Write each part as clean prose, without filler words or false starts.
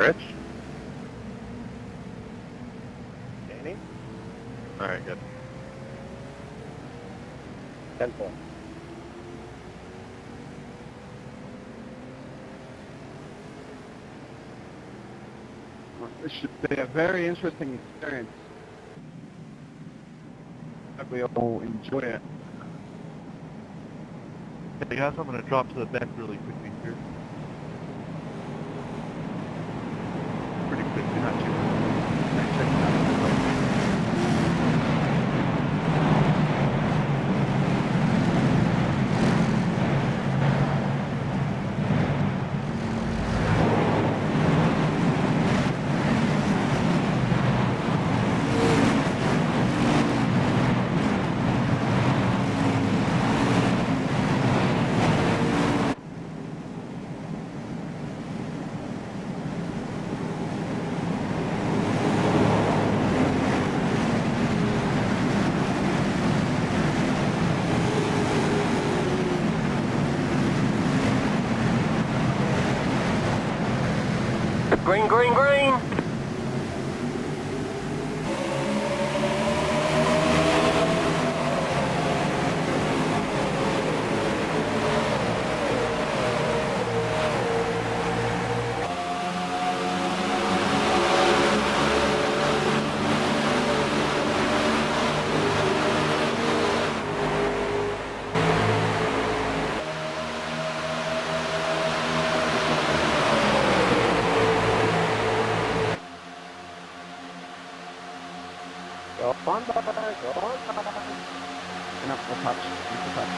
Rich? Danny? Alright, good. 10-4. This should be a very interesting experience. Hope we all enjoy it. Hey guys, I'm gonna drop to the back really quickly here. Pretty quickly, not too much. Check it out. Green, green, green. Go on, bye. Go on, bye. Enough for touch. Enough for touch.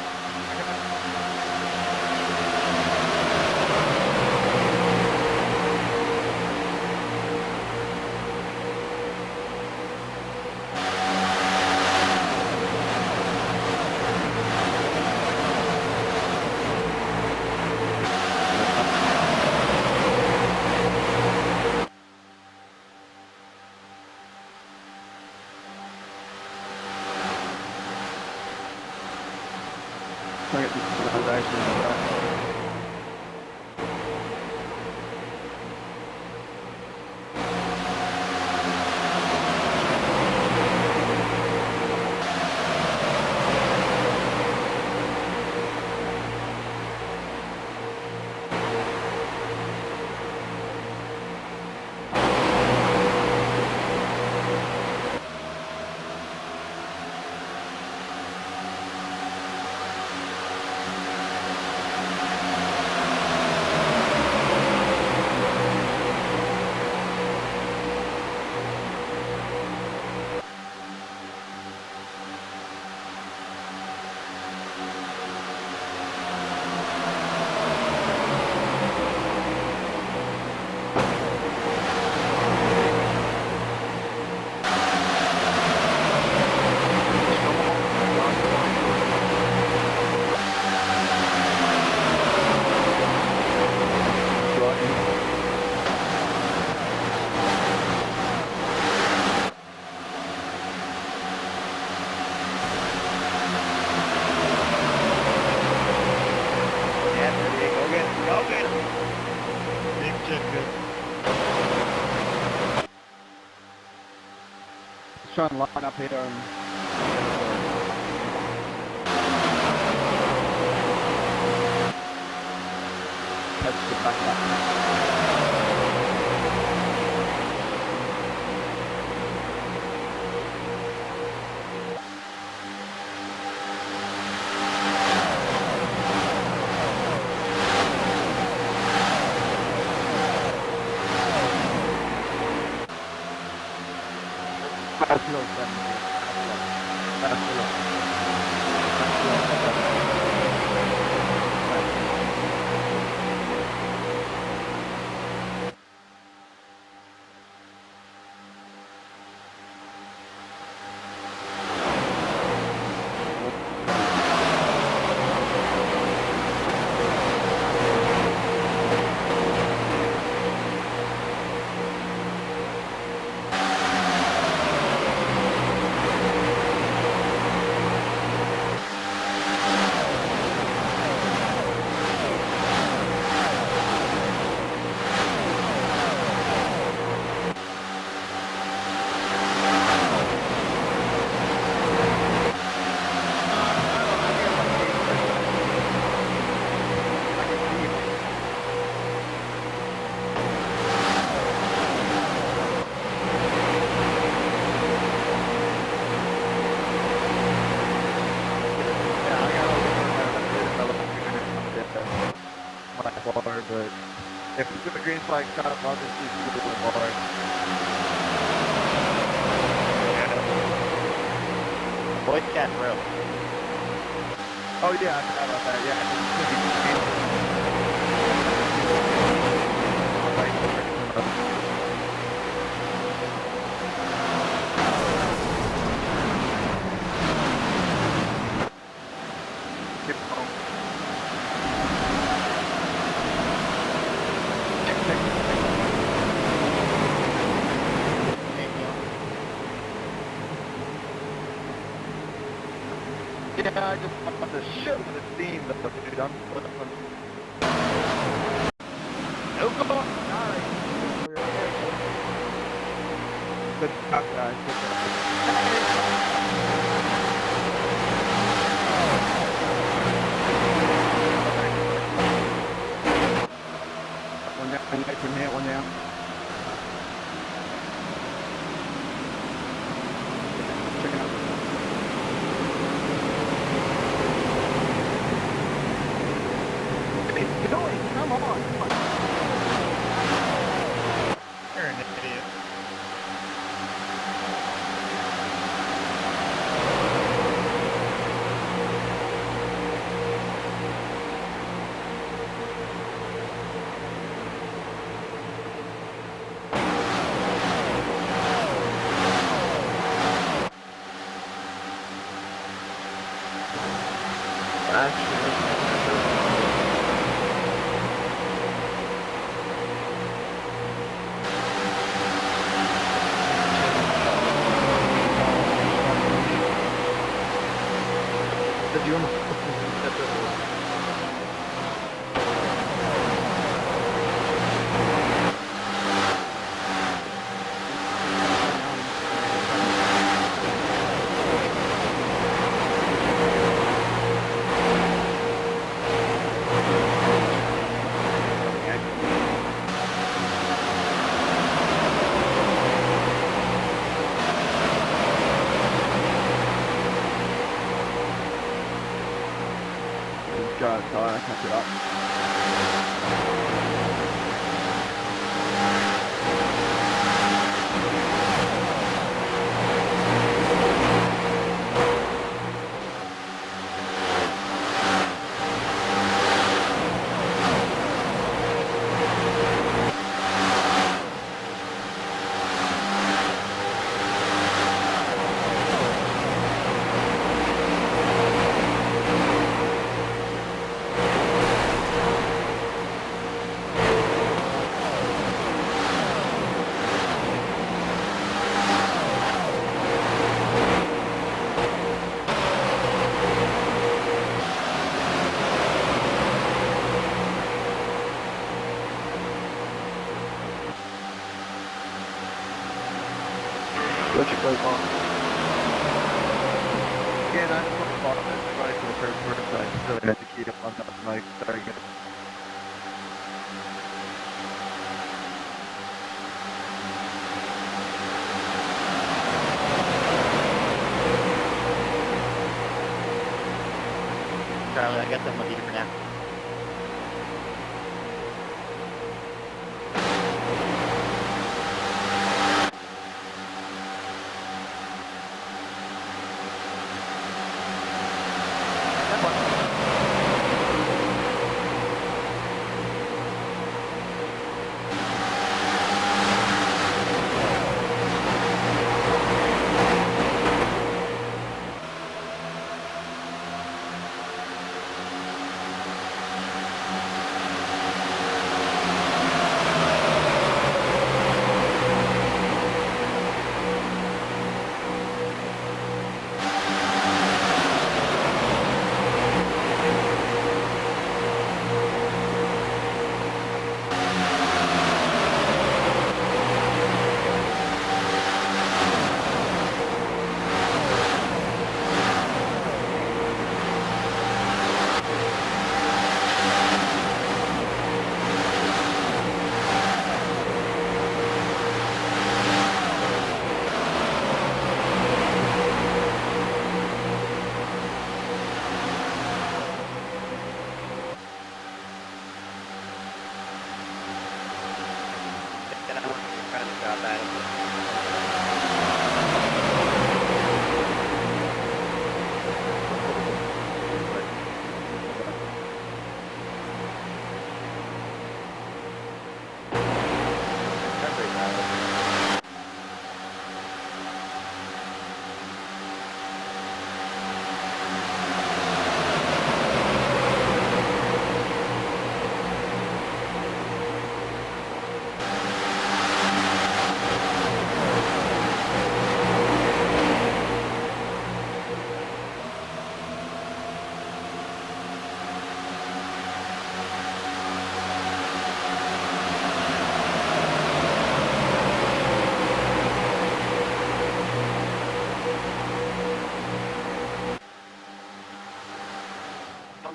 Try to get the foundation. Try and line up here and catch the back up. That's low, that's If we put a green flag shot, I'll just do the bar. Boy Cat Grill. Oh yeah, I forgot about that. Yeah, Keep going. Yeah, I just want the shit with the steam, but dude, I'm No go. Sorry. Good job, guys. Good job. One down, from here, one down. Check it out. It's going, come on. You're an idiot. Did you Got it, I catch it up. What's your play call? Again, I just want to follow this right to the first word, so I just really had to keep up on that mic. Sorry, guys. Charlie, I got them with you for now.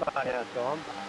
on by. Yeah, go on by.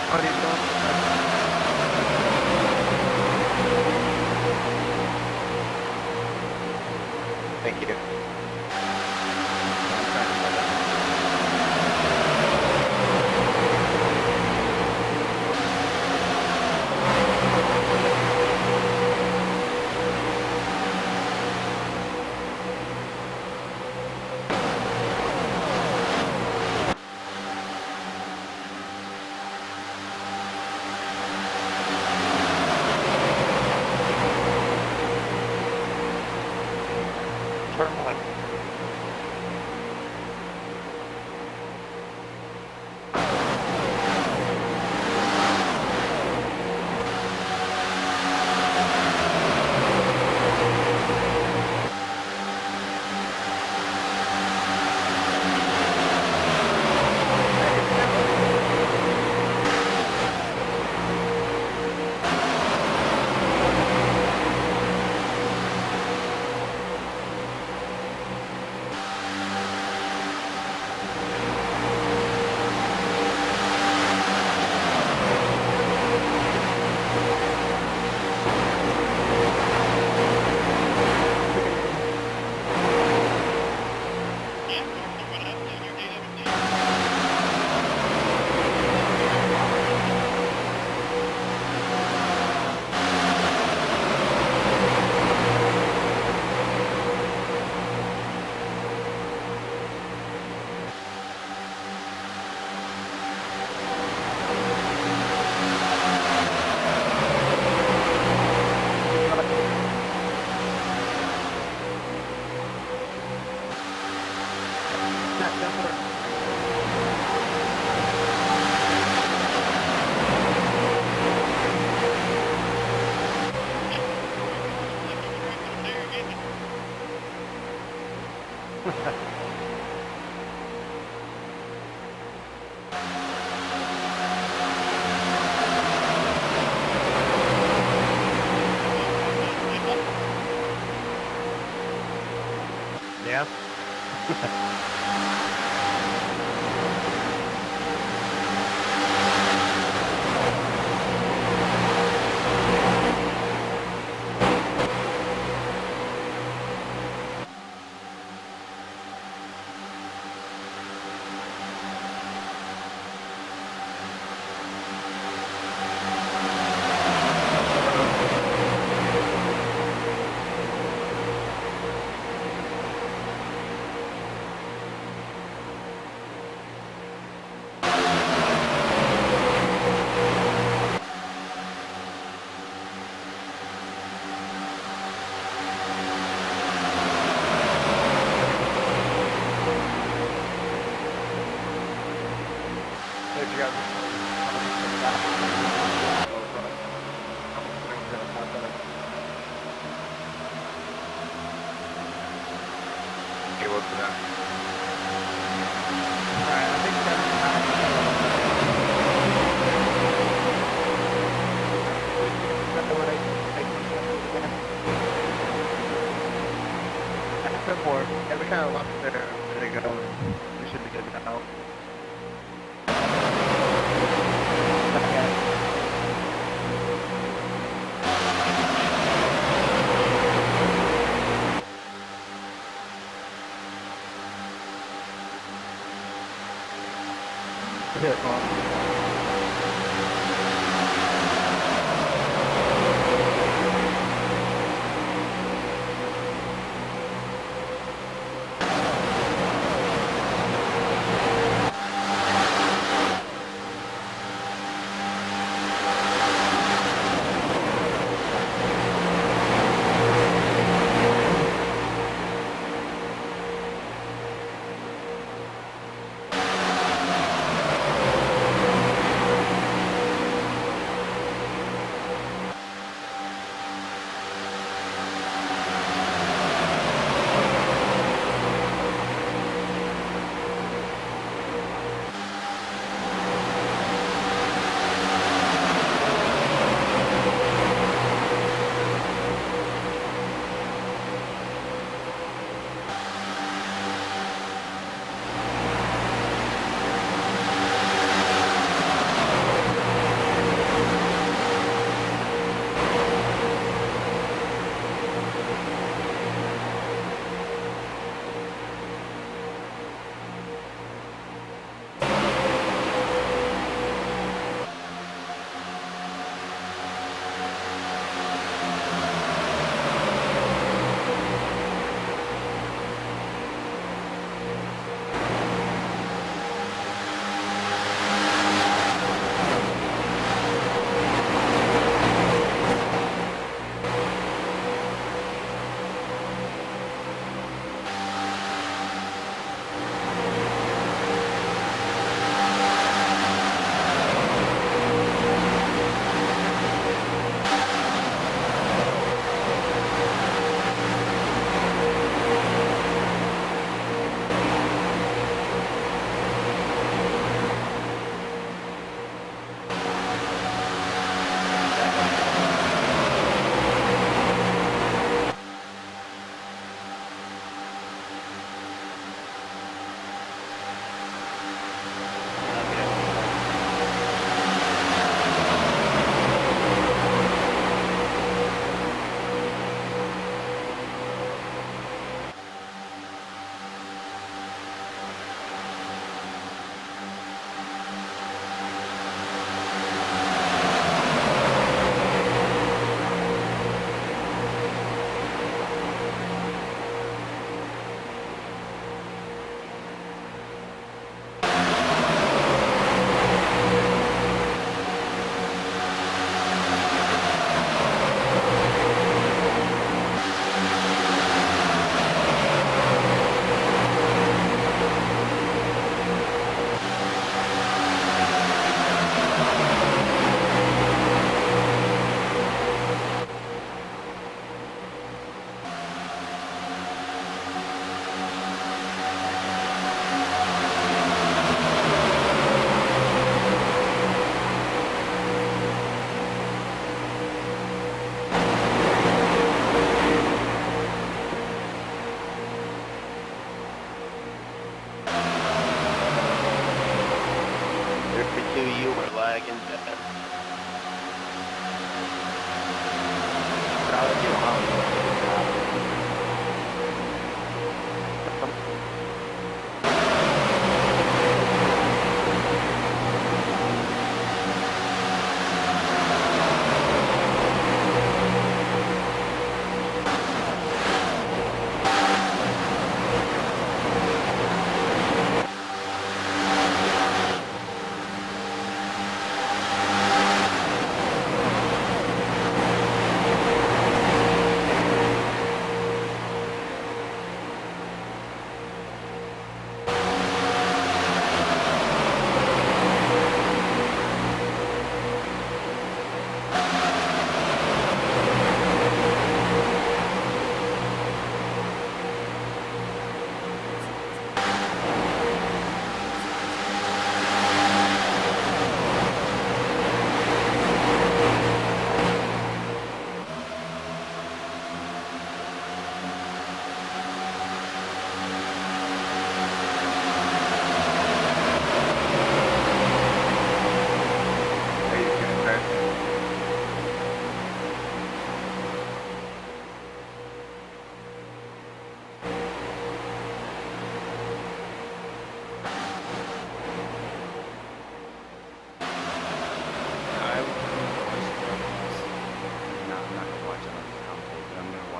How do you know? Thank you. Turn left. Yeah. close to that. Alright, I think that's more. Yeah, we kind of lost there a minute ago. We should be good now. You were lagging bad. Proud of you,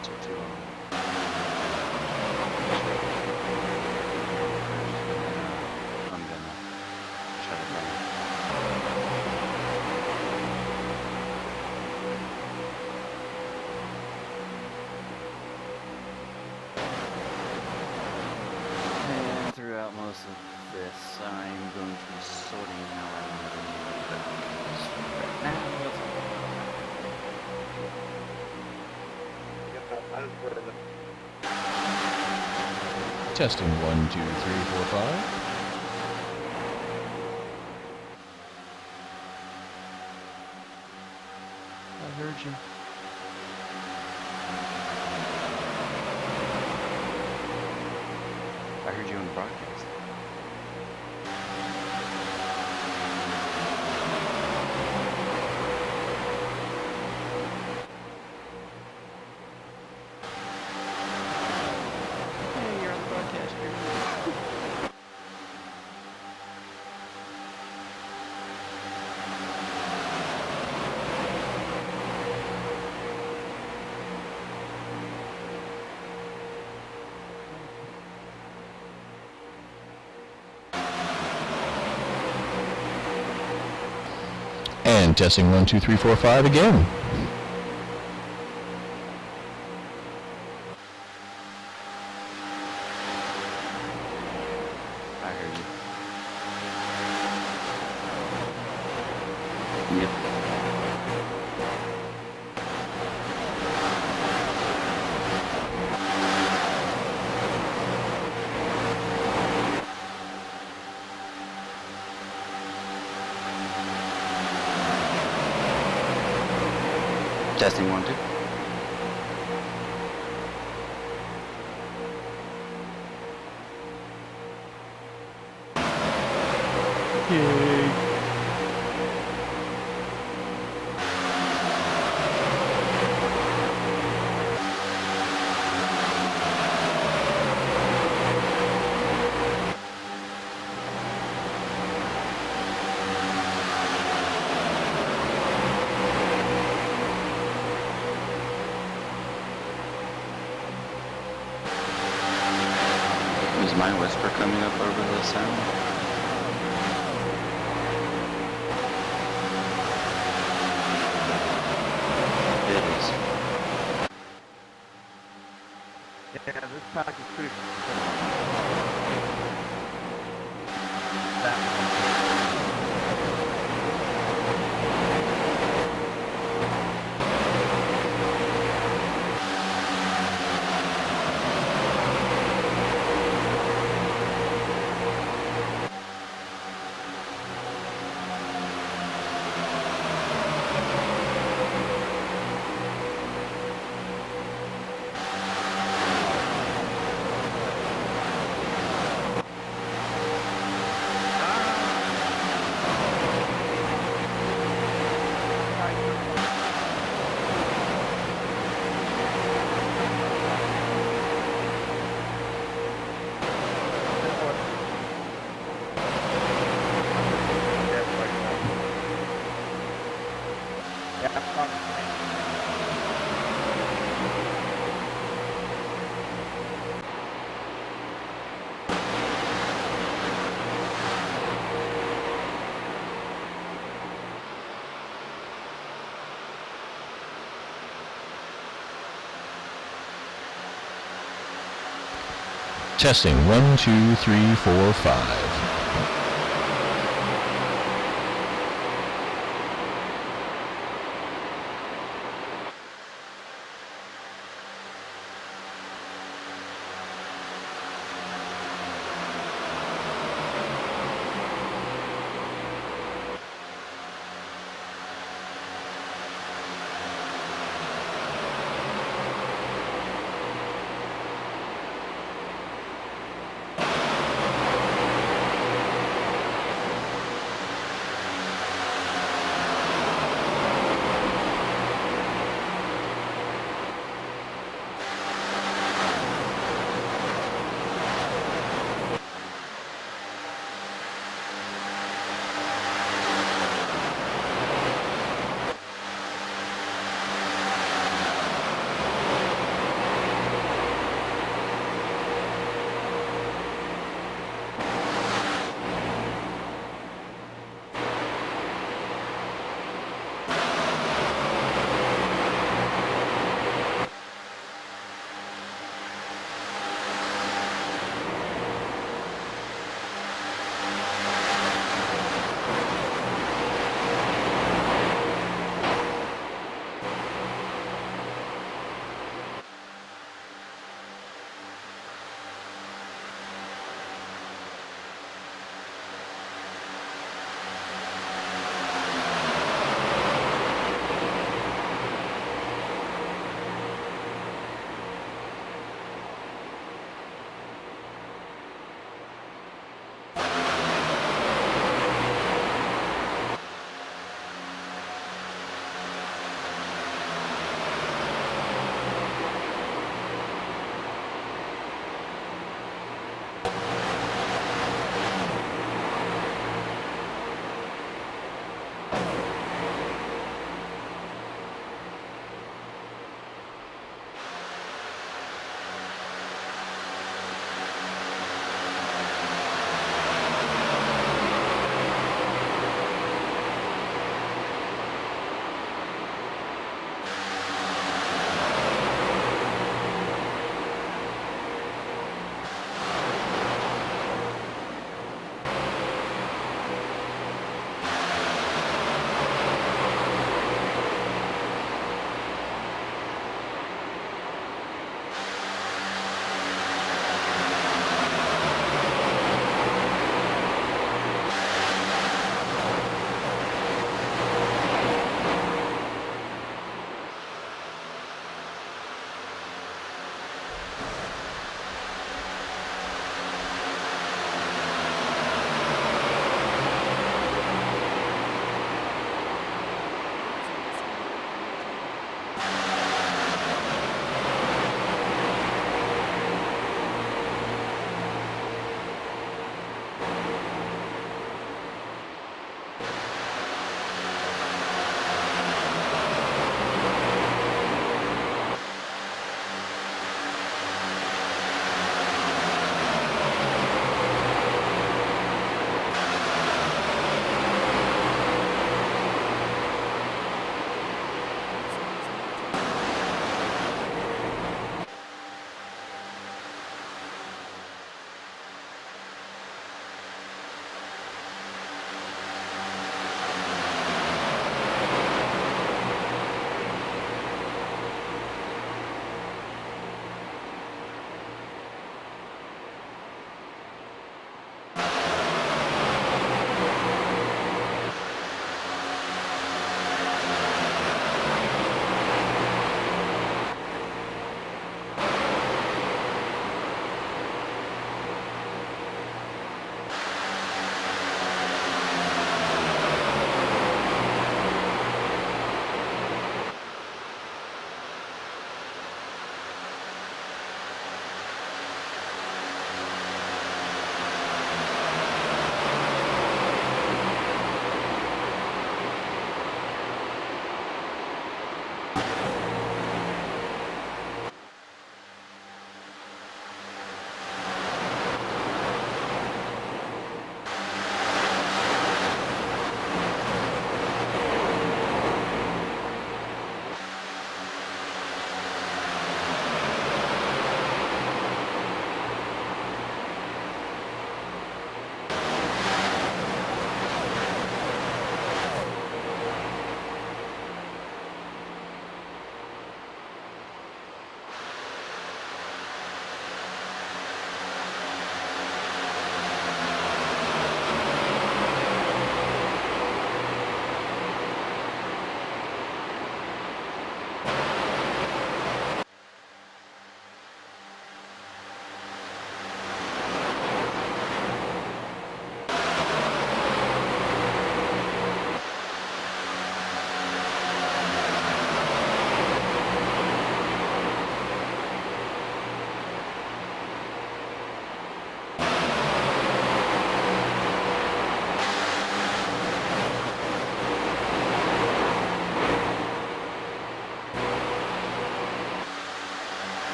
watch it too long. I'm gonna try to find it. And throughout most of this, I'm going to be sorting out another values. Right now, Testing 1, 2, 3, 4, 5. I heard you. I heard you on the broadcast. Hey, you're on the broadcast. And testing 1, 2, 3, 4, 5 again. I heard you. Yep. Testing 1, 2. Is my whisper coming up over the sound? It is. Yeah, this pack is pretty. Testing 1, 2, 3, 4, 5.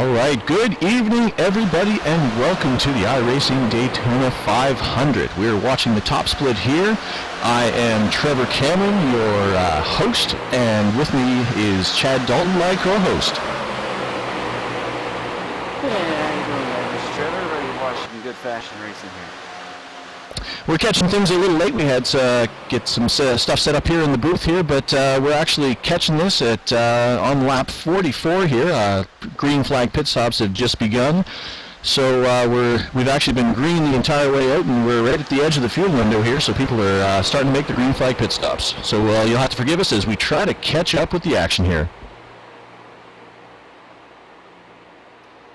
All right, good evening, everybody, and welcome to the iRacing Daytona 500. We're watching the top split here. I am Trevor Cameron, your host, and with me is Chad Dalton, my co-host. Hey, how you doing, guys? This is Trevor, ready to watch some good fashion racing here. We're catching things a little late. We had to get some stuff set up here in the booth here, but we're actually catching this at on lap 44 here. Green flag pit stops have just begun. So we've actually been green the entire way out, and we're right at the edge of the fuel window here, so people are starting to make the green flag pit stops. So you'll have to forgive us as we try to catch up with the action here.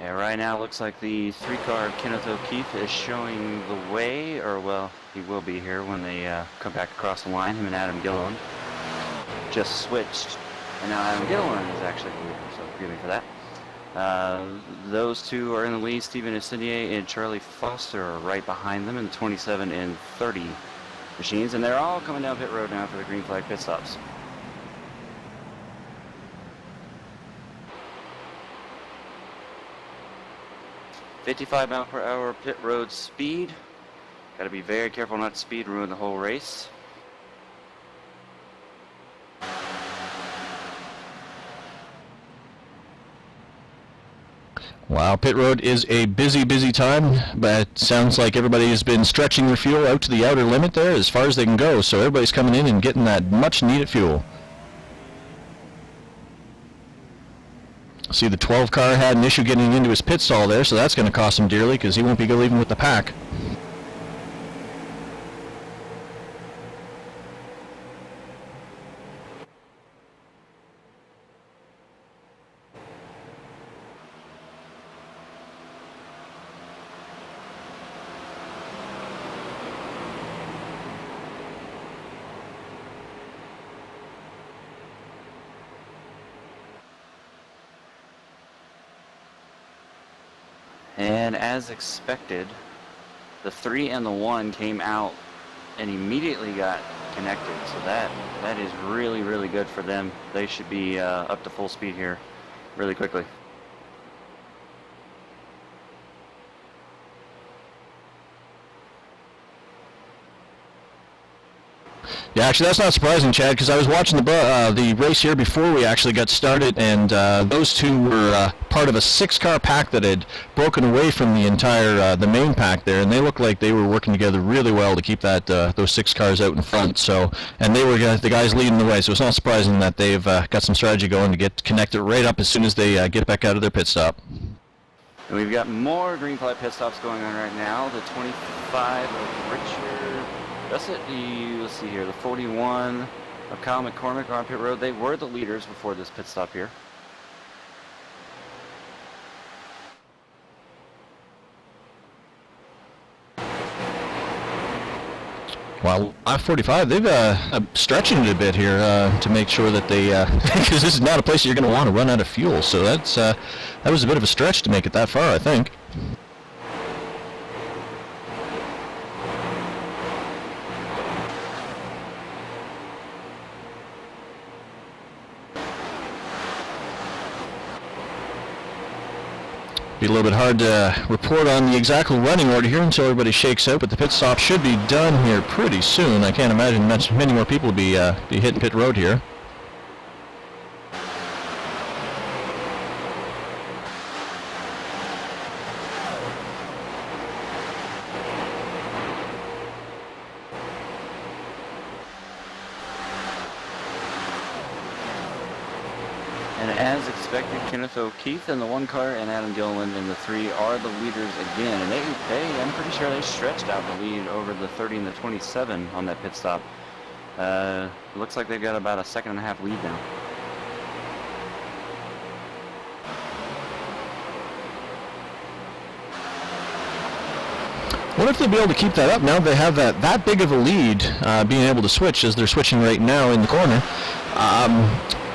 Yeah, right now it looks like the 3-car Kenneth O'Keefe is showing the way, or well, he will be here when they come back across the line. Him and Adam Gilliland just switched, and now Adam Gilliland is actually the leader, so forgive me for that. Those two are in the lead. Stephen Essinier and Charlie Foster are right behind them in the 27 and 30 machines, and they're all coming down pit road now for the green flag pit stops. .55 mph pit road speed. Got to be very careful not to speed and ruin the whole race. Wow, pit road is a busy, busy time, but it sounds like everybody has been stretching their fuel out to the outer limit there as far as they can go, so everybody's coming in and getting that much-needed fuel. See, the 12 car had an issue getting into his pit stall there, so that's going to cost him dearly because he won't be leaving with the pack. And as expected, the 3 and the 1 came out and immediately got connected. So that is really, really good for them. They should be up to full speed here really quickly. Yeah, actually, that's not surprising, Chad, because I was watching the race here before we actually got started, and those two were part of a 6-car pack that had broken away from the entire the main pack there, and they looked like they were working together really well to keep that those 6 cars out in front. So, and they were the guys leading the way, so it's not surprising that they've got some strategy going to get connected right up as soon as they get back out of their pit stop. And we've got more green flag pit stops going on right now. The 25 of Richard. That's it. Let's see here. The 41 of Kyle McCormick on pit road. They were the leaders before this pit stop here. Well, I-45, they've stretching it a bit here to make sure that they, because this is not a place you're going to want to run out of fuel. So that's that was a bit of a stretch to make it that far, I think. Be a little bit hard to report on the exact running order here until everybody shakes out, but the pit stop should be done here pretty soon. I can't imagine many more people will be hitting pit road here. And as expected, Kenneth O'Keefe in the 1 car and Adam Gilliland in the 3 are the leaders again. And I'm pretty sure they stretched out the lead over the 30 and the 27 on that pit stop. Looks like they've got about a 1.5-second lead now. I wonder if they'll be able to keep that up now they have that big of a lead, being able to switch as they're switching right now in the corner.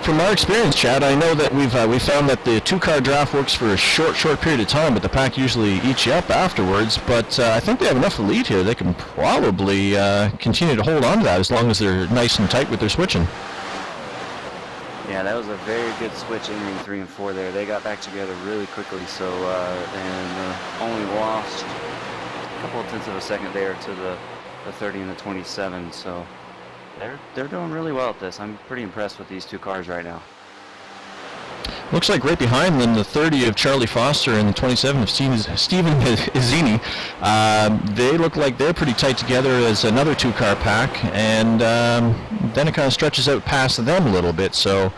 From our experience, Chad, I know that we've found that the 2-car draft works for a short period of time, but the pack usually eats you up afterwards. But I think they have enough of a lead here. They can probably continue to hold on to that as long as they're nice and tight with their switching. Yeah, that was a very good switch entering 3 and 4 there. They got back together really quickly, so and only lost a couple of tenths of a second there to the 30 and the 27. So they're doing really well at this. I'm pretty impressed with these two cars right now. Looks like right behind them, the 30 of Charlie Foster and the 27 of Steven Izzini. They look like they're pretty tight together as another two-car pack, and then it kind of stretches out past them a little bit. So.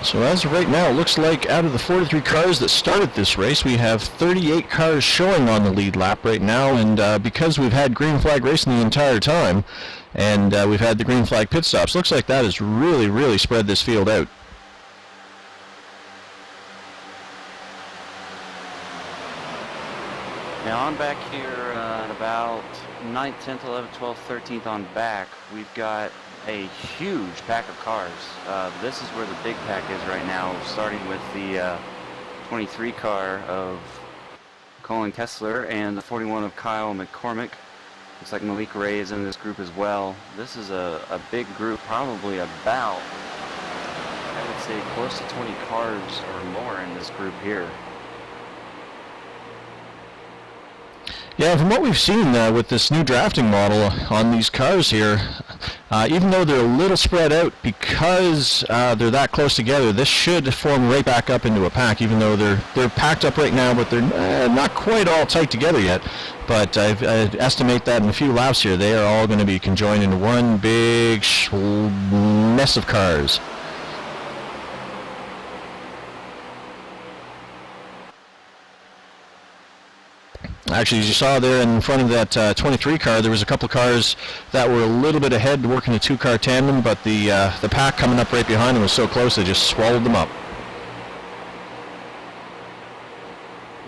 So as of right now, it looks like out of the 43 cars that started this race, we have 38 cars showing on the lead lap right now, and because we've had green flag racing the entire time, and we've had the green flag pit stops, looks like that has really spread this field out. Now on back here at about 9th, 10th, 11th, 12th, 13th on back, we've got a huge pack of cars. This is where the big pack is right now, starting with the 23 car of Colin Kessler and the 41 of Kyle McCormick. Looks like Malik Ray is in this group as well. This is a big group, probably about, I would say, close to 20 cars or more in this group here. Yeah, from what we've seen with this new drafting model on these cars here, even though they're a little spread out because they're that close together, this should form right back up into a pack, even though they're packed up right now, but they're not quite all tight together yet. But I estimate that in a few laps here, they are all going to be conjoined into one big mess of cars. Actually, as you saw there in front of that 23 car, there was a couple cars that were a little bit ahead working a two-car tandem, but the pack coming up right behind them was so close they just swallowed them up.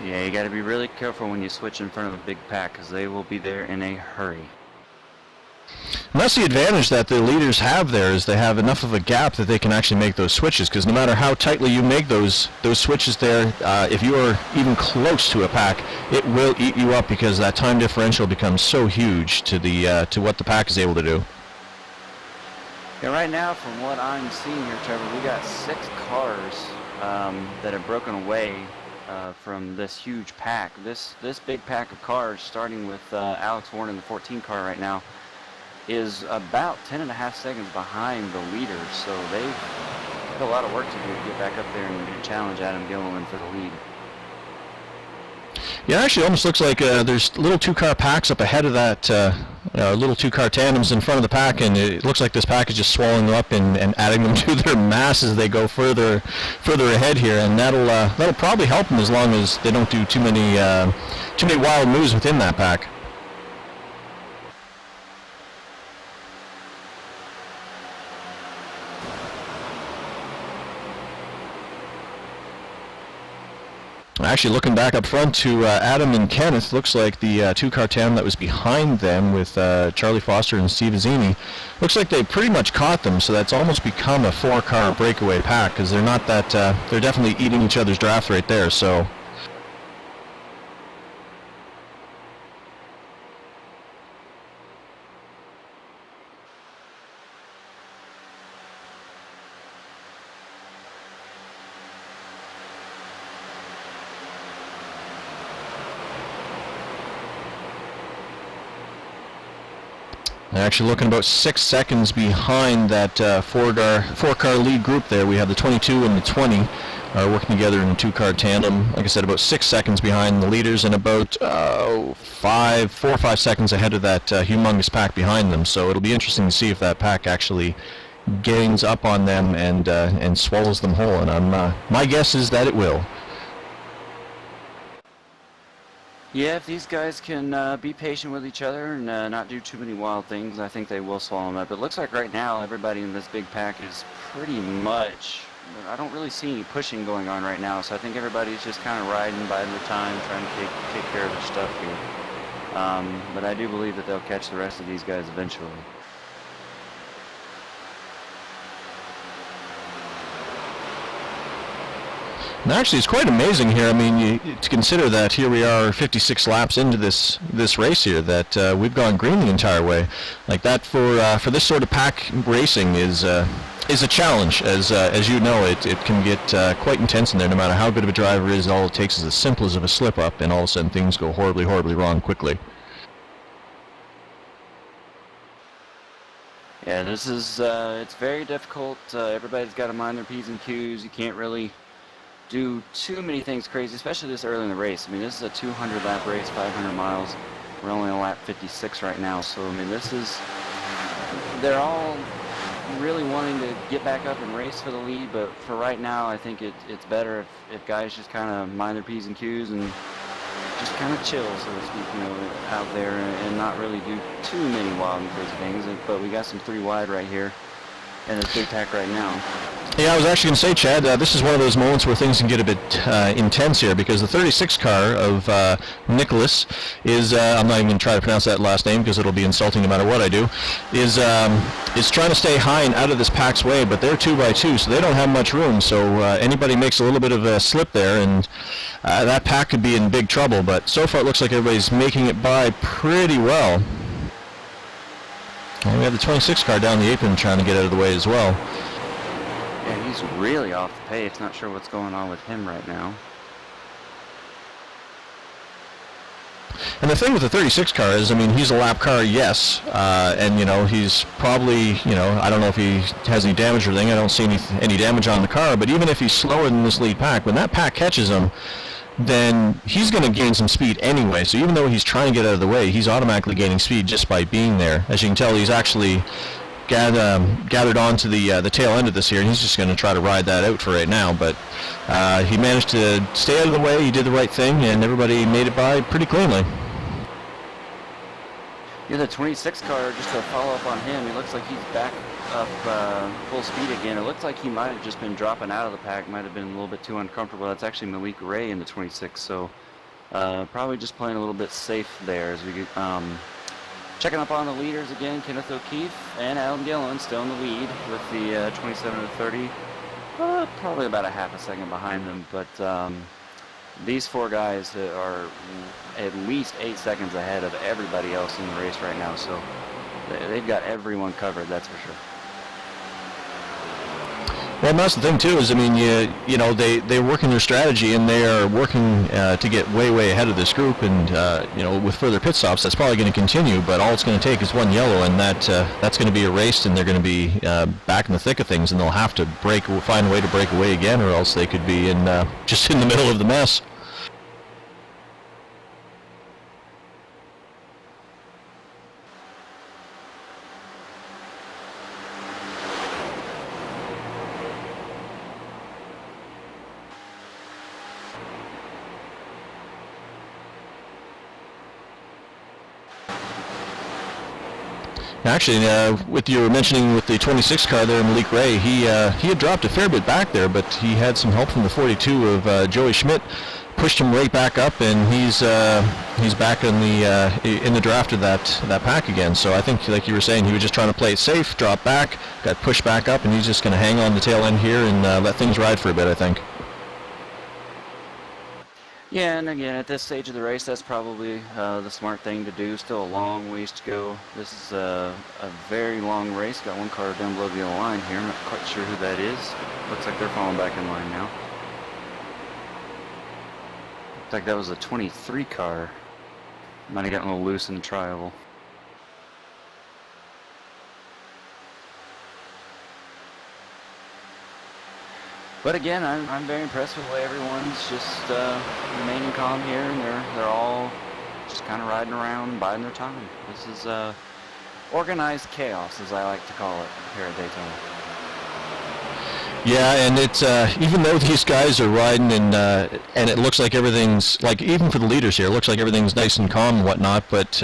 Yeah, you got to be really careful when you switch in front of a big pack, because they will be there in a hurry. And that's the advantage that the leaders have there, is they have enough of a gap that they can actually make those switches, because no matter how tightly you make those switches there, if you are even close to a pack, it will eat you up, because that time differential becomes so huge to the to what the pack is able to do. Yeah, right now, from what I'm seeing here, Trevor, we got 6 cars that have broken away from this huge pack. This big pack of cars, starting with Alex Warren in the 14 car right now, is about 10.5 seconds behind the leaders, so they've got a lot of work to do to get back up there and challenge Adam Gilliland for the lead. Yeah, it actually almost looks like there's little two-car packs up ahead of that, little two-car tandems in front of the pack, and it looks like this pack is just swallowing them up and adding them to their mass as they go further ahead here, and that'll probably help them as long as they don't do too many wild moves within that pack. Actually, looking back up front to Adam and Kenneth, looks like the two-car tandem that was behind them with Charlie Foster and Steve Izzini, looks like they pretty much caught them, so that's almost become a 4-car breakaway pack, because they're not that, they're definitely eating each other's draft right there, so... Actually looking about 6 seconds behind that four-car lead group there. We have the 22 and the 20 working together in a two-car tandem. Like I said, about 6 seconds behind the leaders and about 4 or 5 seconds ahead of that humongous pack behind them. So it'll be interesting to see if that pack actually gains up on them and swallows them whole. And my guess is that it will. Yeah, if these guys can be patient with each other and not do too many wild things, I think they will swallow them up. It looks like right now everybody in this big pack is pretty much, I don't really see any pushing going on right now, so I think everybody's just kind of riding by their time, trying to take care of their stuff here. But I do believe that they'll catch the rest of these guys eventually. And actually, it's quite amazing here. I mean, to consider that here we are 56 laps into this race here, that we've gone green the entire way. Like that for this sort of pack racing is a challenge. As you know, it can get quite intense in there. No matter how good of a driver is, all it takes is as simple as of a slip up, and all of a sudden things go horribly, horribly wrong quickly. Yeah, this is it's very difficult. Everybody's got to mind their P's and Q's. You can't really do too many things crazy, especially this early in the race. I mean, this is a 200 lap race, 500 miles. We're only on lap 56 right now, so I mean, they're all really wanting to get back up and race for the lead, but for right now, I think it's better if guys just kind of mind their P's and Q's and just kind of chill, so to speak, out there and not really do too many wild and crazy things. But we got some 3 wide right here in this big pack right now. Yeah, I was actually going to say, Chad, this is one of those moments where things can get a bit intense here, because the 36 car of Nicholas is, I'm not even going to try to pronounce that last name because it'll be insulting no matter what I do, is trying to stay high and out of this pack's way, but they're 2x2, so they don't have much room, so anybody makes a little bit of a slip there, and that pack could be in big trouble, but so far it looks like everybody's making it by pretty well. And we have the 26 car down the apron trying to get out of the way as well. Yeah, he's really off the pace. Not sure what's going on with him right now. And the thing with the 36 car is, I mean, he's a lap car, yes, and he's probably, I don't know if he has any damage or anything. I don't see any damage on the car, but even if he's slower than this lead pack, when that pack catches him, then he's going to gain some speed anyway. So even though he's trying to get out of the way, he's automatically gaining speed just by being there. As you can tell, he's actually gathered onto the tail end of this here, and he's just going to try to ride that out for right now. But he managed to stay out of the way. He did the right thing, and everybody made it by pretty cleanly. Yeah, the 26 car, just to follow up on him, it looks like he's back up full speed again. It looks like he might have just been dropping out of the pack, might have been a little bit too uncomfortable. That's actually Malik Ray in the 26, so probably just playing a little bit safe there as we get checking up on the leaders again. Kenneth O'Keefe and Adam Gillen still in the lead with the 27 to 30. Probably about a half a second behind them, but these 4 guys are at least 8 seconds ahead of everybody else in the race right now, so they've got everyone covered, that's for sure. Well, that's the thing too. Is I mean, they're working their strategy, and they are working to get way ahead of this group. And with further pit stops, that's probably going to continue. But all it's going to take is one yellow, and that's going to be erased, and they're going to be back in the thick of things, and they'll have to find a way to break away again, or else they could be just in the middle of the mess. Actually, with you were mentioning with the 26 car there, Malik Ray, he had dropped a fair bit back there, but he had some help from the 42 of Joey Schmidt, pushed him right back up, and he's back in the draft of that pack again. So I think, like you were saying, he was just trying to play it safe, drop back, got pushed back up, and he's just going to hang on the tail end here and let things ride for a bit, I think. Yeah, and again, at this stage of the race, that's probably the smart thing to do. Still a long ways to go. This is a very long race. Got one car down below the line here. I'm not quite sure who that is. Looks like they're falling back in line now. Looks like that was a 23 car. Might have gotten a little loose in the tri-oval. But again, I'm very impressed with the way everyone's just remaining calm here, and they're all just kind of riding around, biding their time. This is organized chaos, as I like to call it here at Daytona. Yeah, and it's even though these guys are riding and it looks like everything's, like, even for the leaders here, it looks like everything's nice and calm and whatnot, but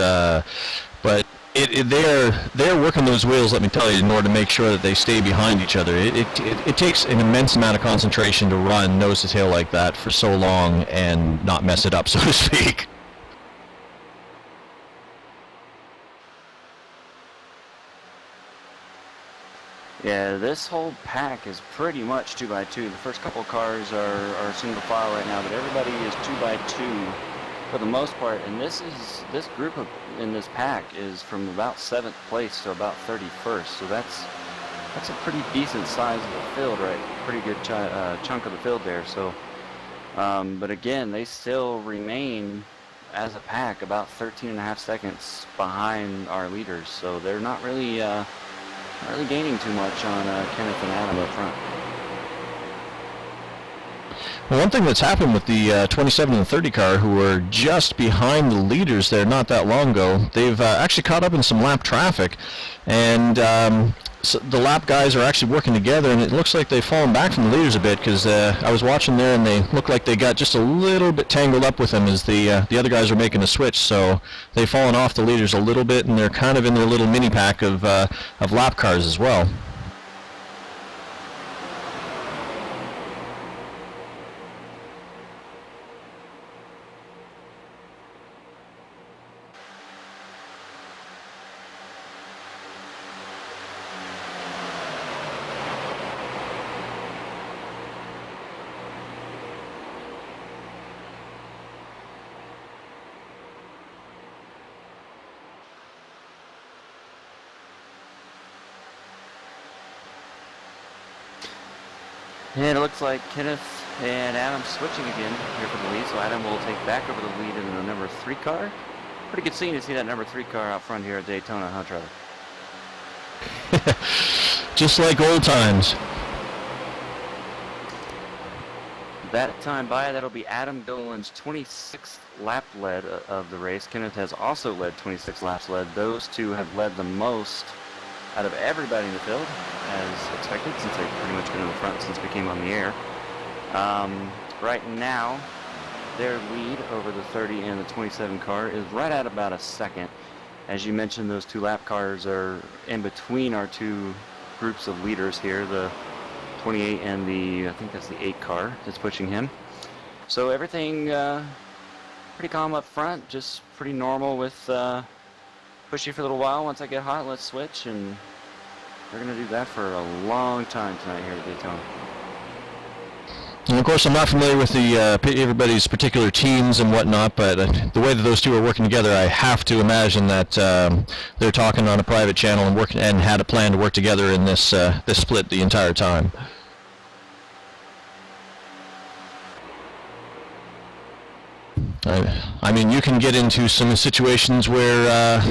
they're working those wheels, let me tell you, in order to make sure that they stay behind each other. It takes an immense amount of concentration to run nose to tail like that for so long and not mess it up, so to speak. Yeah, this whole pack is pretty much 2x2. The first couple cars are single file right now, but everybody is 2x2 for the most part. And this group in this pack is from about 7th place to about 31st. So that's a pretty decent size of the field, right? Pretty good chunk of the field there. So, but again, they still remain as a pack about 13.5 seconds behind our leaders. So they're not really gaining too much on Kenneth and Adam up front. Well, one thing that's happened with the 27 and 30 car, who were just behind the leaders there not that long ago, they've actually caught up in some lap traffic, and so the lap guys are actually working together, and it looks like they've fallen back from the leaders a bit, because I was watching there, and they look like they got just a little bit tangled up with them as the other guys are making a switch. So they've fallen off the leaders a little bit, and they're kind of in their little mini pack of lap cars as well. And it looks like Kenneth and Adam switching again here for the lead, so Adam will take back over the lead in the number 3 car. Pretty good scene to see that number 3 car out front here at Daytona, huh, Trevor? Just like old times. That time by, that'll be Adam Dolan's 26th lap lead of the race. Kenneth has also led 26 laps led. Those two have led the most out of everybody in the field, as expected, since they've pretty much been in the front since we came on the air. Right now, their lead over the 30 and the 27 car is right at about a second. As you mentioned, those 2 lap cars are in between our 2 groups of leaders here, the 28 and I think that's the 8 car that's pushing him. So everything pretty calm up front, just pretty normal with push you for a little while. Once I get hot, let's switch, and we're going to do that for a long time tonight here at Daytona. And of course, I'm not familiar with the everybody's particular teams and whatnot, but the way that those two are working together, I have to imagine that they're talking on a private channel and had a plan to work together in this split the entire time. I mean, you can get into some situations where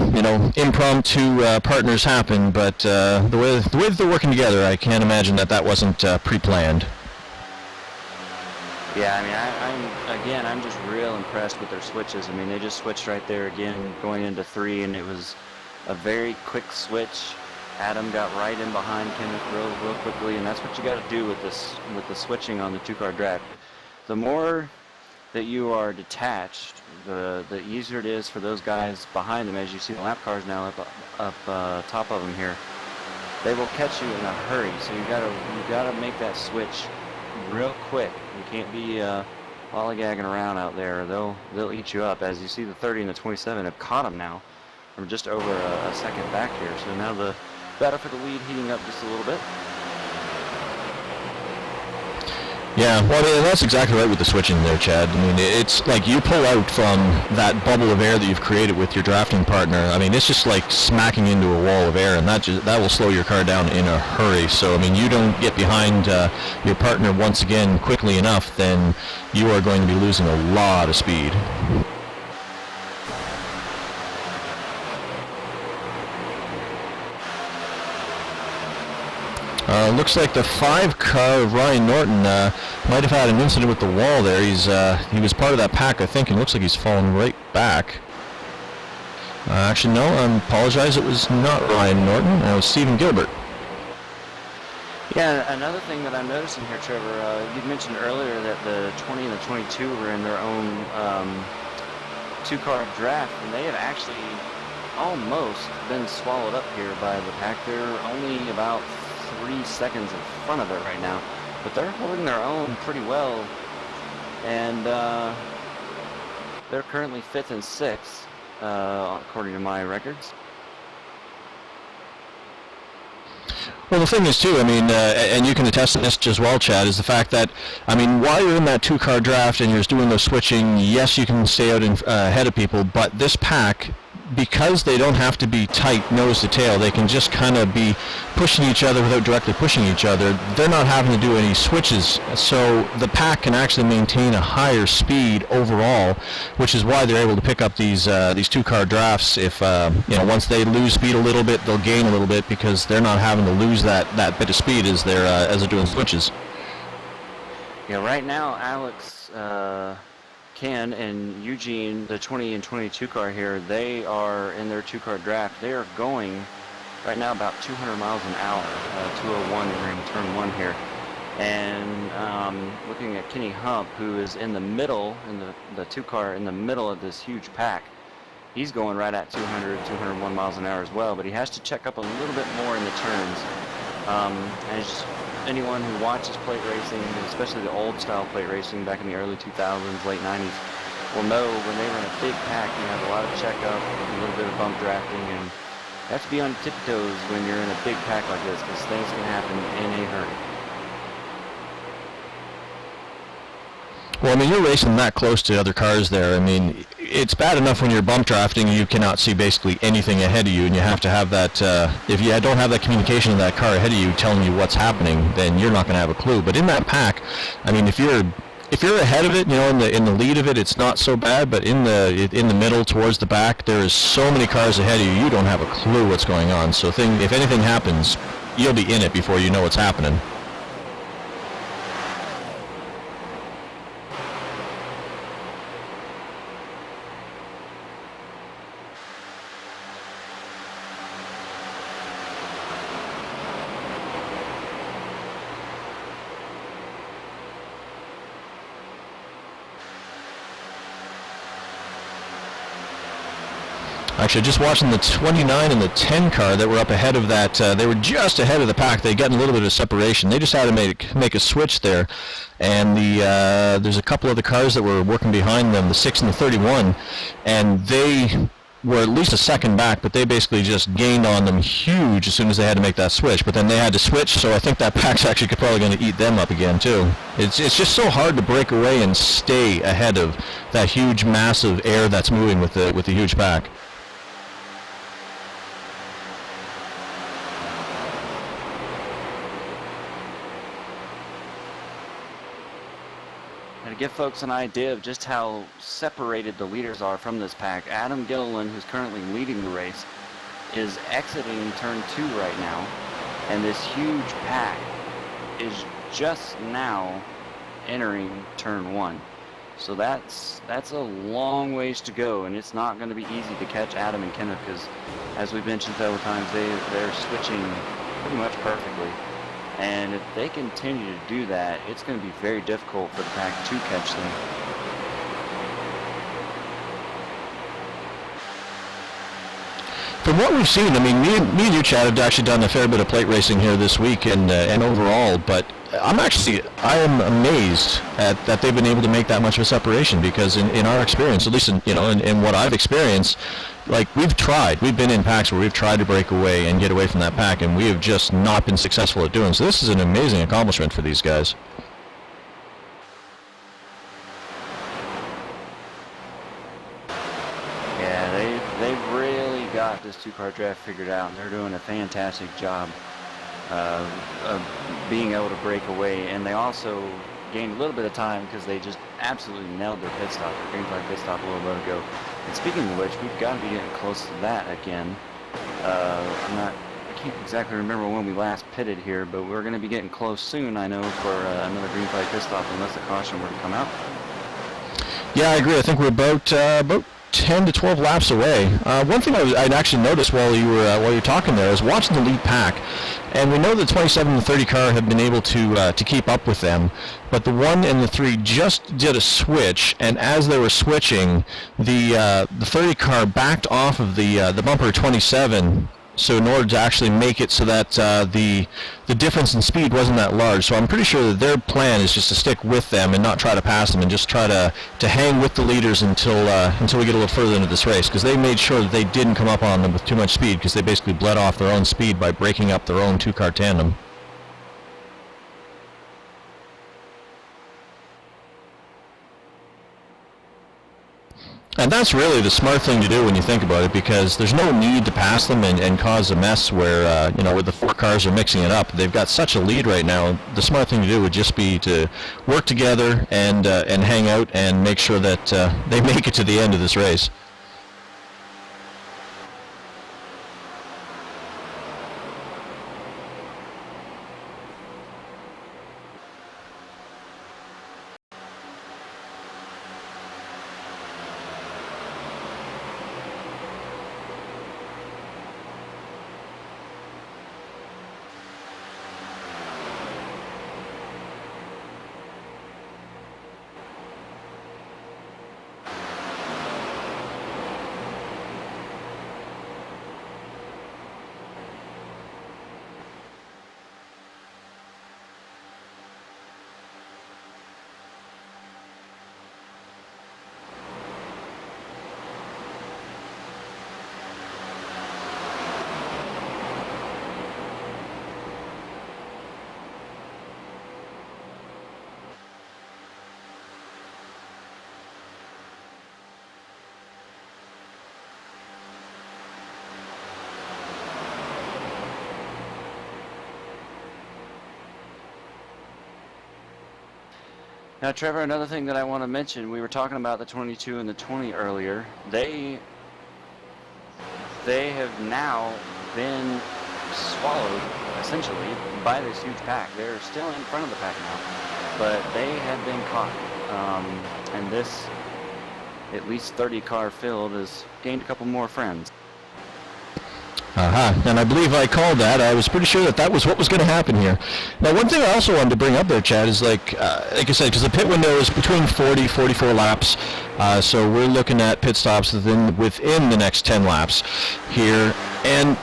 impromptu partners happen, but the way that they're working together, I can't imagine that wasn't pre-planned. Yeah, I mean, I'm just real impressed with their switches. I mean, they just switched right there again, going into 3, and it was a very quick switch. Adam got right in behind Kenneth real quickly, and that's what you got to do with the switching on the 2-car drag. The more that you are detached, the easier it is for those guys behind them. As you see the lap cars now up top of them here, they will catch you in a hurry. So you gotta make that switch real quick. You can't be lollygagging around out there. They'll eat you up. As you see, the 30 and the 27 have caught them now. From just over a second back here. So now the battle for the lead heating up just a little bit. Yeah, well, that's exactly right with the switching there, Chad. I mean, it's like you pull out from that bubble of air that you've created with your drafting partner. I mean, it's just like smacking into a wall of air, and that will slow your car down in a hurry. So, I mean, you don't get behind your partner once again quickly enough, then you are going to be losing a lot of speed. Looks like the 5 car of Ryan Norton might have had an incident with the wall there. He was part of that pack, I think, and it looks like he's fallen right back. Actually, no, I apologize. It was not Ryan Norton. It was Stephen Gilbert. Yeah, another thing that I'm noticing here, Trevor, you mentioned earlier that the 20 and the 22 were in their own 2-car draft, and they have actually almost been swallowed up here by the pack. They're only about 3 seconds in front of it right now, but they're holding their own pretty well, and they're currently 5th and 6th according to my records. Well, the thing is, too, I mean, and you can attest to this as well, Chad, is the fact that, I mean, while you're in that two-car draft and you're doing those switching, yes, you can stay out ahead of people, but this pack, because they don't have to be tight nose to tail, they can just kind of be pushing each other without directly pushing each other. They're not having to do any switches, so the pack can actually maintain a higher speed overall, which is why they're able to pick up these two-car drafts. If once they lose speed a little bit, they'll gain a little bit because they're not having to lose that bit of speed as they're doing switches. Yeah, right now, Alex, Ken and Eugene, the 20 and 22 car here, they are in their two-car draft. They are going right now about 200 miles an hour, 201 entering turn 1 here. And looking at Kenny Hump, who is in the middle, in the two-car in the middle of this huge pack, he's going right at 200, 201 miles an hour as well, but he has to check up a little bit more in the turns. As anyone who watches plate racing, especially the old style plate racing back in the early 2000s, late 90s, will know when they run a big pack, you have a lot of checkup, a little bit of bump drafting, and you have to be on tiptoes when you're in a big pack like this because things can happen in a hurry. Well, I mean, you're racing that close to other cars there. I mean, it's bad enough when you're bump drafting, you cannot see basically anything ahead of you, and you have to have that, if you don't have that communication of that car ahead of you telling you what's happening, then you're not going to have a clue. But in that pack, I mean, if you're ahead of it, in the lead of it, it's not so bad, but in the middle towards the back, there is so many cars ahead of you, you don't have a clue what's going on. So if anything happens, you'll be in it before you know what's happening. Actually, just watching the 29 and the 10 car that were up ahead of that, they were just ahead of the pack. They got a little bit of separation. They just had to make a switch there. And there's a couple of the cars that were working behind them, the 6 and the 31, and they were at least a second back, but they basically just gained on them huge as soon as they had to make that switch. But then they had to switch, so I think that pack's actually probably going to eat them up again too. It's just so hard to break away and stay ahead of that huge, massive air that's moving with the huge pack. And to give folks an idea of just how separated the leaders are from this pack, Adam Gilliland, who's currently leading the race, is exiting turn 2 right now, and this huge pack is just now entering turn 1. So that's a long ways to go, and it's not going to be easy to catch Adam and Kenneth because, as we've mentioned several times, they're switching pretty much perfectly. And if they continue to do that, it's going to be very difficult for the pack to catch them. From what we've seen, I mean, me and you, Chad, have actually done a fair bit of plate racing here this week and overall, but I am amazed that they've been able to make that much of a separation because in our experience, at least in what I've experienced, like we've been in packs where we've tried to break away and get away from that pack, and we have just not been successful at doing so. This is an amazing accomplishment for these guys. Yeah, they've really got this two-car draft figured out, and they're doing a fantastic job of being able to break away. And they also gained a little bit of time because they just absolutely nailed their pit stop, their green flag pit stop a little bit ago. And speaking of which, we've got to be getting close to that again. I can't exactly remember when we last pitted here, but we're going to be getting close soon, I know, for another green flag pit stop unless the caution were to come out. Yeah, I agree. I think we're about 10 to 12 laps away. One thing I'd actually noticed while you were talking there is watching the lead pack, and we know the 27 and the 30 car have been able to keep up with them, but the 1 and the 3 just did a switch, and as they were switching, the 30 car backed off of the bumper 27 So in order to actually make it so that the difference in speed wasn't that large. So I'm pretty sure that their plan is just to stick with them and not try to pass them and just try to hang with the leaders until we get a little further into this race, because they made sure that they didn't come up on them with too much speed, because they basically bled off their own speed by breaking up their own two-car tandem. And that's really the smart thing to do when you think about it, because there's no need to pass them and cause a mess where, where the four cars are mixing it up. They've got such a lead right now. The smart thing to do would just be to work together and hang out and make sure that they make it to the end of this race. Now, Trevor, another thing that I want to mention, we were talking about the 22 and the 20 earlier. They have now been swallowed, essentially, by this huge pack. They're still in front of the pack now, but they have been caught. And this, at least 30-car field, has gained a couple more friends. And I believe I called that. I was pretty sure that was what was going to happen here. Now, one thing I also wanted to bring up there, Chad, is like I said, because the pit window is between 44 laps, so we're looking at pit stops within the next 10 laps here. And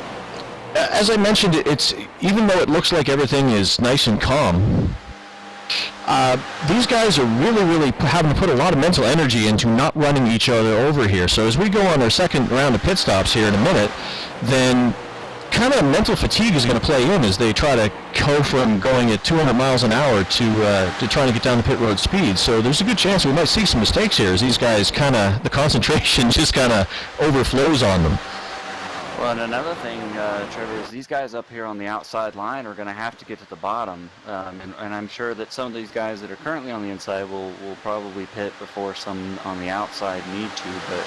as I mentioned, it's even though it looks like everything is nice and calm, these guys are really having to put a lot of mental energy into not running each other over here. So as we go on our second round of pit stops here in a minute, then kind of mental fatigue is going to play in as they try to go from going at 200 miles an hour to trying to get down the pit road speed. So there's a good chance we might see some mistakes here as these guys the concentration just kind of overflows on them. Well, and another thing, Trevor, is these guys up here on the outside line are going to have to get to the bottom, and I'm sure that some of these guys that are currently on the inside will probably pit before some on the outside need to, but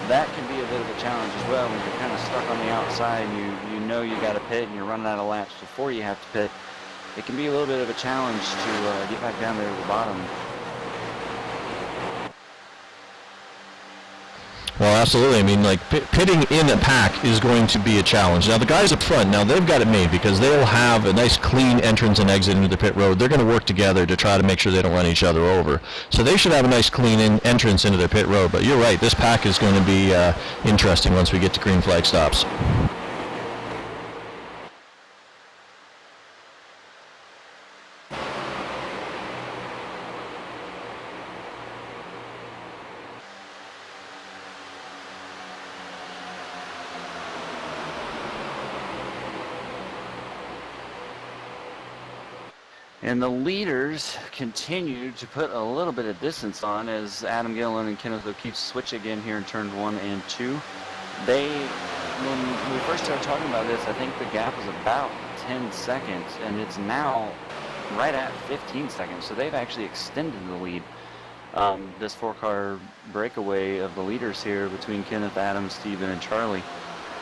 that can be a bit of a challenge as well when you're kind of stuck on the outside and you know you got to pit and you're running out of laps before you have to pit. It can be a little bit of a challenge to get back down there to the bottom. Well, absolutely. I mean, like, pitting in a pack is going to be a challenge. Now, the guys up front, now they've got it made because they'll have a nice clean entrance and exit into the pit road. They're going to work together to try to make sure they don't run each other over. So they should have a nice clean entrance into their pit road. But you're right, this pack is going to be interesting once we get to green flag stops. And the leaders continue to put a little bit of distance on as Adam Gilliland and Kenneth O'Keefe switch again here in turns 1 and 2. When we first started talking about this, I think the gap was about 10 seconds, and it's now right at 15 seconds. So they've actually extended the lead. This 4-car breakaway of the leaders here between Kenneth, Adam, Steven, and Charlie,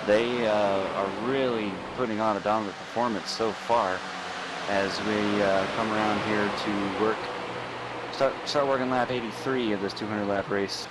they are really putting on a dominant performance so far. As we come around here to start working lap 83 of this 200 lap race.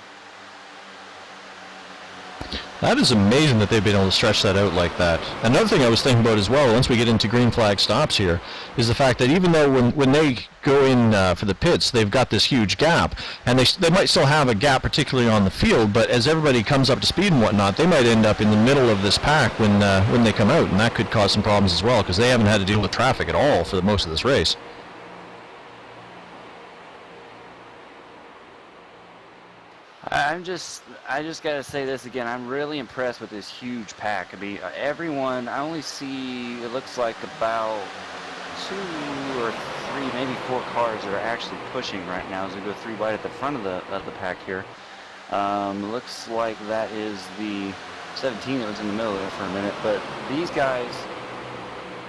That is amazing that they've been able to stretch that out like that. Another thing I was thinking about as well, once we get into green flag stops here, is the fact that even though when they go in for the pits, they've got this huge gap, and they might still have a gap, particularly on the field, but as everybody comes up to speed and whatnot, they might end up in the middle of this pack when they come out, and that could cause some problems as well, because they haven't had to deal with traffic at all for most of this race. I just gotta say this again. I'm really impressed with this huge pack. I mean, everyone. I only see, it looks like about 2 or 3, maybe 4 cars that are actually pushing right now as we go 3 wide at the front of the pack here. Looks like that is the 17 that was in the middle there for a minute. But these guys,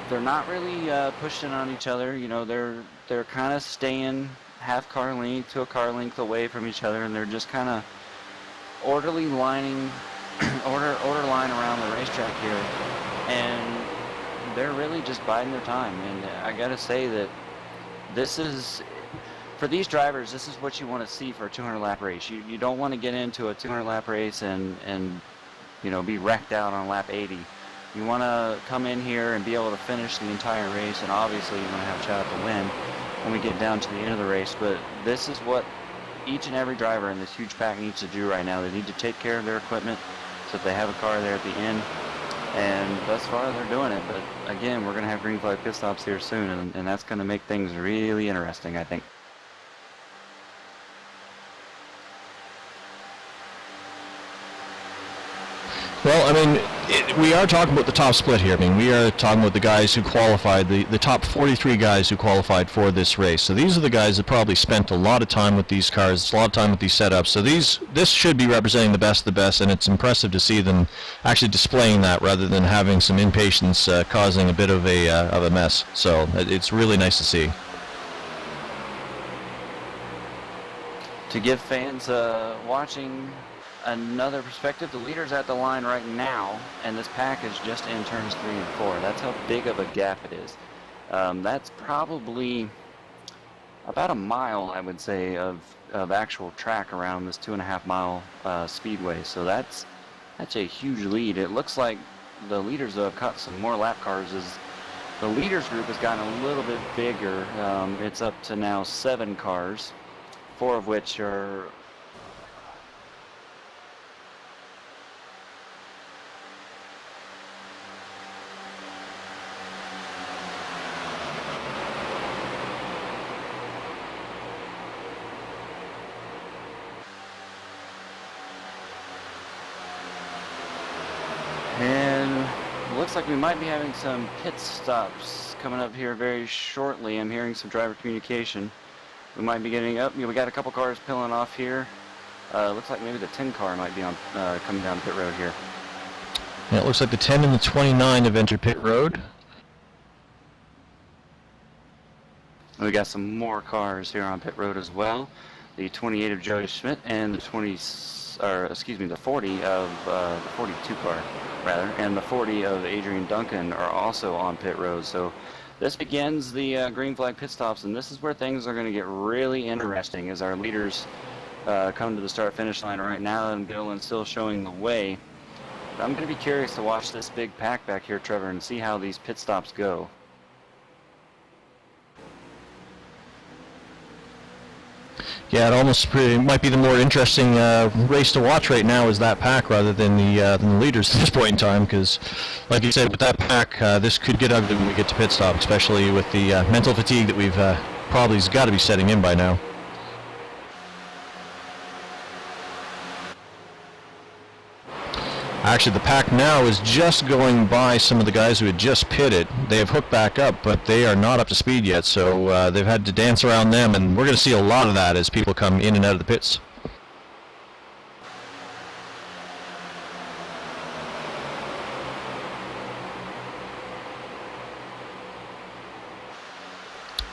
they're not really pushing on each other. You know, they're kind of staying half car length to a car length away from each other, and they're just kind of orderly lining, order line around the racetrack here, and they're really just biding their time. And I gotta say that this is, for these drivers, this is what you want to see for a 200 lap race. You don't want to get into a 200 lap race and you know, be wrecked out on lap 80. You want to come in here and be able to finish the entire race, and obviously you want to have a shot to win when we get down to the end of the race. But this is what each and every driver in this huge pack needs to do right now. They need to take care of their equipment so that they have a car there at the end, and thus far they're doing it. But again, we're going to have green flag pit stops here soon, and that's going to make things really interesting, I think. Well, I mean, we are talking about the top split here. I mean, we are talking about the guys who qualified, the top 43 guys who qualified for this race. So these are the guys that probably spent a lot of time with these cars, a lot of time with these setups. So this should be representing the best of the best, and it's impressive to see them actually displaying that rather than having some impatience causing a bit of a mess. So it's really nice to see. To give fans watching another perspective, the leader's at the line right now, and this pack is just in turns 3 and 4. That's how big of a gap it is. That's probably about a mile, I would say, of actual track around this 2.5 mile speedway. So that's a huge lead. It looks like the leaders, though, have cut some more lap cars as the leaders group has gotten a little bit bigger. It's up to now 7 cars, 4 of which are looks like we might be having some pit stops coming up here very shortly. I'm hearing some driver communication. We might be getting up. We got a couple cars peeling off here. Looks like maybe the 10 car might be on coming down pit road here. Yeah, it looks like the 10 and the 29 have entered pit road. We got some more cars here on pit road as well. The 28 of Joey Schmidt and the 40 of the 42 car, rather, and the 40 of Adrian Duncan are also on pit road. So this begins the green flag pit stops, and this is where things are going to get really interesting as our leaders come to the start-finish line right now, and Gilliland's still showing the way. But I'm going to be curious to watch this big pack back here, Trevor, and see how these pit stops go. Yeah, it almost might be the more interesting race to watch right now is that pack rather than the leaders at this point in time, because, like you said, with that pack, this could get ugly when we get to pit stop, especially with the mental fatigue that we've probably got to be setting in by now. Actually, the pack now is just going by some of the guys who had just pitted. They have hooked back up, but they are not up to speed yet, so they've had to dance around them, and we're going to see a lot of that as people come in and out of the pits.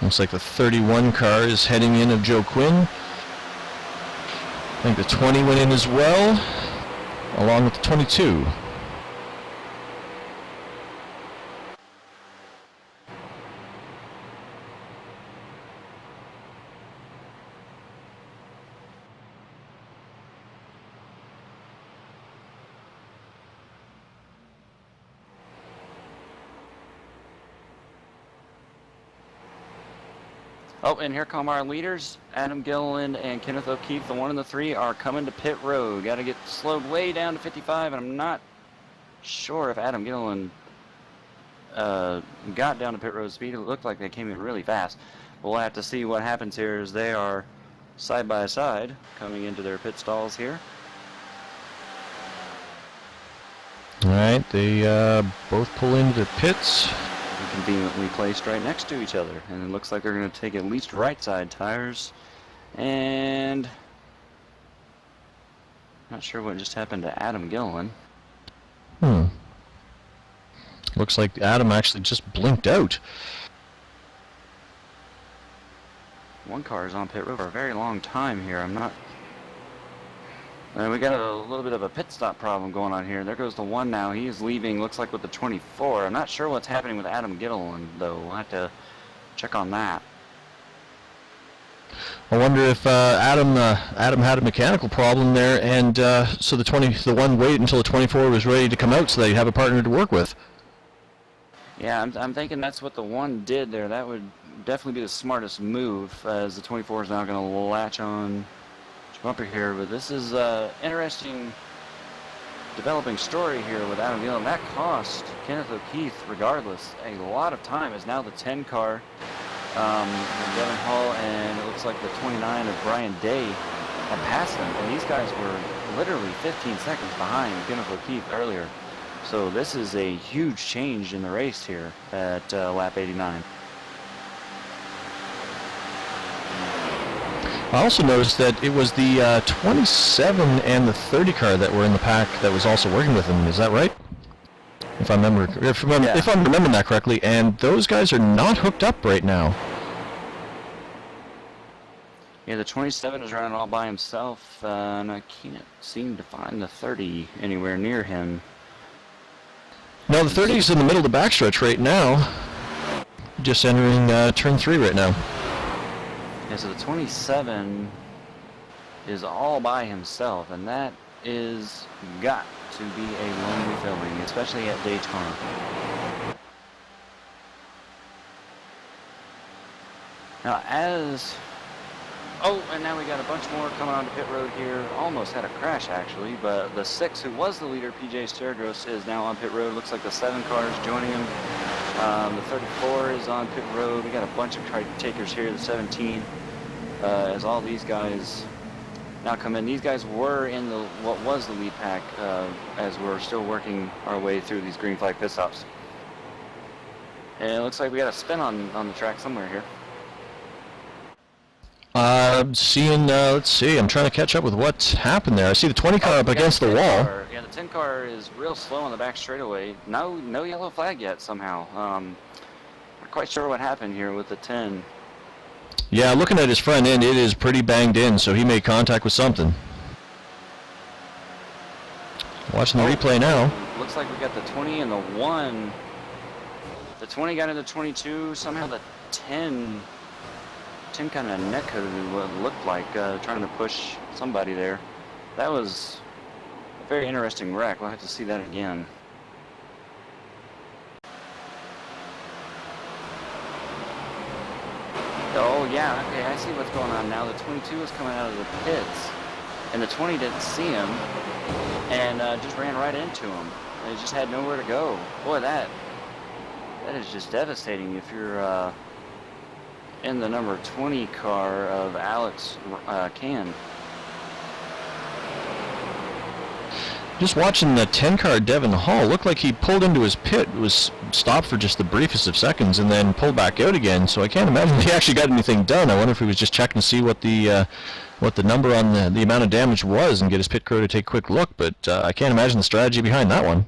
Looks like the 31 car is heading in of Joe Quinn. I think the 20 went in as well, along with the 22. Oh, and here come our leaders. Adam Gilliland and Kenneth O'Keefe, the 1 and the 3, are coming to pit road. Got to get slowed way down to 55, and I'm not sure if Adam Gilliland got down to pit road speed. It looked like they came in really fast. We'll have to see what happens here as they are side by side coming into their pit stalls here. All right, they both pull into their pits. Conveniently placed right next to each other, and it looks like they're going to take at least right side tires. And not sure what just happened to Adam Gilliland. Looks like Adam actually just blinked out. One car is on pit road for a very long time here. I'm not. And we got a little bit of a pit stop problem going on here. There goes the 1 now. He is leaving, looks like with the 24. I'm not sure what's happening with Adam Gilliland, though. We'll have to check on that. I wonder if Adam had a mechanical problem there, and so the 1 waited until the 24 was ready to come out so they'd have a partner to work with. Yeah, I'm thinking that's what the 1 did there. That would definitely be the smartest move, as the 24 is now going to latch on bumper here. But this is interesting developing story here with Adam Gilliland. That cost Kenneth O'Keefe, regardless, a lot of time, as now the 10 car, Devin Hall, and it looks like the 29 of Brian Day have passed them. And these guys were literally 15 seconds behind Kenneth O'Keefe earlier. So this is a huge change in the race here at lap 89. I also noticed that it was the 27 and the 30 car that were in the pack that was also working with him. Is that right? If I'm remembering that correctly, and those guys are not hooked up right now. Yeah, the 27 is running all by himself, and I can't seem to find the 30 anywhere near him. No, the 30 is in the middle of the backstretch right now. Just entering turn 3 right now. Yeah, so the 27 is all by himself, and that is got to be a lonely feeling, especially at Daytona. Now, and now we got a bunch more coming onto pit road here. Almost had a crash, actually, but the 6, who was the leader, PJ Sturgos, is now on pit road. Looks like the 7 car is joining him. The 34 is on pit road. We got a bunch of takers here. The 17, as all these guys now come in. These guys were in what was the lead pack, as we're still working our way through these green flag pit stops. And it looks like we got a spin on the track somewhere here. Let's see, I'm trying to catch up with what's happened there. I see the 20 car up against the wall. Yeah, the 10 car is real slow on the back straightaway. No yellow flag yet somehow. Not quite sure what happened here with the 10. Yeah, looking at his front end, it is pretty banged in, so he made contact with something. Watching the replay now. Looks like we got the 20 and the 1. The 20 got into 22. Somehow the 10 kind of neck hooded what it looked like, trying to push somebody there. That was a very interesting wreck. We'll have to see that again. Oh yeah, okay, I see what's going on now. The 22 is coming out of the pits, and the 20 didn't see him, and just ran right into him. And he just had nowhere to go. Boy, that is just devastating if you're in the number 20 car of Alex Can. Just watching the 10 car Devin Hall, looked like he pulled into his pit, was stopped for just the briefest of seconds, and then pulled back out again. So I can't imagine he actually got anything done. I wonder if he was just checking to see what the number on the amount of damage was and get his pit crew to take a quick look. But I can't imagine the strategy behind that one.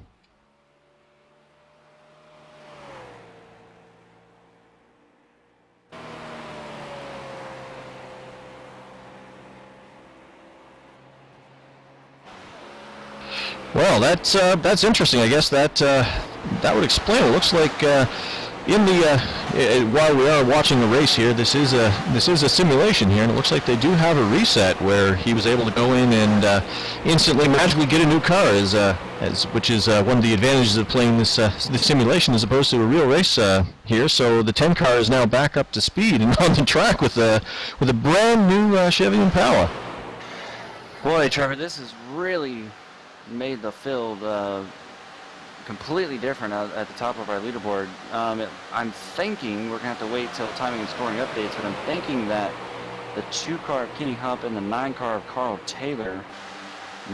Well, that's interesting. I guess that would explain. It looks like In the while we are watching the race here, this is a simulation here, and it looks like they do have a reset where he was able to go in and instantly magically get a new car, which is one of the advantages of playing this simulation as opposed to a real race here. So the 10 car is now back up to speed and on the track with a brand new Chevy Impala. Boy, Trevor, this has really made the field completely different at the top of our leaderboard. I'm thinking we're going to have to wait till timing and scoring updates, but I'm thinking that the 2-car of Kenny Hump and the 9-car of Carl Taylor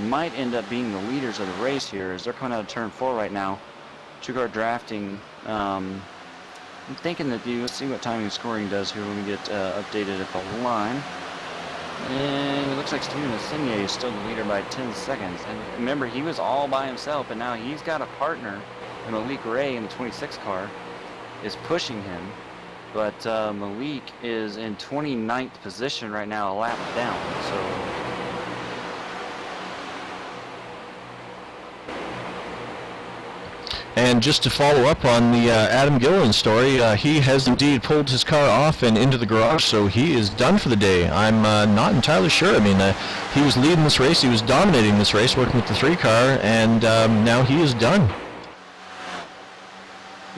might end up being the leaders of the race here as they're coming out of turn 4 right now. 2-car drafting. I'm thinking that let's see what timing and scoring does here when we get updated at the line. And it looks like Steven Asinier is still the leader by 10 seconds. And remember, he was all by himself, and now he's got a partner, and Malik Ray in the 26 car is pushing him. But Malik is in 29th position right now, a lap down. So And just to follow up on the Adam Gilliland story, he has indeed pulled his car off and into the garage, so he is done for the day. I'm not entirely sure. I mean, he was leading this race, he was dominating this race, working with the 3-car, and now he is done.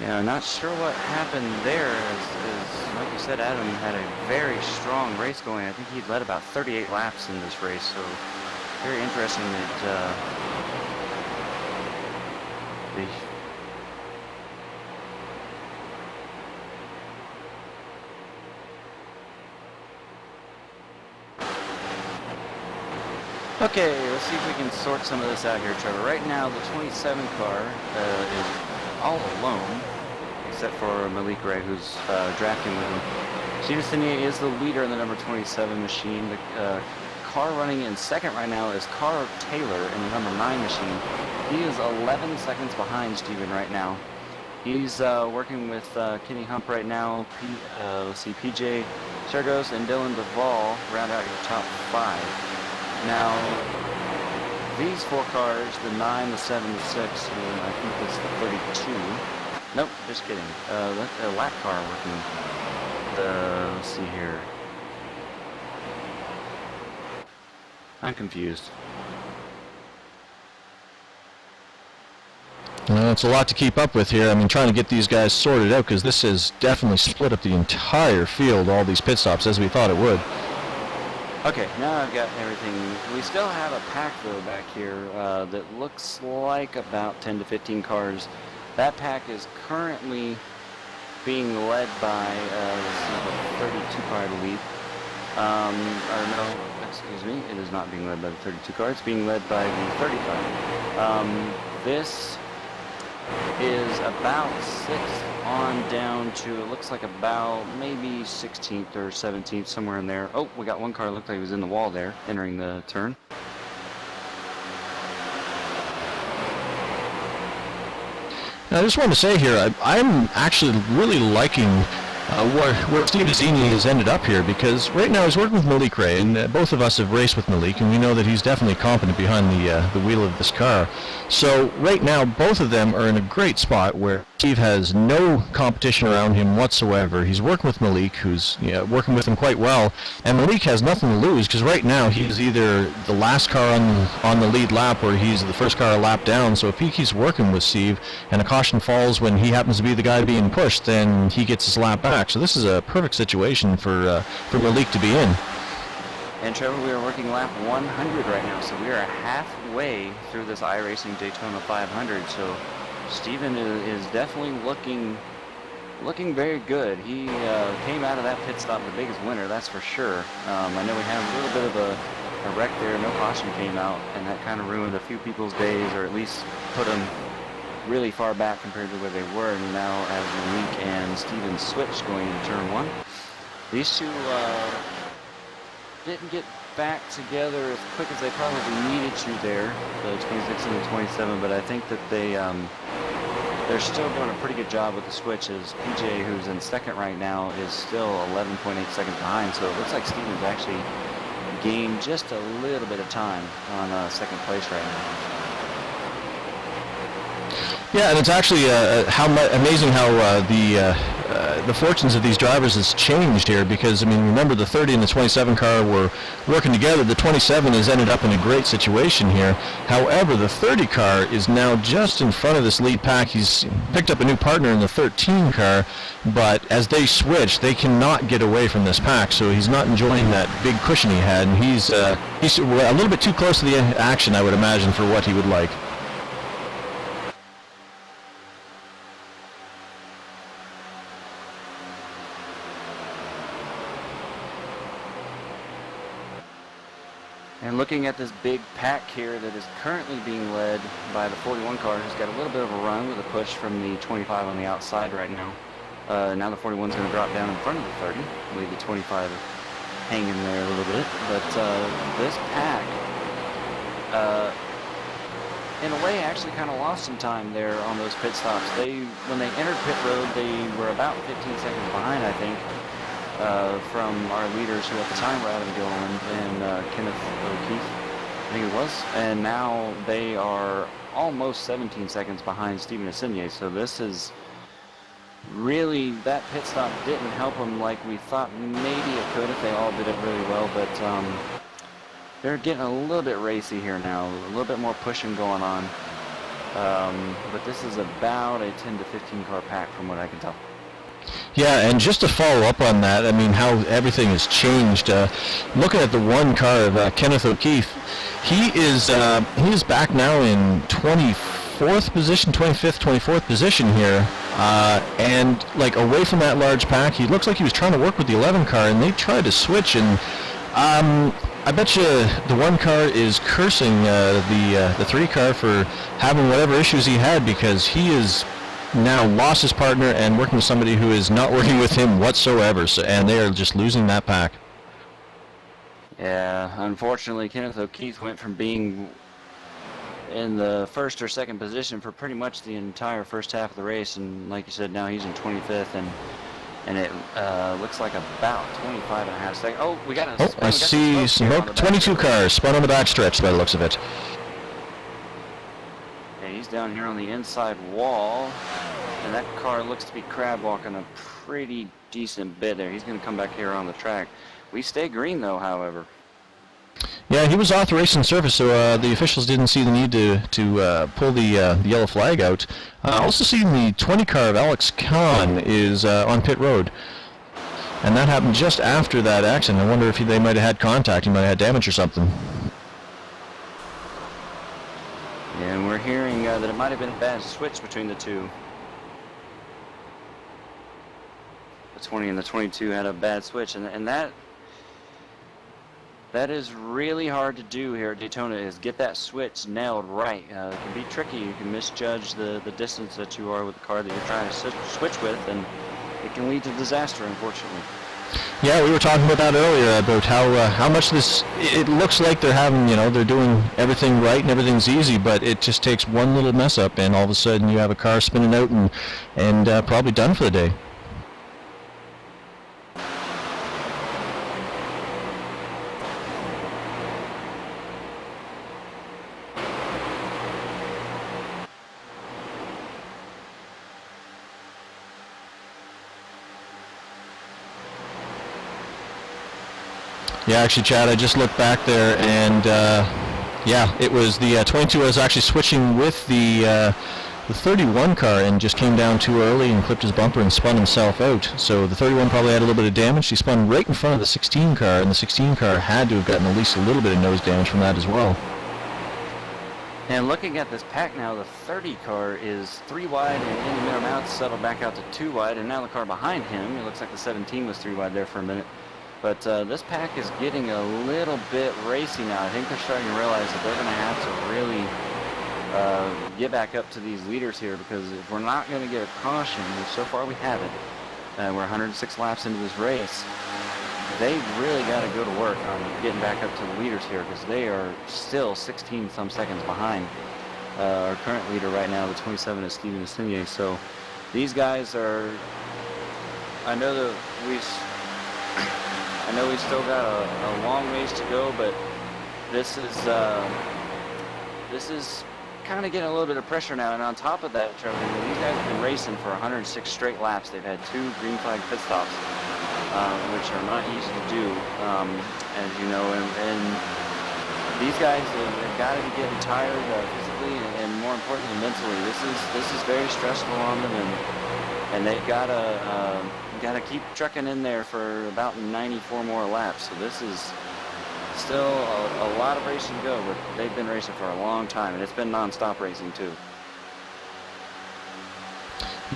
Yeah, not sure what happened there. As like you said, Adam had a very strong race going. I think he led about 38 laps in this race, so very interesting that the Okay, let's see if we can sort some of this out here, Trevor. Right now, the 27 car is all alone, except for Malik Ray, who's drafting with him. Steven Asinier is the leader in the number 27 machine. The car running in second right now is Carl Taylor in the number 9 machine. He is 11 seconds behind Steven right now. He's working with Kenny Hump right now. Let's see, PJ Sergos and Dylan Duvall round out your top 5. Now, these 4 cars, the 9, the 7, the 6, and I think it's the 32. Nope, just kidding. That's a lap car working. Let's see here. I'm confused. Well, it's a lot to keep up with here. I mean, trying to get these guys sorted out, because this has definitely split up the entire field, all these pit stops, as we thought it would. Okay, now I've got everything. We still have a pack, though, back here that looks like about 10 to 15 cars. That pack is currently being led by, the 32 car, I believe. Or no, excuse me, it is not being led by the 32 car. It's being led by the 35. This is about 6th on down to, it looks like about maybe 16th or 17th, somewhere in there. Oh, we got one car, looked like he was in the wall there, entering the turn. Now, I just wanted to say here, I'm actually really liking where Steve Asinier has ended up here, because right now he's working with Malik Ray, and both of us have raced with Malik, and we know that he's definitely competent behind the wheel of this car. So right now, both of them are in a great spot where Steve has no competition around him whatsoever. He's working with Malik, who's working with him quite well, and Malik has nothing to lose, because right now he's either the last car on the lead lap, or he's the first car a lap down. So if he keeps working with Steve, and a caution falls when he happens to be the guy being pushed, then he gets his lap back. So this is a perfect situation for Malik to be in. And Trevor, we are working lap 100 right now, so we are halfway through this iRacing Daytona 500. So Steven is definitely looking very good. He came out of that pit stop the biggest winner, that's for sure. I know we had a little bit of a wreck there. No caution came out, and that kind of ruined a few people's days, or at least put them really far back compared to where they were. And now as Malik and Steven switched going into turn 1, these two didn't get back together as quick as they probably needed to there, the 26 and the 27, but I think that they're still doing a pretty good job with the switches. PJ, who's in second right now, is still 11.8 seconds behind, so it looks like Steven's actually gained just a little bit of time on second place right now. Yeah, and it's actually amazing how the fortunes of these drivers has changed here, because, I mean, remember the 30 and the 27 car were working together. The 27 has ended up in a great situation here. However, the 30 car is now just in front of this lead pack. He's picked up a new partner in the 13 car, but as they switch, they cannot get away from this pack, so he's not enjoying that big cushion he had, and he's a little bit too close to the action, I would imagine, for what he would like. And looking at this big pack here that is currently being led by the 41 car, who's got a little bit of a run with a push from the 25 on the outside right now. Now the 41's going to drop down in front of the 30. Leave the 25 hanging there a little bit. But this pack, in a way, actually kind of lost some time there on those pit stops. When they entered pit road, they were about 15 seconds behind, I think. From our leaders, who at the time were Adam Gilliland and Kenneth O'Keefe, I think it was. And now they are almost 17 seconds behind Stephen Assignier. So this is really, that pit stop didn't help them like we thought maybe it could if they all did it really well. But they're getting a little bit racy here now, a little bit more pushing going on. But this is about a 10 to 15 car pack from what I can tell. Yeah, and just to follow up on that, I mean, how everything has changed. Looking at the one car of Kenneth O'Keefe, he is back now in 24th position, 25th, 24th position here, and like away from that large pack. He looks like he was trying to work with the 11 car, and they tried to switch, and I bet you the one car is cursing the 3 car for having whatever issues he had, because he is now lost his partner and working with somebody who is not working with him whatsoever, and they are just losing that pack. Yeah, unfortunately, Kenneth O'Keefe went from being in the first or second position for pretty much the entire first half of the race, and like you said, now he's in 25th, and it looks like about 25 and a half seconds. Oh, we got a Oh, I see smoke. 22 cars spun on the backstretch by the looks of it. He's down here on the inside wall, and that car looks to be crab walking a pretty decent bit there. He's going to come back here on the track. We stay green though, however. Yeah, he was off the racing surface, so the officials didn't see the need to pull the yellow flag out. Also seeing the 20 car of Alex Kahn is on pit road, and that happened just after that accident. I wonder if they might have had contact. He might have had damage or something. And we're hearing that it might have been a bad switch between the two. The 20 and the 22 had a bad switch, and that is really hard to do here at Daytona, is get that switch nailed right. It can be tricky. You can misjudge the distance that you are with the car that you're trying to switch with, and it can lead to disaster, unfortunately. Yeah, we were talking about that earlier, about how much this, it looks like they're having, they're doing everything right and everything's easy, but it just takes one little mess up and all of a sudden you have a car spinning out and probably done for the day. Yeah, actually, Chad, I just looked back there, and yeah, it was the 22 was actually switching with the 31 car and just came down too early and clipped his bumper and spun himself out. So the 31 probably had a little bit of damage. He spun right in front of the 16 car, and the 16 car had to have gotten at least a little bit of nose damage from that as well. And looking at this pack now, the 30 car is 3 wide, and in the middle mount settled back out to 2 wide, and now the car behind him, it looks like the 17 was 3 wide there for a minute. But this pack is getting a little bit racy now. I think they're starting to realize that they're going to have to really get back up to these leaders here, because if we're not going to get a caution, which so far we haven't, we're 106 laps into this race, they've really got to go to work on getting back up to the leaders here, because they are still 16-some seconds behind our current leader right now. The 27 is Stephen Assignier. So these guys are, I know we've still got a long ways to go, but this is kind of getting a little bit of pressure now, and on top of that, Trevor, these guys have been racing for 106 straight laps. They've had 2 green flag pit stops, which are not easy to do, as you know, and these guys have got to be getting tired physically and more importantly mentally. This is very stressful on them, and they've got to keep trucking in there for about 94 more laps. So this is still a lot of racing to go, but they've been racing for a long time, and it's been non-stop racing too.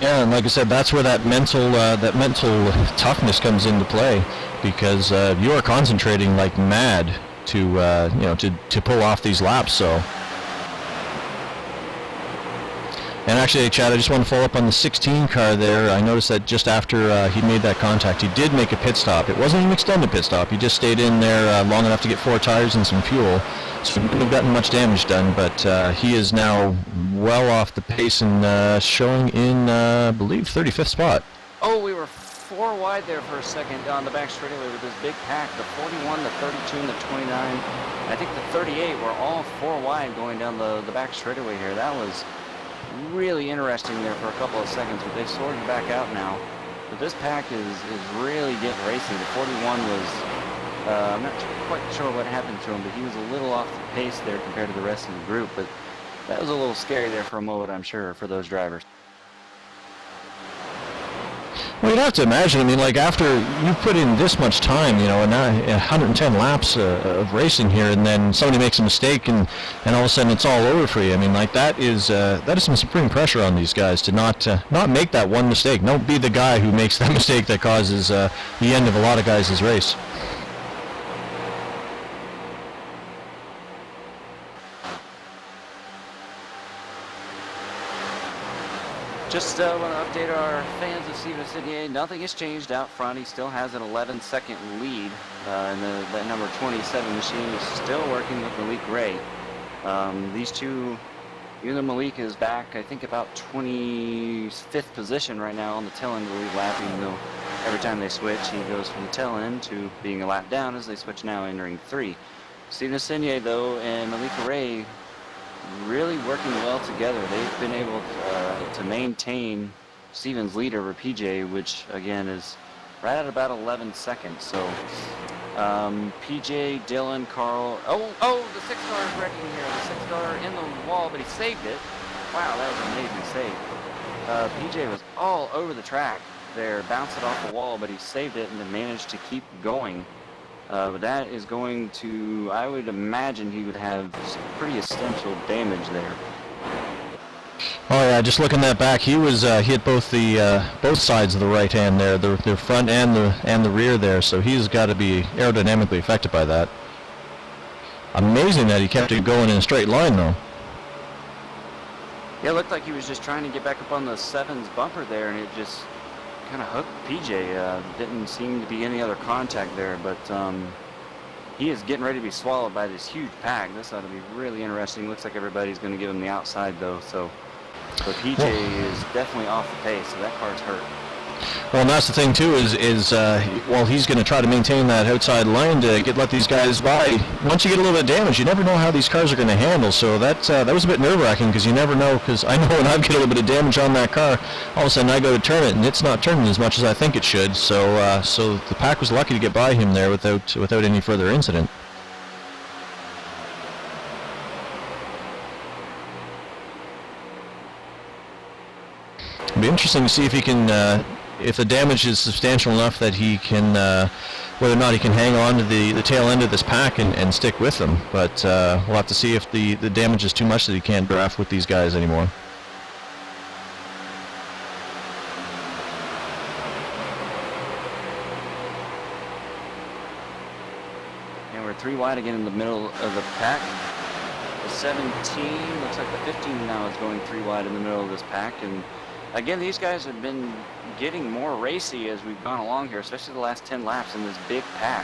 Yeah, and like I said, that's where that mental toughness comes into play, because you are concentrating like mad to pull off these laps. So. And actually, Chad, I just want to follow up on the 16 car there. I noticed that just after he made that contact, he did make a pit stop. It wasn't an extended pit stop. He just stayed in there long enough to get 4 tires and some fuel. So he wouldn't have gotten much damage done, but he is now well off the pace and showing in, I believe, 35th spot. Oh, we were 4 wide there for a second on the back straightaway with this big pack. The 41, the 32, and the 29. I think the 38 were all 4 wide going down the back straightaway here. That was really interesting there for a couple of seconds, but they've sorted back out now. But this pack is really getting racing. The 41 was, I'm not quite sure what happened to him, but he was a little off the pace there compared to the rest of the group. But that was a little scary there for a moment, I'm sure, for those drivers. Well, you'd have to imagine, I mean, like, after you put in this much time, you know, and 110 laps of racing here, and then somebody makes a mistake, and all of a sudden it's all over for you. I mean, like, that is some supreme pressure on these guys to not make that one mistake. Don't be the guy who makes that mistake that causes the end of a lot of guys' race. Just want to update our fans of Steven Sidney. Nothing has changed out front. He still has an 11-second lead, and that number 27 machine is still working with Malik Ray. These two, even though Malik is back, I think about 25th position right now on the tail end of the lead lap, even though every time they switch, he goes from the tail end to being a lap down as they switch now entering 3. Steven Sidney, though, and Malik Ray really working well together. They've been able to maintain Steven's lead over PJ, which again is right at about 11 seconds. So PJ, Dylan, Carl. Oh, the 6 car is wrecking here. The 6 car in the wall, but he saved it. Wow, that was an amazing save. PJ was all over the track there, bounced it off the wall, but he saved it and then managed to keep going. But that is going to, I would imagine he would have some pretty essential damage there. Oh yeah, just looking that back, he was hit both sides of the right hand there, the front and the rear there. So he's got to be aerodynamically affected by that. Amazing that he kept it going in a straight line though. Yeah, it looked like he was just trying to get back up on the 7's bumper there, and it just kind of hooked PJ. Didn't seem to be any other contact there, but he is getting ready to be swallowed by this huge pack. This ought to be really interesting. Looks like everybody's going to give him the outside though, so PJ is definitely off the pace, so that car's hurt. Well, and that's the thing too, is while he's going to try to maintain that outside line to let these guys by, once you get a little bit of damage, you never know how these cars are going to handle. So that was a bit nerve-wracking, because you never know, because I know when I get a little bit of damage on that car, all of a sudden I go to turn it, and it's not turning as much as I think it should. So the pack was lucky to get by him there without any further incident. It'll be interesting to see if he can, if the damage is substantial enough that he can, whether or not he can hang on to the tail end of this pack and stick with them. But we'll have to see if the damage is too much that he can't draft with these guys anymore. And we're 3 wide again in the middle of the pack. The 17, looks like the 15 now is going 3 wide in the middle of this pack. And again, these guys have been getting more racy as we've gone along here, especially the last 10 laps in this big pack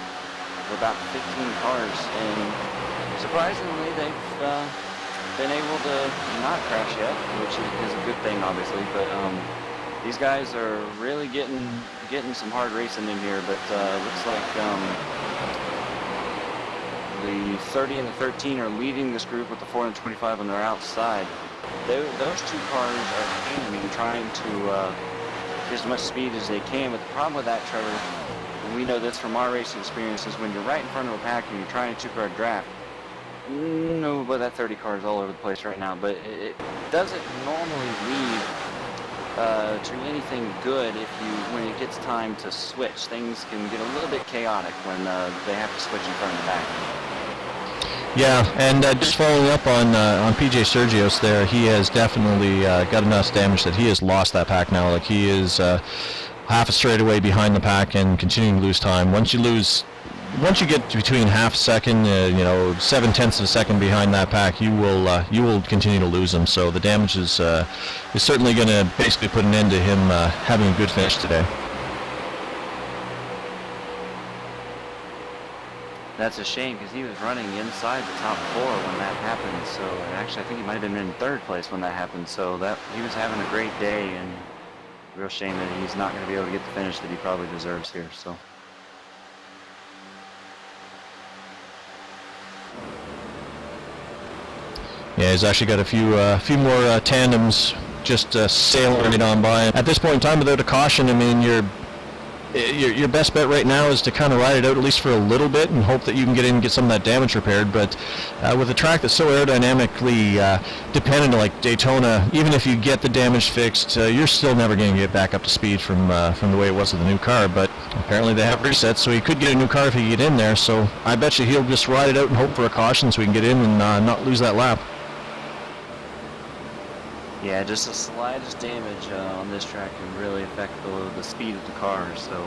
with about 15 cars. And surprisingly, they've been able to not crash yet, which is a good thing, obviously. But these guys are really getting some hard racing in here. But looks like the 30 and the 13 are leading this group with the 4 and 25 on their outside. Those two cars are aiming, trying to get as much speed as they can. But the problem with that, Trevor, and we know this from our racing experience, is when you're right in front of a pack and you're trying a two-car draft. No, but that 30 car is all over the place right now. But it doesn't normally lead to anything good when it gets time to switch. Things can get a little bit chaotic when they have to switch in front of the back. Yeah, and just following up on PJ Sergios there, he has definitely got enough damage that he has lost that pack now. Like, he is half a straightaway behind the pack and continuing to lose time. Once you get between half a second, 7/10 of a second behind that pack, you will continue to lose them. So the damage is certainly going to basically put an end to him having a good finish today. That's a shame because he was running inside the top 4 when that happened. So actually, I think he might have been in 3rd place when that happened. So that he was having a great day, and real shame that he's not going to be able to get the finish that he probably deserves here. So. Yeah, he's actually got a few more tandems just sailing right on by. At this point in time, without a caution, I mean, your best bet right now is to kind of ride it out at least for a little bit and hope that you can get in and get some of that damage repaired. But with a track that's so aerodynamically dependent like Daytona, even if you get the damage fixed, you're still never going to get back up to speed from the way it was with the new car. But apparently they have resets, so he could get a new car if he get in there. So I bet you he'll just ride it out and hope for a caution so he can get in and not lose that lap. Yeah, just the slightest damage on this track can really affect the speed of the car. So,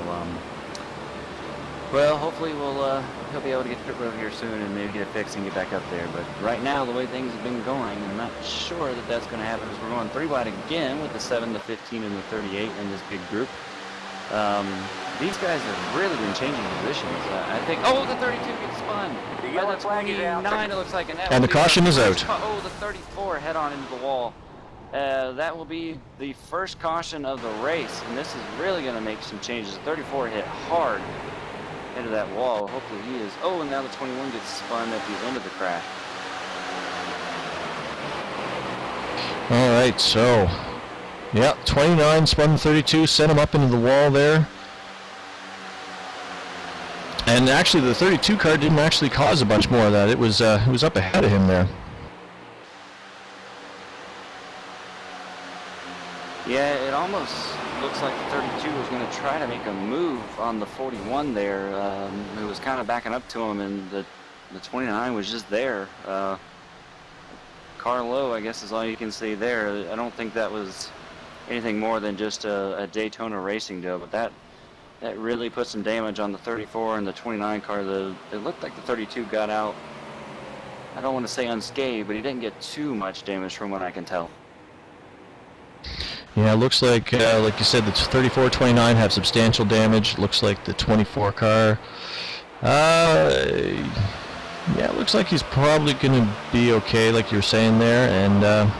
well, hopefully he'll be able to get to pit road here soon and maybe get it fixed and get back up there. But right now, the way things have been going, I'm not sure that that's going to happen, because we're going 3 wide again with the 7, the 15, and the 38 in this big group. These guys have really been changing positions. I think. Oh, the 32 gets spun. The 29, it looks like, and the caution is out. Oh, the 34 head on into the wall. That will be the first caution of the race, and this is really going to make some changes. The 34 hit hard into that wall. Hopefully he is. Oh, and now the 21 gets spun at the end of the crash. All right, so, yeah, 29 spun the 32, sent him up into the wall there. And actually, the 32 car didn't actually cause a bunch more of that. It was up ahead of him there. Yeah, it almost looks like the 32 was going to try to make a move on the 41 there. It was kind of backing up to him, and the 29 was just there. Car low, I guess, is all you can say there. I don't think that was anything more than just a Daytona racing deal, but that really put some damage on the 34 and the 29 car. It looked like the 32 got out, I don't want to say unscathed, but he didn't get too much damage from what I can tell. Yeah, it looks like you said, the 34, 29 have substantial damage. Looks like the 24 car, yeah, it looks like he's probably going to be okay, like you were saying there. And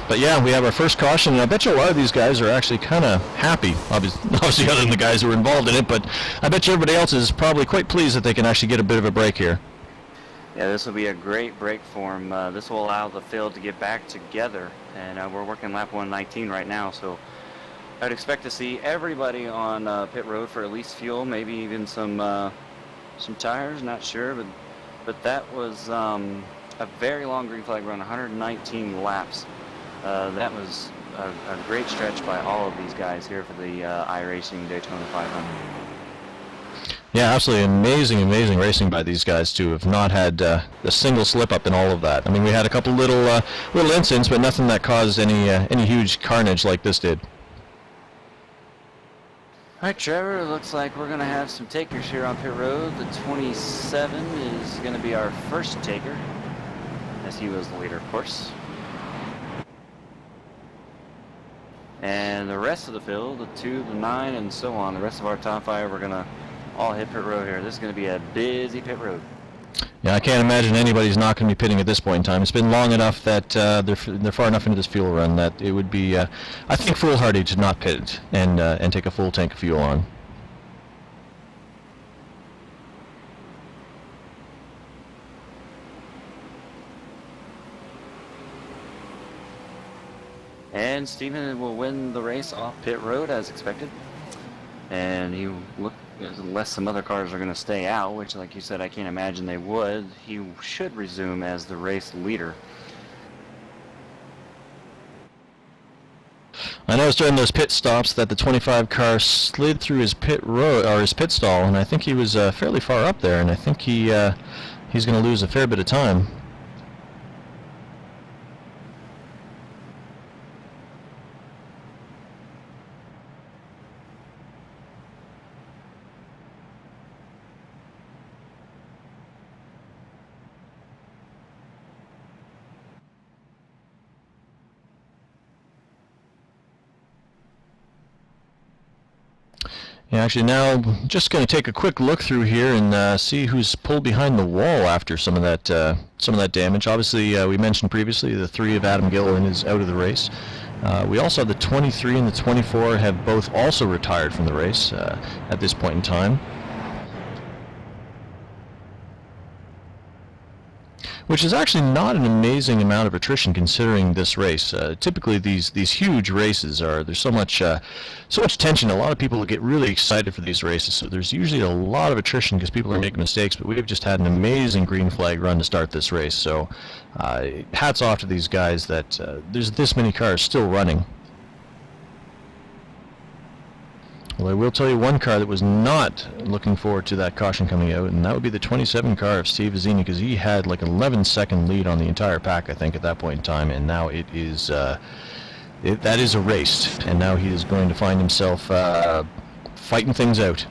but yeah, we have our first caution, and I bet you a lot of these guys are actually kind of happy, obviously other than the guys who were involved in it, but I bet you everybody else is probably quite pleased that they can actually get a bit of a break here. Yeah, this will be a great break for him. This will allow the field to get back together, and we're working lap 119 right now, so I'd expect to see everybody on pit road for at least fuel, maybe even some tires, not sure, but that was a very long green flag run, 119 laps. That was a great stretch by all of these guys here for the iRacing Daytona 500. Yeah, absolutely amazing racing by these guys too. Have not had a single slip up in all of that. I mean, we had a couple little incidents, but nothing that caused any huge carnage like this did. All right, Trevor, it looks like we're going to have some takers here on pit road. The 27 is going to be our first taker, as he was the leader, of course. And the rest of the field, the 2, the 9, and so on, the rest of our top 5, we're going to all hit pit road here. This is going to be a busy pit road. Yeah, I can't imagine anybody's not going to be pitting at this point in time. It's been long enough that they're far enough into this fuel run that it would be, I think, foolhardy to not pit and take a full tank of fuel on. and Steven will win the race off pit road as expected. And he look, unless some other cars are going to stay out, which, like you said, I can't imagine they would, he should resume as the race leader. I noticed during those pit stops that the 25 car slid through his pit road or his pit stall, and I think he was fairly far up there, and I think he's going to lose a fair bit of time. Yeah, actually now just going to take a quick look through here and see who's pulled behind the wall after some of that damage. Obviously, we mentioned previously the 3 of Adam Gilliland is out of the race. We also have the 23 and the 24 have both also retired from the race at this point in time. Which is actually not an amazing amount of attrition considering this race. Typically, these huge races there's so much tension. A lot of people get really excited for these races, so there's usually a lot of attrition because people are making mistakes. But we've just had an amazing green flag run to start this race. So, hats off to these guys that there's this many cars still running. Well, I will tell you one car that was not looking forward to that caution coming out, and that would be the 27 car of Steve Vizzini, because he had like 11-second lead on the entire pack, I think, at that point in time, and now it is that is erased, and now he is going to find himself fighting things out.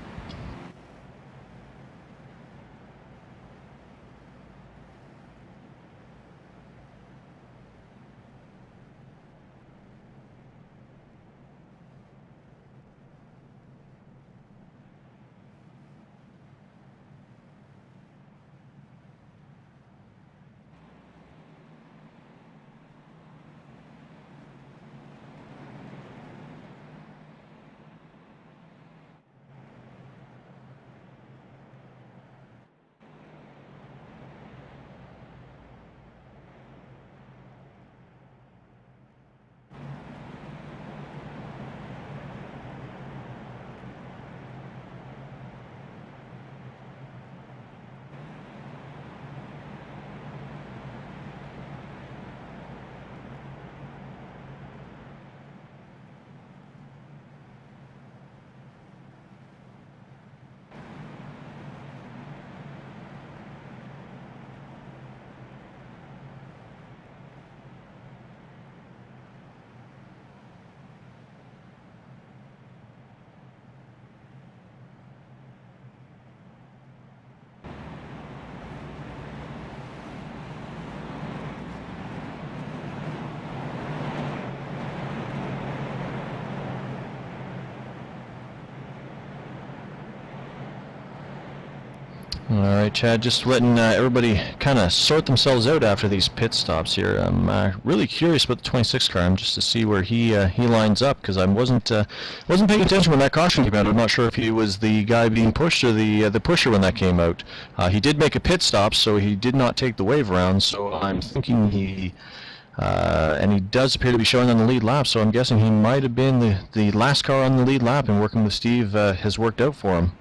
Alright, Chad, just letting everybody kind of sort themselves out after these pit stops here. I'm really curious about the 26 car, just to see where he lines up, because I wasn't paying attention when that caution came out. I'm not sure if he was the guy being pushed or the pusher when that came out. He did make a pit stop, so he did not take the wave around, so I'm thinking and he does appear to be showing on the lead lap, so I'm guessing he might have been the last car on the lead lap, and working with Steve has worked out for him.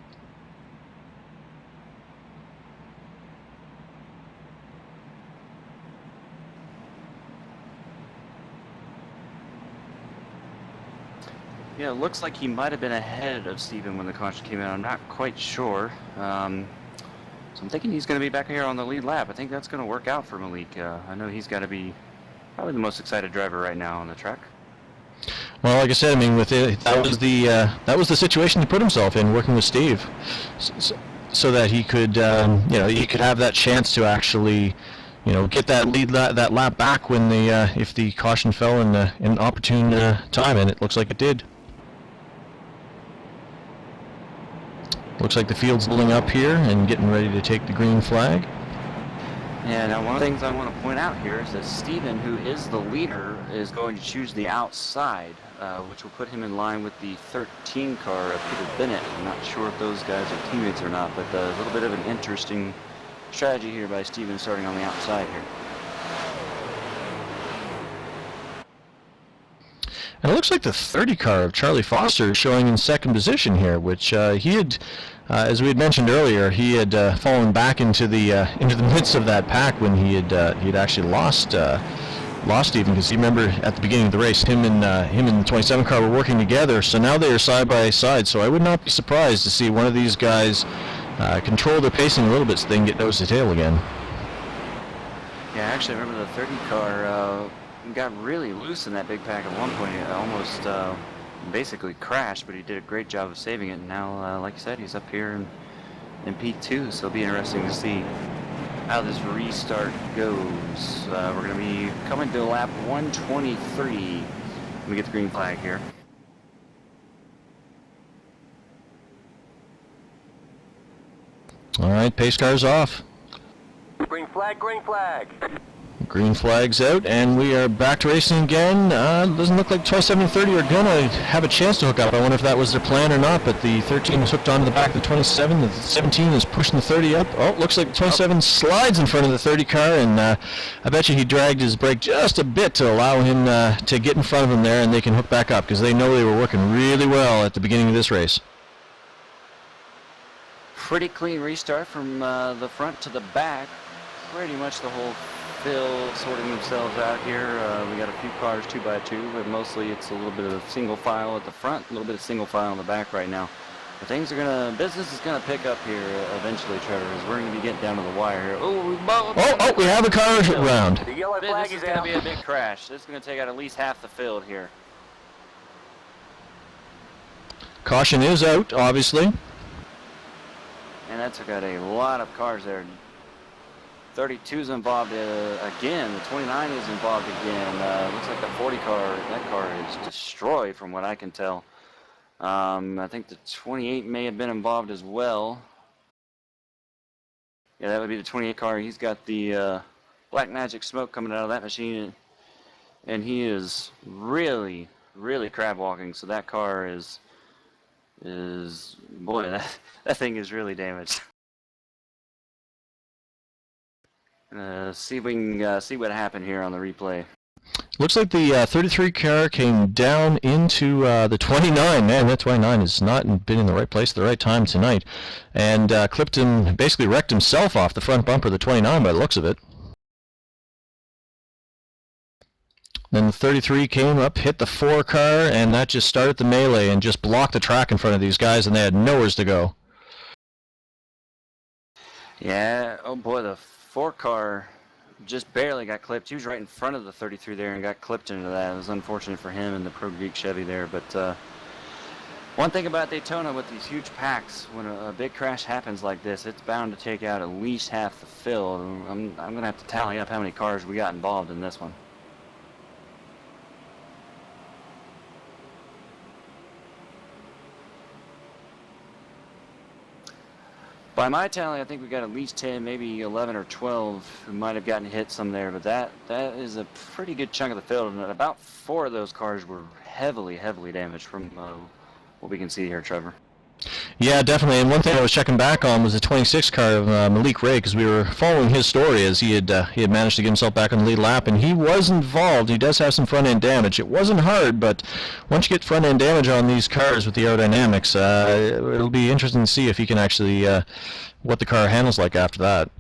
Yeah, it looks like he might have been ahead of Steven when the caution came out. I'm not quite sure. So I'm thinking he's going to be back here on the lead lap. I think that's going to work out for Malik. I know he's got to be probably the most excited driver right now on the track. Well, like I said, I mean, with it, that was the situation he put himself in, working with Steve, so that he could, he could have that chance to actually, get that lead that lap back when if the caution fell in an opportune time, and it looks like it did. Looks like the field's pulling up here and getting ready to take the green flag. Yeah, now one of the things I want to point out here is that Steven, who is the leader, is going to choose the outside, which will put him in line with the 13 car of Peter Bennett. I'm not sure if those guys are teammates or not, but a little bit of an interesting strategy here by Steven starting on the outside here. And it looks like the 30 car of Charlie Foster is showing in second position here, which he had, as we had mentioned earlier, he had fallen back into the midst of that pack when he had actually lost even, because you remember at the beginning of the race, him and the 27 car were working together. So now they are side by side. So I would not be surprised to see one of these guys control their pacing a little bit so they can get nose to tail again. Yeah, actually, I remember the 30 car got really loose in that big pack at one point. He almost basically crashed, but he did a great job of saving it. And now, like you said, he's up here in P2, so it'll be interesting to see how this restart goes. We're going to be coming to lap 123. Let me get the green flag here. All right, pace car's off. Green flag, green flag. Green flag's out, and we are back to racing again. Doesn't look like 27 and 30 are going to have a chance to hook up. I wonder if that was their plan or not, but the 13 is hooked onto the back of the 27. The 17 is pushing the 30 up. Oh, looks like the 27 slides in front of the 30 car, and I bet you he dragged his brake just a bit to allow him to get in front of him there, and they can hook back up, because they know they were working really well at the beginning of this race. Pretty clean restart from the front to the back. Pretty much the whole field sorting themselves out here. We got a few cars 2x2, but mostly it's a little bit of single file at the front, a little bit of single file in the back right now. But business is gonna pick up here eventually, Trevor, as we're gonna be getting down to the wire here. Oh, we have a car around. The yellow flag This is is gonna out. be a big crash. This is gonna take out at least half the field here. Caution is out, obviously. And that took out a lot of cars there. 32's involved again. The 29 is involved again. Looks like the 40 car, that car is destroyed from what I can tell. I think the 28 may have been involved as well. Yeah, that would be the 28 car. He's got the black magic smoke coming out of that machine, and he is really, really crab walking. So that car is boy, that thing is really damaged. See if we can see what happened here on the replay. Looks like the 33 car came down into the 29. Man, that 29 has not been in the right place at the right time tonight. And clipped him, basically wrecked himself off the front bumper of the 29 by the looks of it. Then the 33 came up, hit the 4 car, and that just started the melee and just blocked the track in front of these guys, and they had nowhere to go. Yeah, oh boy, the 4 car just barely got clipped. He was right in front of the 33 there and got clipped into that. It was unfortunate for him and the Pro Geek Chevy there, but one thing about Daytona with these huge packs, when a big crash happens like this, it's bound to take out at least half the field. I'm going to have to tally up how many cars we got involved in this one. By my tally, I think we got at least 10, maybe 11 or 12 who might have gotten hit some there, but that is a pretty good chunk of the field, and about 4 of those cars were heavily damaged from what we can see here, Trevor. Yeah, definitely. And one thing I was checking back on was the 26 car of Malik Ray, because we were following his story as he had managed to get himself back on the lead lap, and he was involved. He does have some front-end damage. It wasn't hard, but once you get front-end damage on these cars with the aerodynamics, it'll be interesting to see if he can actually what the car handles like after that.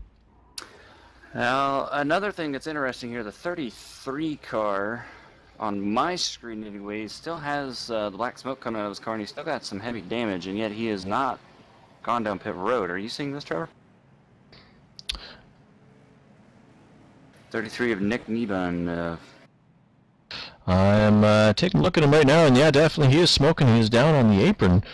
Now, another thing that's interesting here, the 33 car, on my screen anyway, still has the black smoke coming out of his car, and he's still got some heavy damage, and yet he has not gone down pit road. Are you seeing this, Trevor? 33 of Nick Nebun. I'm taking a look at him right now, and yeah, definitely he is smoking. He is down on the apron.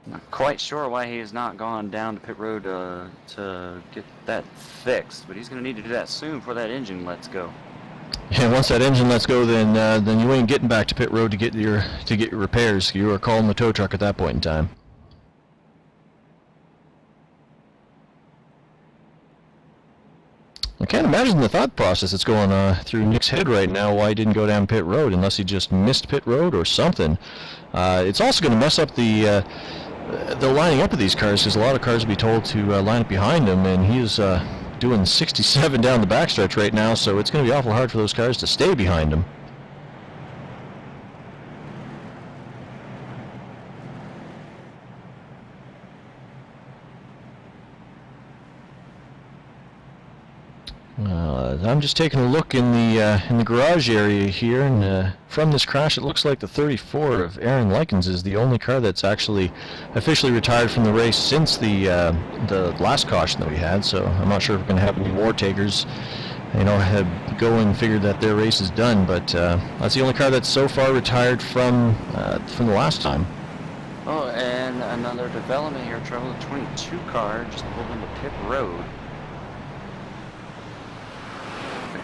Not quite sure why he has not gone down to pit road to get that fixed, but he's going to need to do that soon before that engine lets go. And once that engine lets go, then you ain't getting back to pit road to get your repairs. You are calling the tow truck at that point in time. I can't imagine the thought process that's going through Nick's head right now, why he didn't go down pit road, unless he just missed pit road or something. It's also going to mess up the lining up of these cars, because a lot of cars will be told to line up behind him, and he is doing 67 down the backstretch right now, so it's going to be awful hard for those cars to stay behind him. I'm just taking a look in the garage area here, and from this crash, it looks like the 34 of Aaron Likens is the only car that's actually officially retired from the race since the last caution that we had. So I'm not sure if we're going to have any more takers, have go and figure that their race is done. But that's the only car that's so far retired from the last time. Oh, and another development here. Trevor, the 22 car just pulled into pit road.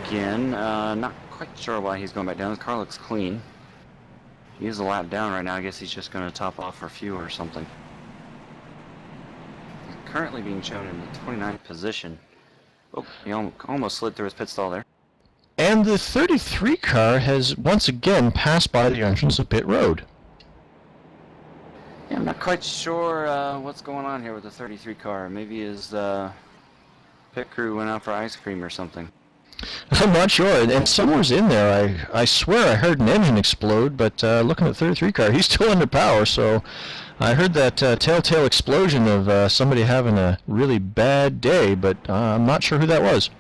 Again, not quite sure why he's going back down. The car looks clean. He is a lap down right now. I guess he's just going to top off for fuel or something. He's currently being shown in the 29th position. Oh, he almost slid through his pit stall there. And the 33 car has once again passed by the entrance of pit road. Yeah, I'm not quite sure what's going on here with the 33 car. Maybe his pit crew went out for ice cream or something. I'm not sure, and somewhere's in there, I swear I heard an engine explode, but looking at the 33 car, he's still under power, so I heard that telltale explosion of somebody having a really bad day, but I'm not sure who that was.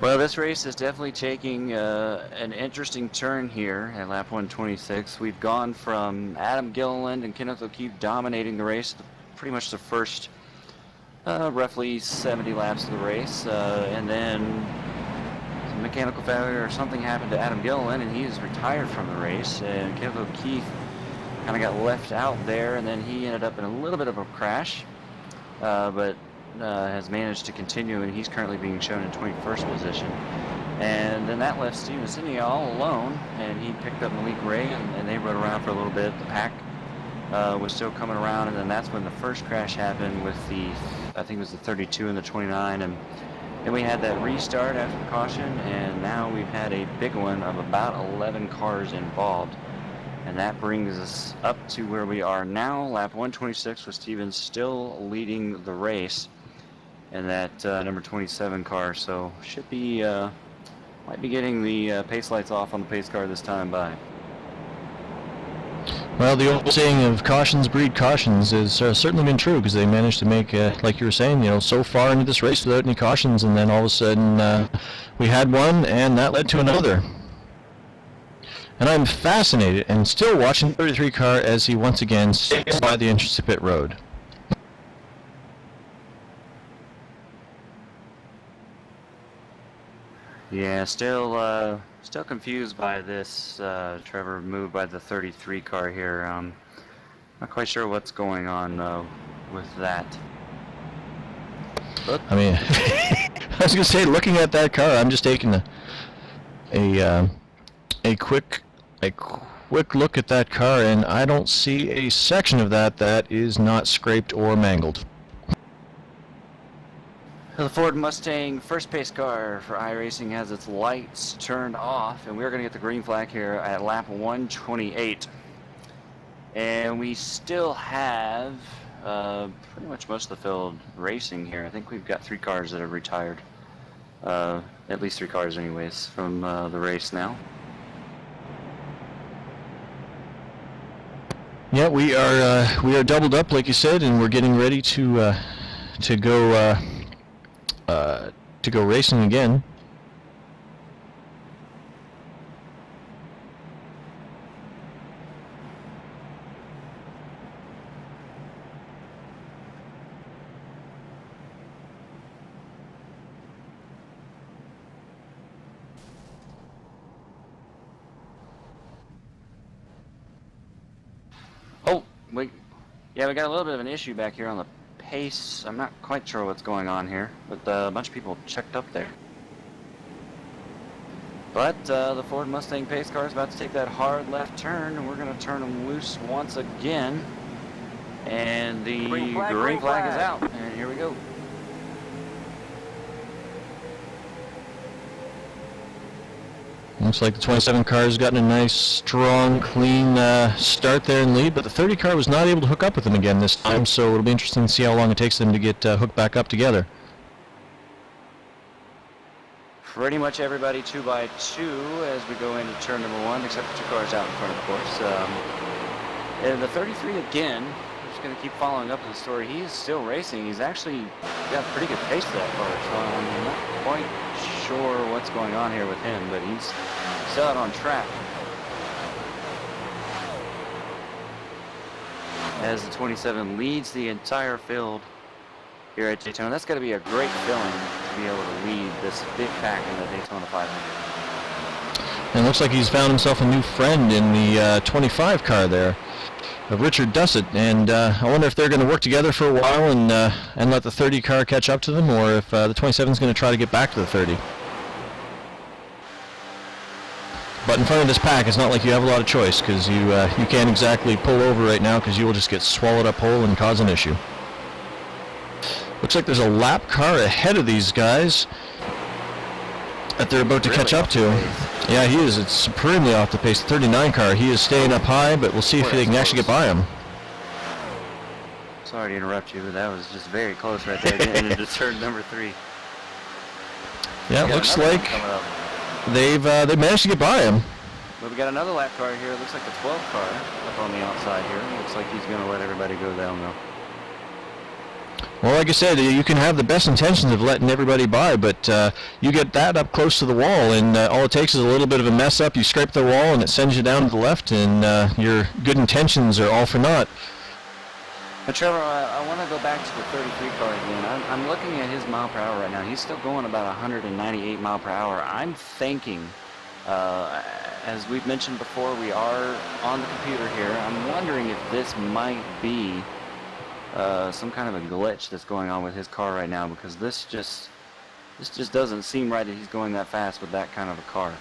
Well, this race is definitely taking an interesting turn here at lap 126. We've gone from Adam Gilliland and Kenneth O'Keefe dominating the race, pretty much the first roughly 70 laps of the race, and then some mechanical failure or something happened to Adam Gilliland, and he is retired from the race, and Kenneth O'Keefe kind of got left out there, and then he ended up in a little bit of a crash, but has managed to continue, and he's currently being shown in 21st position. And then that left Steven Sidney all alone, and he picked up Malik Ray, and they rode around for a little bit. The pack was still coming around, and then that's when the first crash happened with I think it was the 32 and the 29, and then we had that restart after the caution, and now we've had a big one of about 11 cars involved. And that brings us up to where we are now, lap 126, with Steven still leading the race. And that number 27 car, so should be might be getting the pace lights off on the pace car this time by. Well, the old saying of cautions breed cautions has certainly been true, because they managed to make, like you were saying, so far into this race without any cautions, and then all of a sudden we had one, and that led to another. And I'm fascinated and still watching the 33 car as he once again stays by the entrance to pit road. Yeah, still confused by this Trevor move by the 33 car here. Not quite sure what's going on with that. But I mean, I was gonna say, looking at that car, I'm just taking a quick look at that car, and I don't see a section of that is not scraped or mangled. the Ford Mustang first pace car for iRacing has its lights turned off, and we're going to get the green flag here at lap 128. And we still have pretty much most of the field racing here. I think we've got 3 cars that have retired. At least 3 cars anyways from the race now. Yeah, we are doubled up, like you said, and we're getting ready to go racing again. Oh, we got a little bit of an issue back here on the pace. I'm not quite sure what's going on here, but a bunch of people checked up there. But the Ford Mustang pace car is about to take that hard left turn, and we're going to turn them loose once again. And the green flag is out, and here we go. Looks like the 27 car has gotten a nice, strong, clean start there in lead, but the 30 car was not able to hook up with them again this time, so it'll be interesting to see how long it takes them to get hooked back up together. pretty much everybody 2x2 as we go into turn number 1, except for 2 cars out in front, of course. And the 33 again, I'm just going to keep following up with the story. He is still racing. He's actually got a pretty good pace to that car, so I'm not quite sure what's going on here with him, but he's still out on track. As the 27 leads the entire field here at Daytona. That's got to be a great feeling to be able to lead this big pack in the Daytona 500. And it looks like he's found himself a new friend in the 25 car there, Richard Dussett. And I wonder if they're going to work together for a while and let the 30 car catch up to them, or if the 27 is going to try to get back to the 30. But in front of this pack, it's not like you have a lot of choice, because you can't exactly pull over right now, because you will just get swallowed up whole and cause an issue. Looks like there's a lap car ahead of these guys that they're about to catch up to. Yeah, he is. It's supremely off the pace. 39 car. He is staying up high, but we'll see if they can actually get by him. Sorry to interrupt you, but that was just very close right there getting into turn number 3. Yeah, it looks like they've managed to get by him. But we got another lap car here. It looks like the 12 car up on the outside here. Looks like he's going to let everybody go down though. Well, like I said, you can have the best intentions of letting everybody by, but you get that up close to the wall, and all it takes is a little bit of a mess up. You scrape the wall, and it sends you down to the left, and your good intentions are all for naught. But Trevor, I want to go back to the 33 car again. I'm looking at his mile per hour right now. He's still going about 198 mile per hour. I'm thinking, as we've mentioned before, we are on the computer here. I'm wondering if this might be some kind of a glitch that's going on with his car right now, because this just doesn't seem right that he's going that fast with that kind of a car.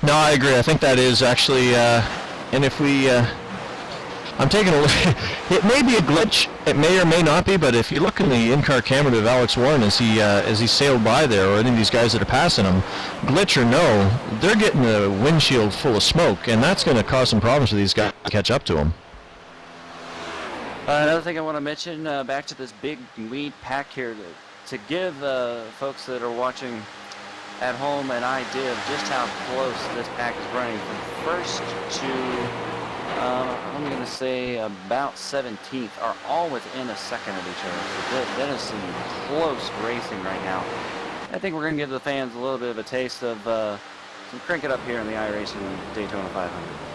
No, I agree. I think that is actually, and if we, I'm taking a look, it may be a glitch, it may or may not be, but if you look in the in-car camera of Alex Warren as he sailed by there, or any of these guys that are passing him, glitch or no, they're getting a windshield full of smoke, and that's going to cause some problems for these guys to catch up to him. Another thing I want to mention, back to this big lead pack here, to give folks that are watching at home an idea of just how close this pack is running from first to, I'm going to say about 17th, are all within a second of each other. So that is some close racing right now. I think we're going to give the fans a little bit of a taste of some crank it up here in the iRacing Daytona 500.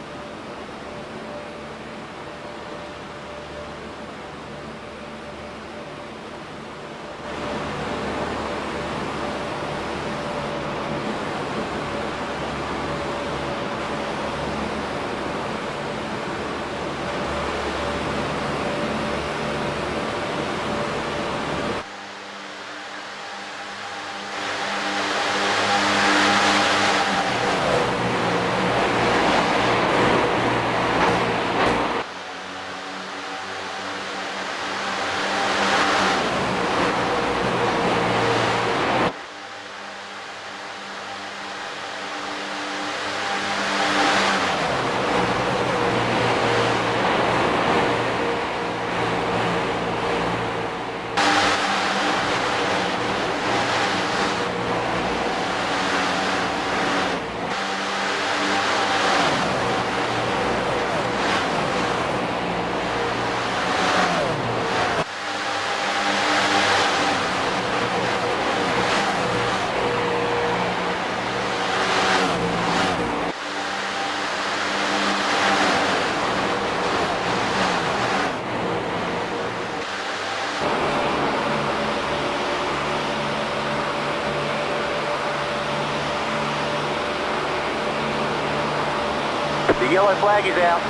The yellow flag is out.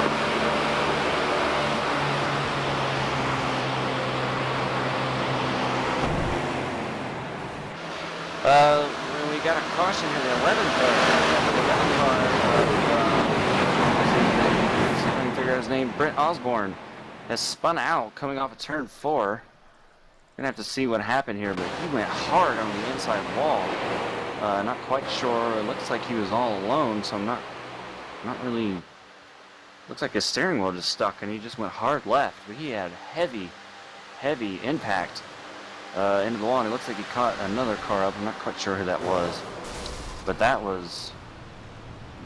We got a caution here, the 11 car. See if I can figure out his name. Brent Osborne has spun out coming off of turn 4. Gonna have to see what happened here, but he went hard on the inside wall. Not quite sure. It looks like he was all alone, so I'm not really. Looks like his steering wheel just stuck, and he just went hard left. But he had heavy impact into the lawn. It looks like he caught another car up. I'm not quite sure who that was. But that was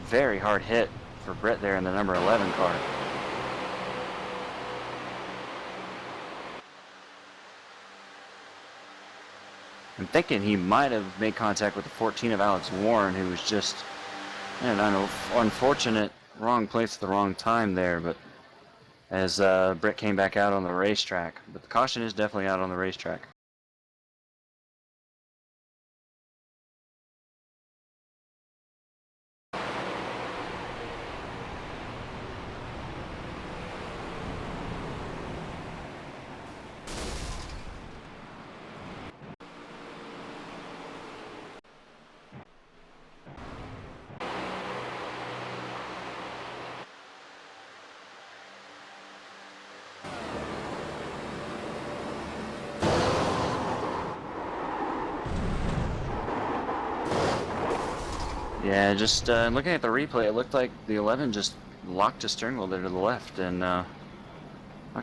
very hard hit for Brett there in the number 11 car. I'm thinking he might have made contact with the 14 of Alex Warren, who was just an unfortunate wrong place at the wrong time there, but as Brett came back out on the racetrack. But the caution is definitely out on the racetrack. Yeah, just looking at the replay, it looked like the 11 just locked his steering wheel there to the left, and not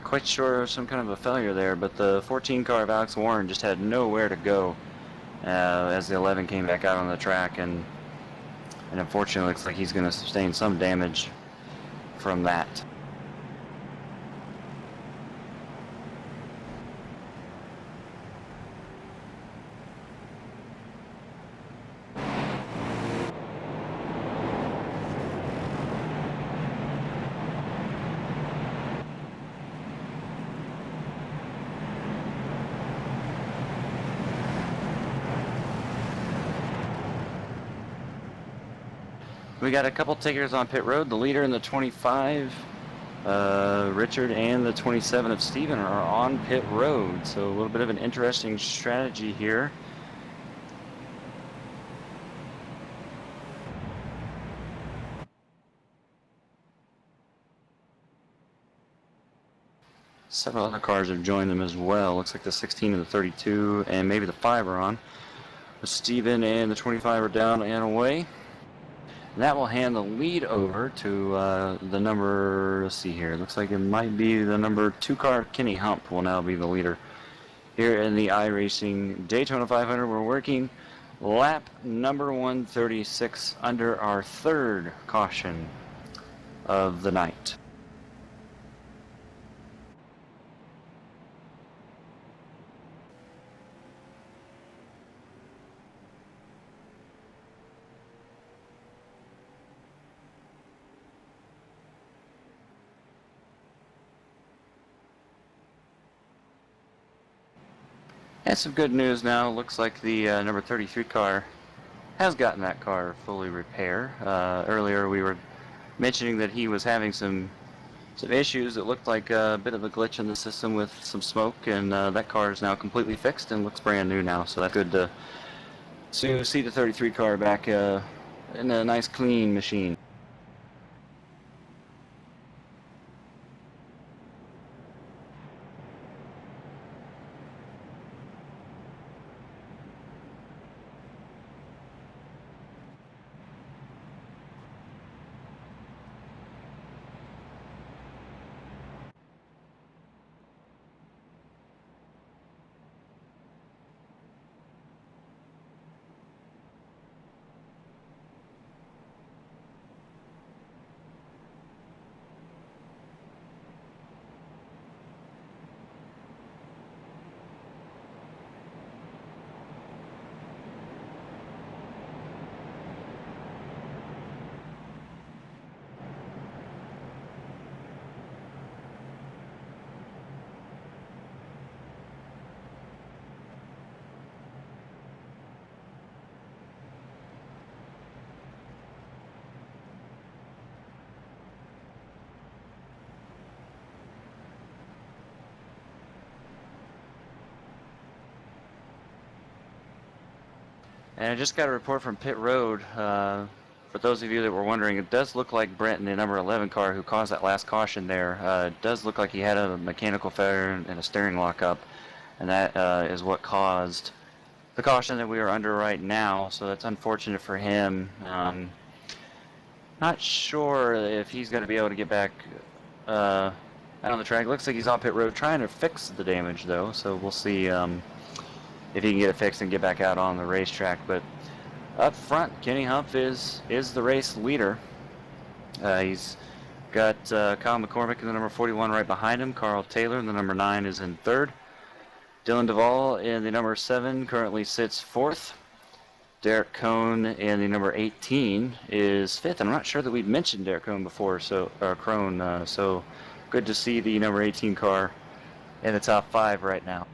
quite sure some kind of a failure there, but the 14 car of Alex Warren just had nowhere to go as the 11 came back out on the track, and unfortunately looks like he's going to sustain some damage from that. We got a couple takers on pit road. The leader in the 25, Richard, and the 27 of Steven are on pit road. So a little bit of an interesting strategy here. Several other cars have joined them as well. Looks like the 16 and the 32 and maybe the 5 are on. But Steven and the 25 are down and away. And that will hand the lead over to the number, let's see here, looks like it might be the number 2 car, Kenny Hump, will now be the leader. Here in the iRacing Daytona 500, we're working lap number 136 under our 3rd caution of the night. And some good news now. Looks like the number 33 car has gotten that car fully repaired. Earlier we were mentioning that he was having some issues. It looked like a bit of a glitch in the system with some smoke, and that car is now completely fixed and looks brand new now. So that's good to see the 33 car back in a nice clean machine. And I just got a report from pit road. For those of you that were wondering, it does look like Brent in the number 11 car who caused that last caution there. It does look like he had a mechanical failure and a steering lockup, and that is what caused the caution that we are under right now. So that's unfortunate for him. Not sure if he's going to be able to get back out on the track. Looks like he's on pit road trying to fix the damage though, so we'll see if he can get it fixed and get back out on the racetrack. But up front, Kenny Humph is the race leader. He's got Kyle McCormick in the number 41 right behind him. Carl Taylor in the number 9 is in third. Dylan Duvall in the number 7 currently sits fourth. Derek Cohn in the number 18 is fifth. I'm not sure that we'd mentioned Derek Cohn before, so good to see the number 18 car in the top 5 right now.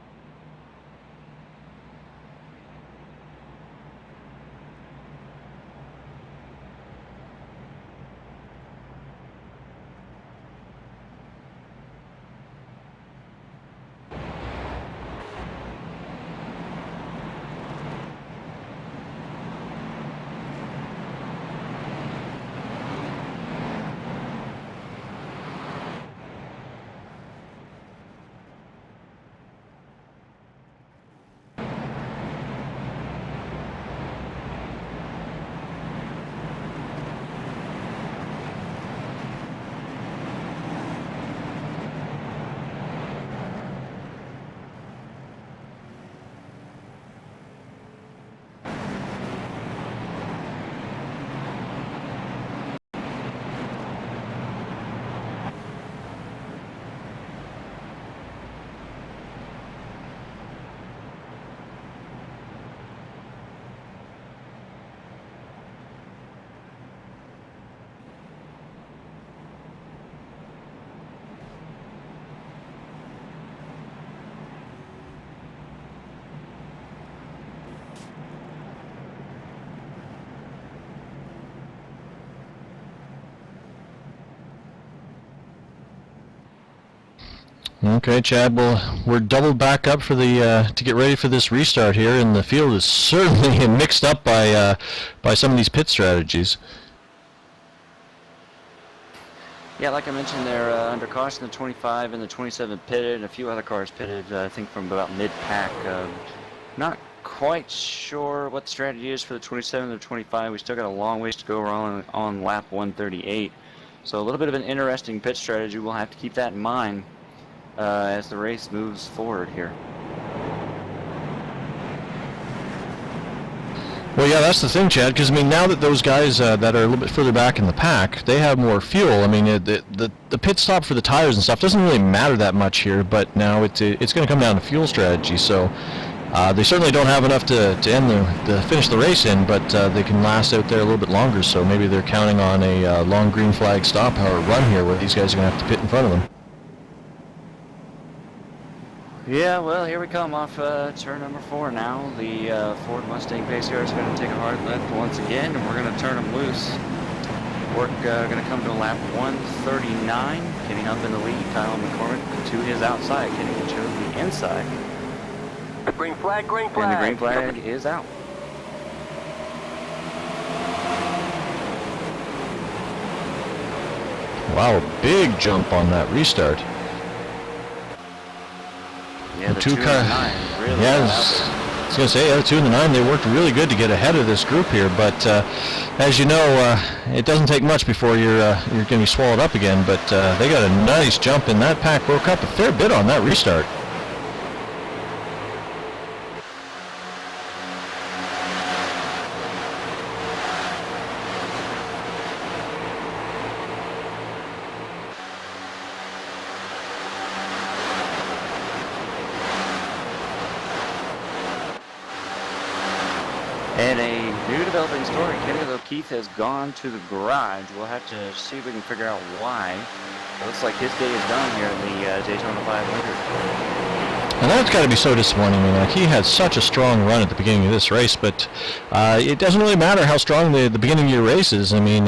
Okay, Chad. Well, we're doubled back up for the to get ready for this restart here, and the field is certainly mixed up by some of these pit strategies. Yeah, like I mentioned, they're under caution. The 25 and the 27 pitted, and a few other cars pitted. I think from about mid-pack. Not quite sure what the strategy is for the 27 and the 25. We still got a long ways to go. We're on lap 138, so a little bit of an interesting pit strategy. We'll have to keep that in mind as the race moves forward here. Well, yeah, that's the thing, Chad, because, I mean, now that those guys that are a little bit further back in the pack, they have more fuel. I mean, the pit stop for the tires and stuff doesn't really matter that much here, but now it's going to come down to fuel strategy, so they certainly don't have enough to end to finish the race in, but they can last out there a little bit longer, so maybe they're counting on a long green flag stop or run here where these guys are going to have to pit in front of them. Yeah, well, here we come off turn number 4 now. The Ford Mustang pace car is going to take a hard left once again, and we're going to turn them loose. We're going to come to lap 139. Kenny Humph in the lead, Kyle McCormick to his outside. Kenny chose the inside. Green flag, green flag. And the green flag is out. Wow, big jump on that restart. Yeah, the 2 and the 9 really yeah, got out there. I was going to say, the 2 and the 9, they worked really good to get ahead of this group here, but as you know, it doesn't take much before you're going to be swallowed up again, but they got a nice jump, and that pack broke up a fair bit on that restart. And a new developing story, Kenny O'Keefe has gone to the garage. We'll have to see if we can figure out why. It looks like his day is done here in the Daytona 500. And that's got to be so disappointing. I mean, like, he had such a strong run at the beginning of this race, but it doesn't really matter how strong the beginning of your race is. I mean,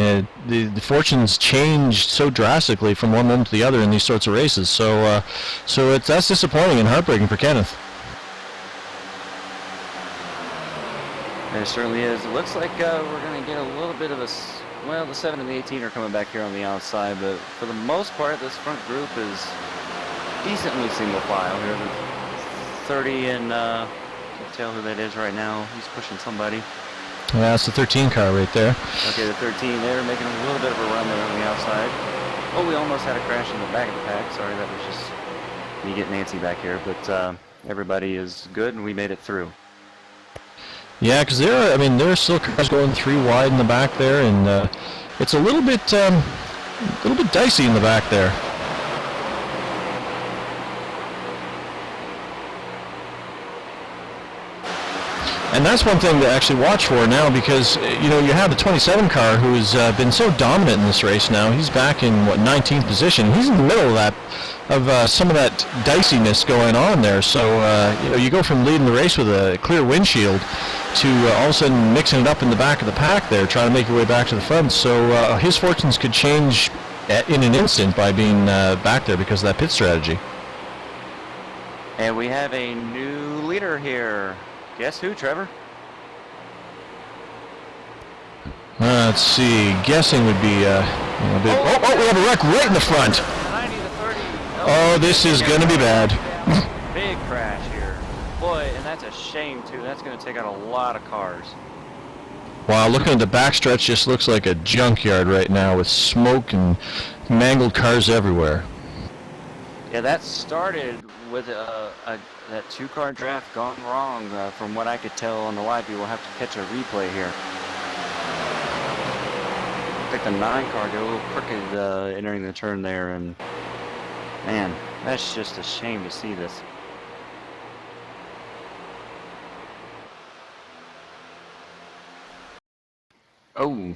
the fortunes change so drastically from one moment to the other in these sorts of races. So that's disappointing and heartbreaking for Kenneth. It certainly is. It looks like we're going to get a little bit of well, the 7 and the 18 are coming back here on the outside, but for the most part, this front group is decently single file here. The 30 and, can't tell who that is right now. He's pushing somebody. Yeah, that's the 13 car right there. Okay, the 13 there, making a little bit of a run there on the outside. Oh, we almost had a crash in the back of the pack. Sorry, that was just me getting Nancy back here, but everybody is good and we made it through. Yeah, because there are still cars going 3 wide in the back there, and it's a little bit dicey in the back there. And that's one thing to actually watch for now, because you have the 27 car who's been so dominant in this race now. He's back in 19th position. He's in the middle of that, some of that diciness going on there. So you go from leading the race with a clear windshield to all of a sudden mixing it up in the back of the pack there, trying to make your way back to the front. So his fortunes could change in an instant by being back there because of that pit strategy. And we have a new leader here. Guess who, Trevor? Let's see. Guessing would be a bit. Oh, we have a wreck right in the front. 90 to 30. Oh, this is going to be bad. Big crash here. Boy, and that's a shame, too. That's going to take out a lot of cars. Wow, looking at the backstretch, just looks like a junkyard right now with smoke and mangled cars everywhere. Yeah, that started with that 2-car draft gone wrong. From what I could tell on the live, you will have to catch a replay here. I think the 9-car got a little crooked entering the turn there, and man, that's just a shame to see this. Oh.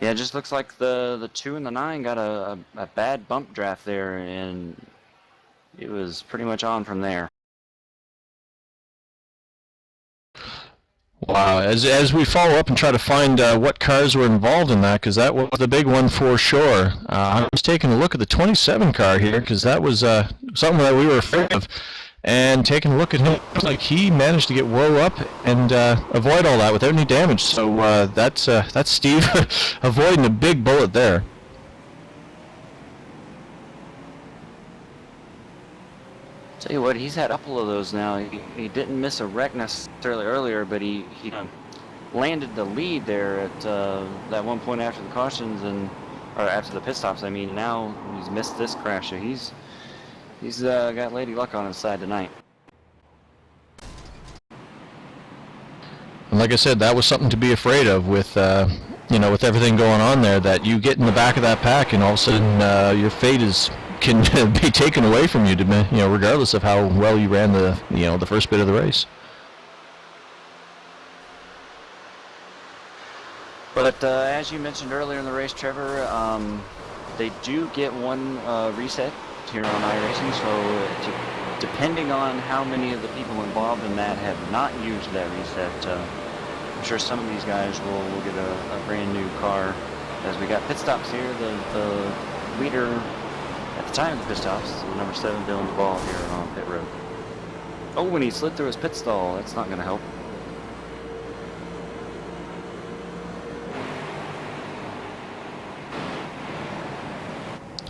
Yeah, it just looks like the 2 and the 9 got a bad bump draft there, and it was pretty much on from there. Wow, as we follow up and try to find what cars were involved in that, because that was the big one for sure. I was taking a look at the 27 car here, because that was something that we were afraid of. And taking a look at him, it looks like he managed to get woe up and avoid all that without any damage. So that's Steve avoiding a big bullet there. Tell you what, he's had a couple of those now. He didn't miss a wreck necessarily earlier, but he landed the lead there at that one point after the cautions or after the pit stops. I mean, now he's missed this crash. So he's got Lady Luck on his side tonight. And like I said, that was something to be afraid of with with everything going on there. That you get in the back of that pack, and all of a sudden your fate can be taken away from you, regardless of how well you ran the first bit of the race. But as you mentioned earlier in the race, Trevor, they do get one reset here on iRacing, so depending on how many of the people involved in that have not used that reset, I'm sure some of these guys will get a brand new car. As we got pit stops here, the leader at the time of the pit stops, number 7 Dylan Duvall here on pit road. Oh, when he slid through his pit stall, that's not going to help.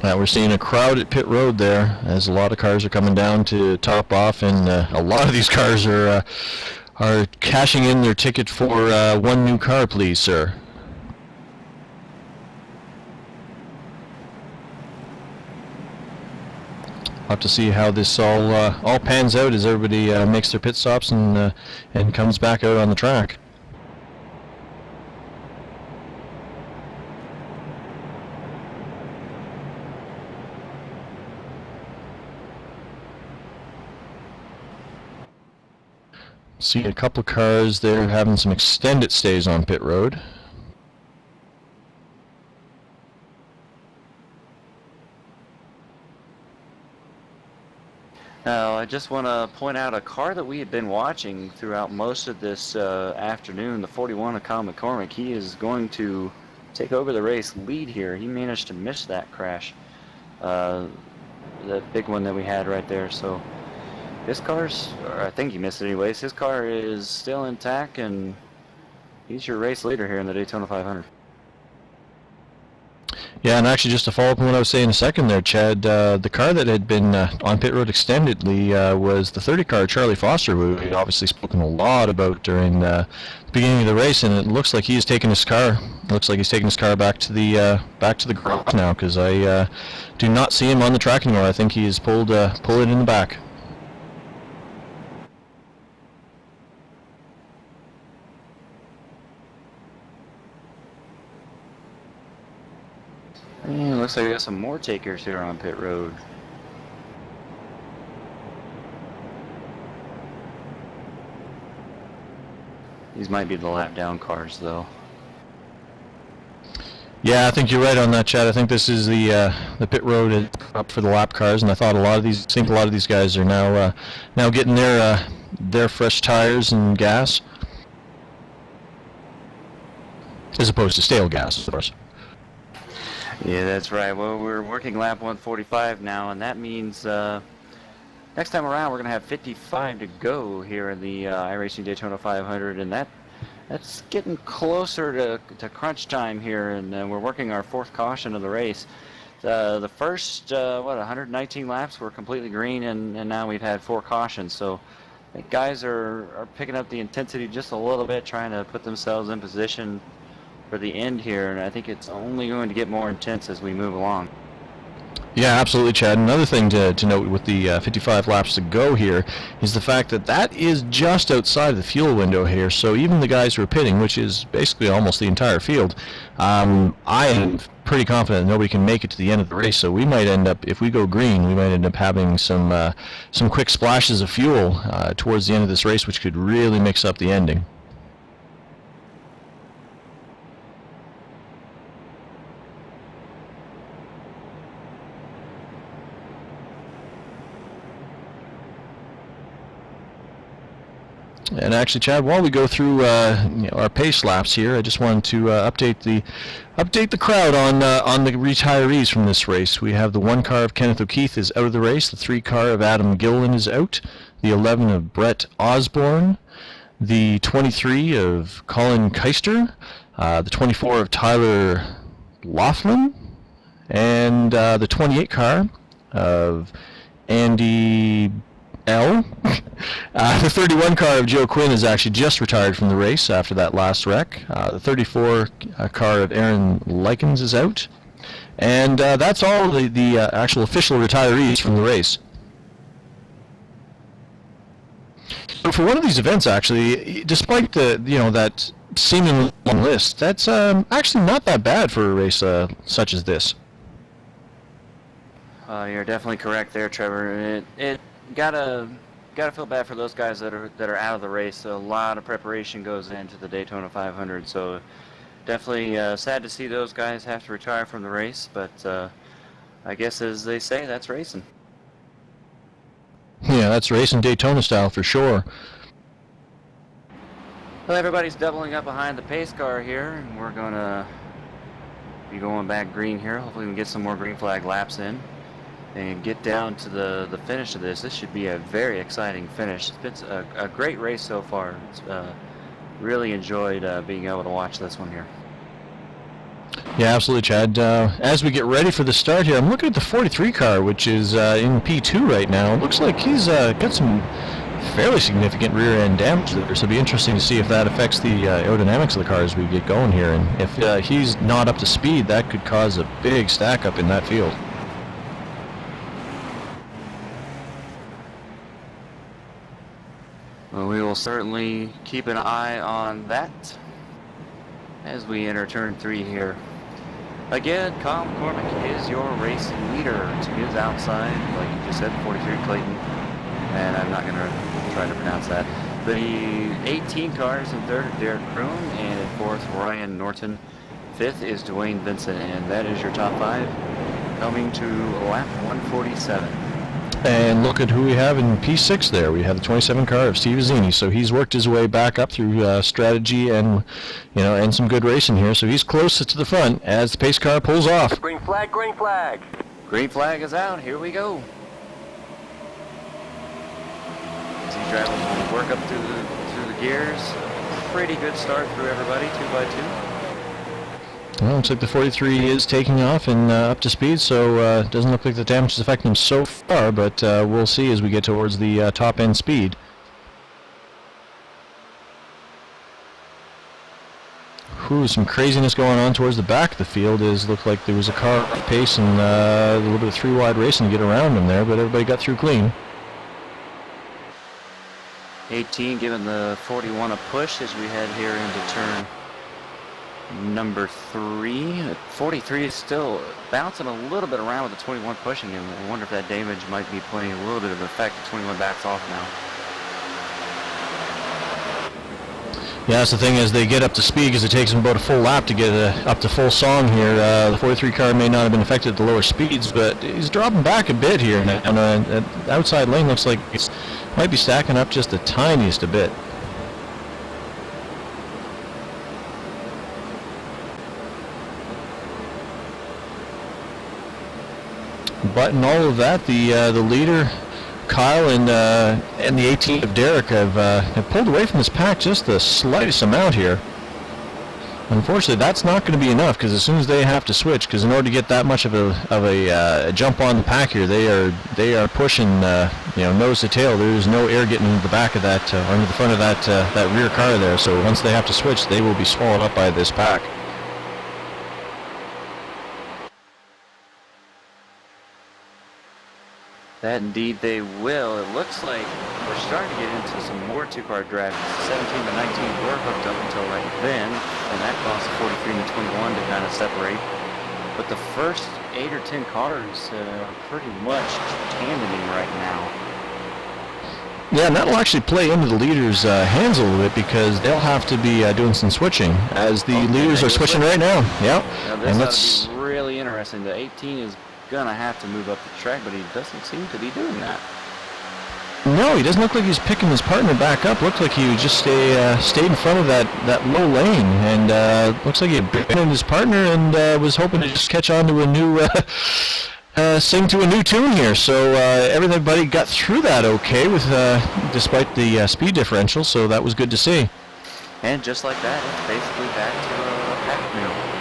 We're seeing a crowd at pit road there, as a lot of cars are coming down to top off, and a lot of these cars are cashing in their ticket for one new car, please, sir. We'll have to see how this all pans out as everybody makes their pit stops and comes back out on the track. See a couple of cars there having some extended stays on pit road. Now, I just want to point out a car that we had been watching throughout most of this afternoon, the 41 of Kyle McCormick. He is going to take over the race lead here. He managed to miss that crash, the big one that we had right there. So his car's, or I think he missed it anyways, his car is still intact, and he's your race leader here in the Daytona 500. Yeah, and actually, just to follow up on what I was saying a second there, Chad, the car that had been on pit road extendedly was the 30 car, Charlie Foster, who we had obviously spoken a lot about during the beginning of the race, and it looks like he's taking his car. Looks like he's taking his car back to the garage now, because I do not see him on the track anymore. I think he has pulled it in the back. Yeah, looks like we got some more takers here on pit road. These might be the lap down cars, though. Yeah, I think you're right on that, Chad. I think this is the pit road is up for the lap cars, and I thought a lot of these guys are now getting their fresh tires and gas, as opposed to stale gas, of course. Yeah, that's right. Well, we're working lap 145 now, and that means next time around we're going to have 55 to go here in the iRacing Daytona 500, and that's getting closer to crunch time here, and we're working our fourth caution of the race. The first 119 laps were completely green, and now we've had 4 cautions, so I think guys are picking up the intensity just a little bit, trying to put themselves in position for the end here, and I think it's only going to get more intense as we move along. Yeah, absolutely, Chad. Another thing to note with the 55 laps to go here is the fact that is just outside of the fuel window here, so even the guys who are pitting, which is basically almost the entire field, I am pretty confident that nobody can make it to the end of the race, so we might end up, if we go green, we might end up having some quick splashes of fuel towards the end of this race, which could really mix up the ending. And actually, Chad, while we go through our pace laps here, I just wanted to update the crowd on the retirees from this race. We have the 1 car of Kenneth O'Keefe is out of the race. The 3 car of Adam Gilliland is out. The 11 of Brett Osborne. The 23 of Colin Keister. The 24 of Tyler Laughlin. And the 28 car of Andy L. The 31 car of Joe Quinn is actually just retired from the race after that last wreck. The 34 car of Aaron Likens is out. And that's all the actual official retirees from the race. So for one of these events, actually, despite that seemingly long list, that's actually not that bad for a race such as this. You're definitely correct there, Trevor. It gotta feel bad for those guys that are out of the race. A lot of preparation goes into the Daytona 500, so definitely sad to see those guys have to retire from the race. But I guess, as they say, that's racing. Yeah, that's racing Daytona style for sure. Well, everybody's doubling up behind the pace car here, and we're gonna be going back green here. Hopefully we can get some more green flag laps in and get down to the finish of this. This should be a very exciting finish. It's been a great race so far. It's really enjoyed being able to watch this one here. Yeah, absolutely, Chad. As we get ready for the start here, I'm looking at the 43 car, which is in P2 right now. It looks like he's got some fairly significant rear end damage there, so it'll be interesting to see if that affects the aerodynamics of the car as we get going here. And if he's not up to speed, that could cause a big stack up in that field. Well, we will certainly keep an eye on that as we enter turn 3 here. Again, Kyle McCormick is your race leader to his outside, like you just said, 43 Clayton, and I'm not going to try to pronounce that. The 18 cars in third, Derek Kroon, and in fourth, Ryan Norton. Fifth is Dwayne Vincent, and that is your top 5 coming to lap 147. And look at who we have in P6 there. We have the 27 car of Steve Azzini. So he's worked his way back up through strategy and some good racing here. So he's closest to the front as the pace car pulls off. Green flag, green flag. Green flag is out. Here we go. As these drivers will work up through the gears. Pretty good start through everybody, 2 by 2. Well, looks like the 43 is taking off and up to speed, so doesn't look like the damage is affecting him so far, but we'll see as we get towards the top end speed. Whew, some craziness going on towards the back of the field. Looked like there was a car off pace and a little bit of three-wide racing to get around him there, but everybody got through clean. 18 giving the 41 a push as we head here into turn number 3. 43 is still bouncing a little bit around with the 21 pushing him. I wonder if that damage might be playing a little bit of effect. The 21 backs off now. Yeah, that's the thing is they get up to speed because it takes them about a full lap to get up to full song here. The 43 car may not have been affected at the lower speeds, but he's dropping back a bit here. And the outside lane looks like it might be stacking up just the tiniest a bit. But in all of that, the leader, Kyle, and the 18 of Derek have pulled away from this pack just the slightest amount here. Unfortunately, that's not going to be enough because as soon as they have to switch, because in order to get that much of a jump on the pack here, they are pushing nose to tail. There's no air getting into the back of that or into the front of that rear car there. So once they have to switch, they will be swallowed up by this pack. That indeed they will. It looks like we're starting to get into some more two-car driving. 17 and 19 were hooked up until right then, and that caused the 43 and the 21 to kind of separate. But the first 8 or 10 cars are pretty much tandeming right now. Yeah, and that'll actually play into the leaders' hands a little bit because they'll have to be doing some switching as the leaders are switching right now. Yep. Now this ought to be really interesting. The 18 is gonna have to move up the track, but he doesn't seem to be doing that. No, he doesn't look like he's picking his partner back up. Looked like he would just stayed in front of that low lane, and looks like he abandoned his partner and was hoping to just catch on to a new sing to a new tune here. So everybody got through that okay with despite the speed differential, so that was good to see. And just like that, it's basically back to a pack now.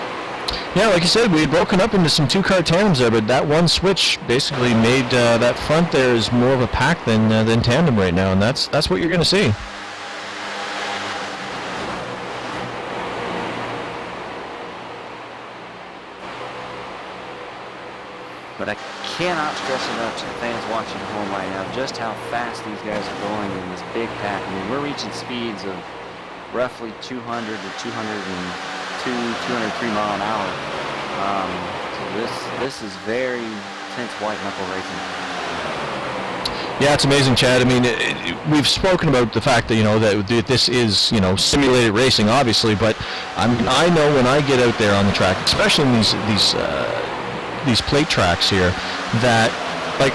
Yeah, like you said, we had broken up into some two-car tandems there, but that one switch basically made that front there is more of a pack than tandem right now, and that's what you're going to see. But I cannot stress enough to the fans watching at home right now just how fast these guys are going in this big pack. I mean, we're reaching speeds of roughly 200 to 202, 203 mile an hour. So this is very intense white knuckle racing. Yeah, it's amazing, Chad. I mean, we've spoken about the fact that that this is simulated racing, obviously. But I mean, I know when I get out there on the track, especially in these plate tracks here, that like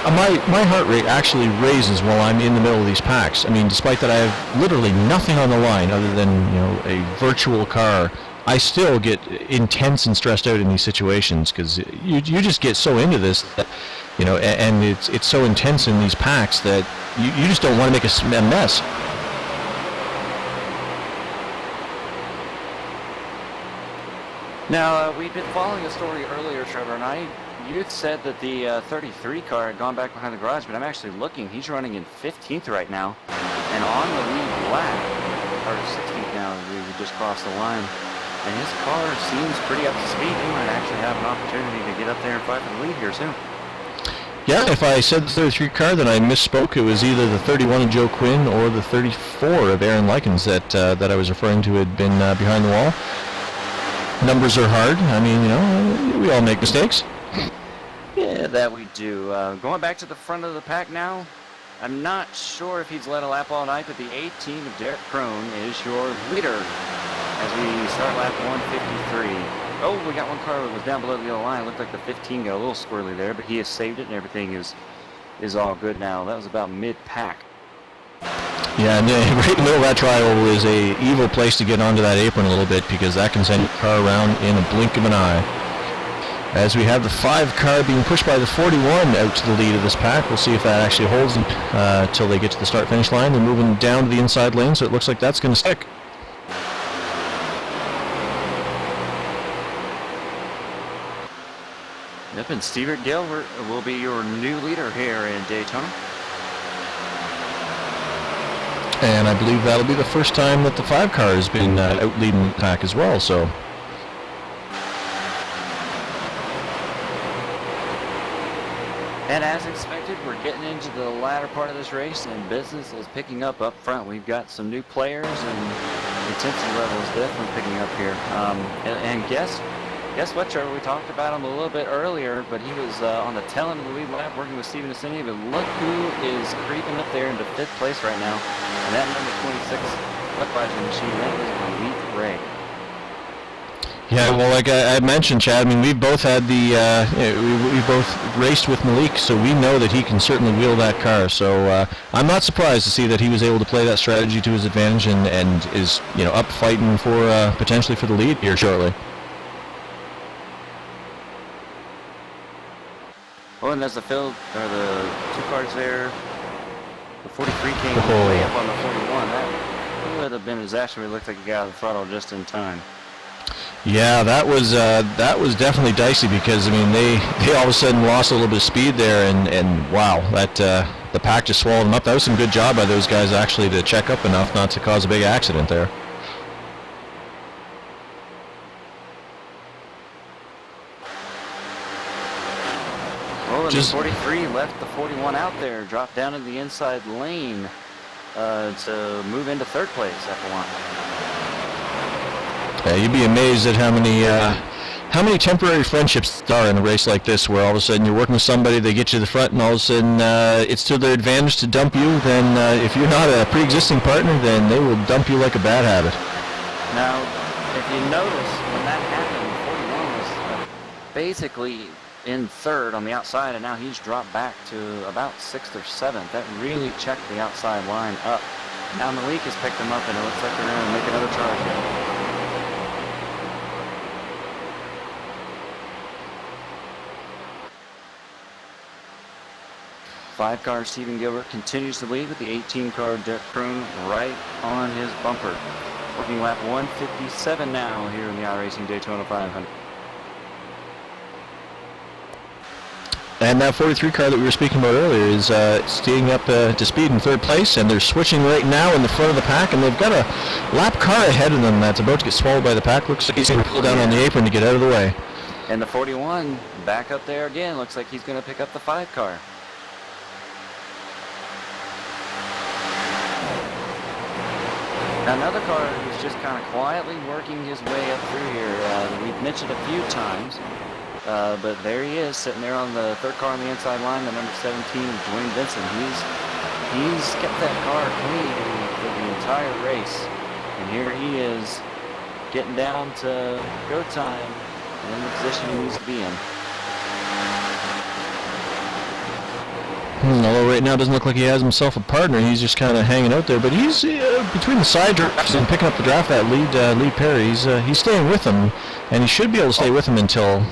my heart rate actually raises while I'm in the middle of these packs. I mean, despite that I have literally nothing on the line other than a virtual car, I still get intense and stressed out in these situations because you just get so into this that and it's so intense in these packs that you just don't want to make a mess. Now, we've been following a story earlier, Trevor, and you said that the 33 car had gone back behind the garage, but I'm actually looking. He's running in 15th right now, and on the lead lap, or 16th now, we just crossed the line, and his car seems pretty up to speed. He might actually have an opportunity to get up there and fight for the lead here soon. Yeah, if I said the 33 car, then I misspoke. It was either the 31 of Joe Quinn or the 34 of Aaron Likens that I was referring to had been behind the wall. Numbers are hard. I mean, we all make mistakes. Yeah, that we do. Going back to the front of the pack now, I'm not sure if he's led a lap all night, but the 18 of Derek Crone is your leader as we start lap 153. Oh, we got one car that was down below the yellow line. It looked like the 15 got a little squirrely there, but he has saved it and everything is all good now. That was about mid-pack. Yeah, and right in the middle of that trial is a evil place to get onto that apron a little bit because that can send your car around in a blink of an eye. As we have the 5 car being pushed by the 41 out to the lead of this pack. We'll see if that actually holds until they get to the start-finish line. They're moving down to the inside lane, so it looks like that's going to stick. Yep, and Steve Gill will be your new leader here in Daytona. And I believe that'll be the first time that the 5 car has been out leading the pack as well. So. And as expected, we're getting into the latter part of this race, and business is picking up front. We've got some new players, and intensity level is definitely picking up here. And guess what, Trevor? We talked about him a little bit earlier, but he was on the tail end of the lead lap working with Steven Assini. But look who is creeping up there into 5th place right now. And that number 26 Budweiser machine, that is Malik Ray. Yeah, well, like I mentioned, Chad, I mean, we've both had we both raced with Malik, so we know that he can certainly wheel that car. So I'm not surprised to see that he was able to play that strategy to his advantage and is, up fighting for potentially for the lead here shortly. Oh, and there's the 2 cars there. The 43 came way up on the 41. That would have been a disaster. It looked like he got out of the throttle just in time. Yeah, that was definitely dicey because, I mean, they all of a sudden lost a little bit of speed there, and wow, that the pack just swallowed them up. That was some good job by those guys actually to check up enough not to cause a big accident there. Oh, and the 43 left the 41 out there, dropped down in the inside lane to move into 3rd place after one. Yeah, you'd be amazed at how many temporary friendships there are in a race like this, where all of a sudden you're working with somebody, they get you to the front, and all of a sudden it's to their advantage to dump you. Then if you're not a pre-existing partner, then they will dump you like a bad habit. Now, if you notice, when that happened, 41 was basically in 3rd on the outside, and now he's dropped back to about 6th or 7th. That really checked the outside line up. Now Malik has picked him up, and it looks like they're going to make another charge here. 5 car Stephen Gilbert continues to lead with the 18 car Dirk Kroon right on his bumper. Working lap 157 now here in the iRacing Daytona 500. And that 43 car that we were speaking about earlier is staying up to speed in 3rd place, and they're switching right now in the front of the pack, and they've got a lap car ahead of them that's about to get swallowed by the pack. Looks like he's going to pull down on the apron to get out of the way. And the 41 back up there again. Looks like he's going to pick up the 5 car. Another car who's just kind of quietly working his way up through here. We've mentioned a few times, but there he is sitting there on the 3rd car on the inside line, the number 17, Dwayne Benson. He's kept that car clean for the entire race, and here he is getting down to go time and in the position he needs to be in. Although right now it doesn't look like he has himself a partner, he's just kind of hanging out there. But he's between the side drafts and picking up the draft, that lead pair. He's staying with him, and he should be able to stay with him until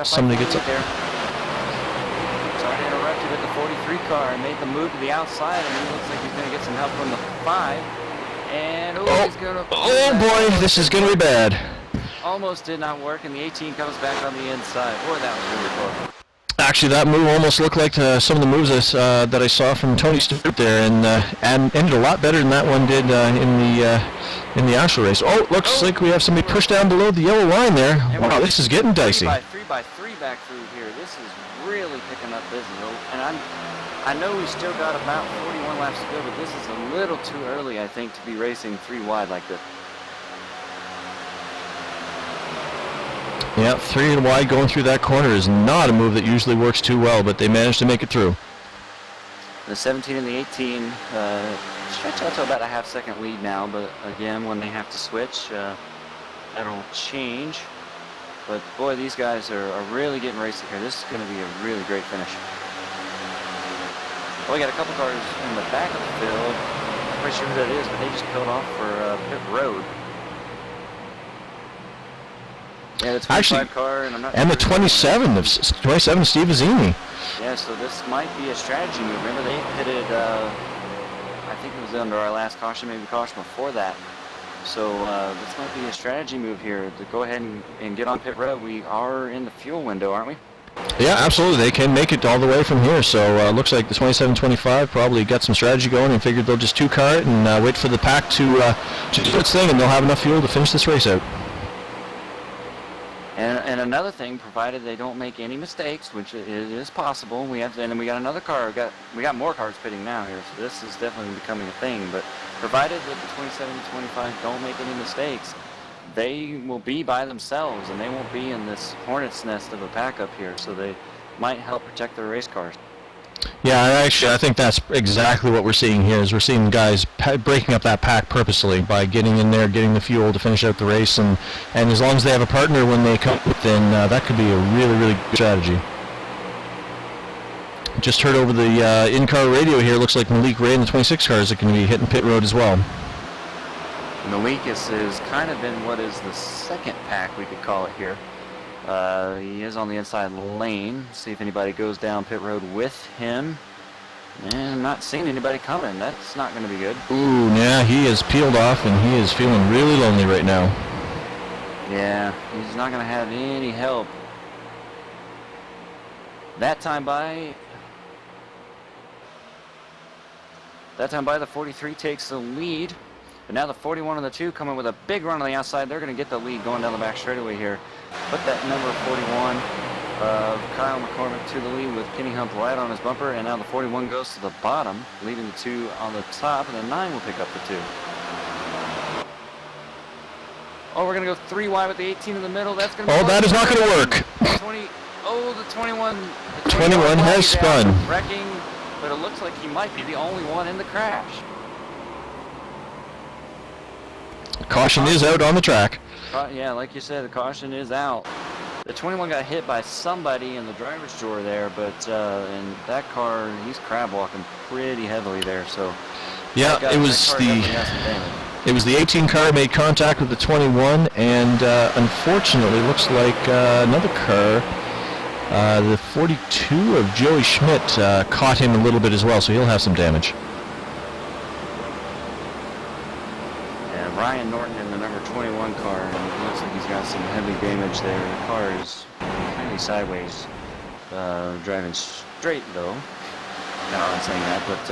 somebody gets up there. Sorry to interrupt you, but the 43 car made the move to the outside, and he looks like he's going to get some help from the 5. And he's going to. Oh boy, this is going to be bad. Almost did not work, and the 18 comes back on the inside. Boy, that was really close. Actually, that move almost looked like some of the moves that I saw from Tony Stewart there, and ended a lot better than that one did in the actual race. Oh, looks like we have somebody pushed down below the yellow line there. Wow, this is getting dicey. 3 by 3 back through here. This is really picking up business, and I know we still got about 41 laps to go, but this is a little too early, I think, to be racing 3 wide like this. Yeah, 3 and wide going through that corner is not a move that usually works too well, but they managed to make it through. The 17 and the 18 stretch out to about a half-second lead now, but again, when they have to switch, that'll change. But boy, these guys are really getting racing here. This is going to be a really great finish. Well, we got a couple cars in the back of the field. I'm not quite sure who that is, but they just peeled off for pit road. Yeah, the 25 car, and I'm not and sure the 27 Steve Azzini. Yeah, so this might be a strategy move. Remember, they pitted, I think it was under our last caution, maybe caution before that. So this might be a strategy move here to go ahead and get on pit road. We are in the fuel window, aren't we? Yeah, absolutely. They can make it all the way from here. So looks like the 27-25 probably got some strategy going and figured they'll just two-car it and wait for the pack to do its thing, and they'll have enough fuel to finish this race out. And another thing, provided they don't make any mistakes, which it is possible, we got another car. We got more cars pitting now here, so this is definitely becoming a thing. But provided that the 27-25 don't make any mistakes, they will be by themselves, and they won't be in this hornet's nest of a pack up here, so they might help protect their race cars. Yeah, actually, I think that's exactly what we're seeing here. Is we're seeing guys breaking up that pack purposely by getting in there, getting the fuel to finish out the race, and as long as they have a partner when they come, then that could be a really, really good strategy. Just heard over the in-car radio here. Looks like Malik Ray and the 26 cars are going to be hitting pit road as well. Malik has kind of been what is the second pack, we could call it here. He is on the inside lane. See if anybody goes down pit road with him. And I'm not seeing anybody coming. That's not going to be good. Ooh, yeah, he is peeled off and he is feeling really lonely right now. Yeah, he's not going to have any help. That time by, the 43 takes the lead. But now the 41 and the 2 coming with a big run on the outside. They're going to get the lead going down the back straightaway here. Put that number 41 of Kyle McCormick to the lead with Kenny Hump right on his bumper. And now the 41 goes to the bottom, leaving the 2 on the top. And the 9 will pick up the 2. Oh, we're going to go 3 wide with the 18 in the middle. That's going to be... Oh, that is not going to work. The 21... The 21 has spun. Wrecking, but it looks like he might be the only one in the crash. Caution is out on the track. Yeah, like you said, the caution is out. The 21 got hit by somebody in the driver's door there, but in that car, he's crab walking pretty heavily there. So yeah, it was the 18 car made contact with the 21, and unfortunately, looks like another car, the 42 of Joey Schmidt, caught him a little bit as well, so he'll have some damage. Ryan Norton in the number 21 car, and it looks like he's got some heavy damage there. The car is completely sideways, driving straight though. Not I'm saying that, but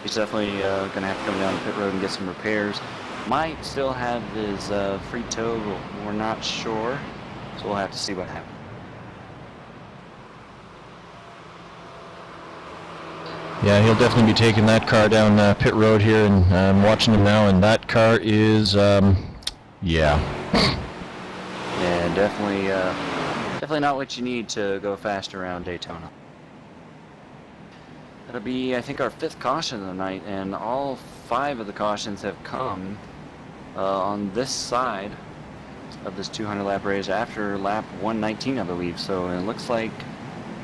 he's definitely going to have to come down the pit road and get some repairs. Might still have his free tow, but we're not sure, so we'll have to see what happens. Yeah, he'll definitely be taking that car down pit road here, and I'm watching him now, and that car is, yeah. Yeah, definitely not what you need to go fast around Daytona. That'll be, I think, our 5th caution of the night, and all 5 of the cautions have come on this side of this 200-lap race after lap 119, I believe. So it looks like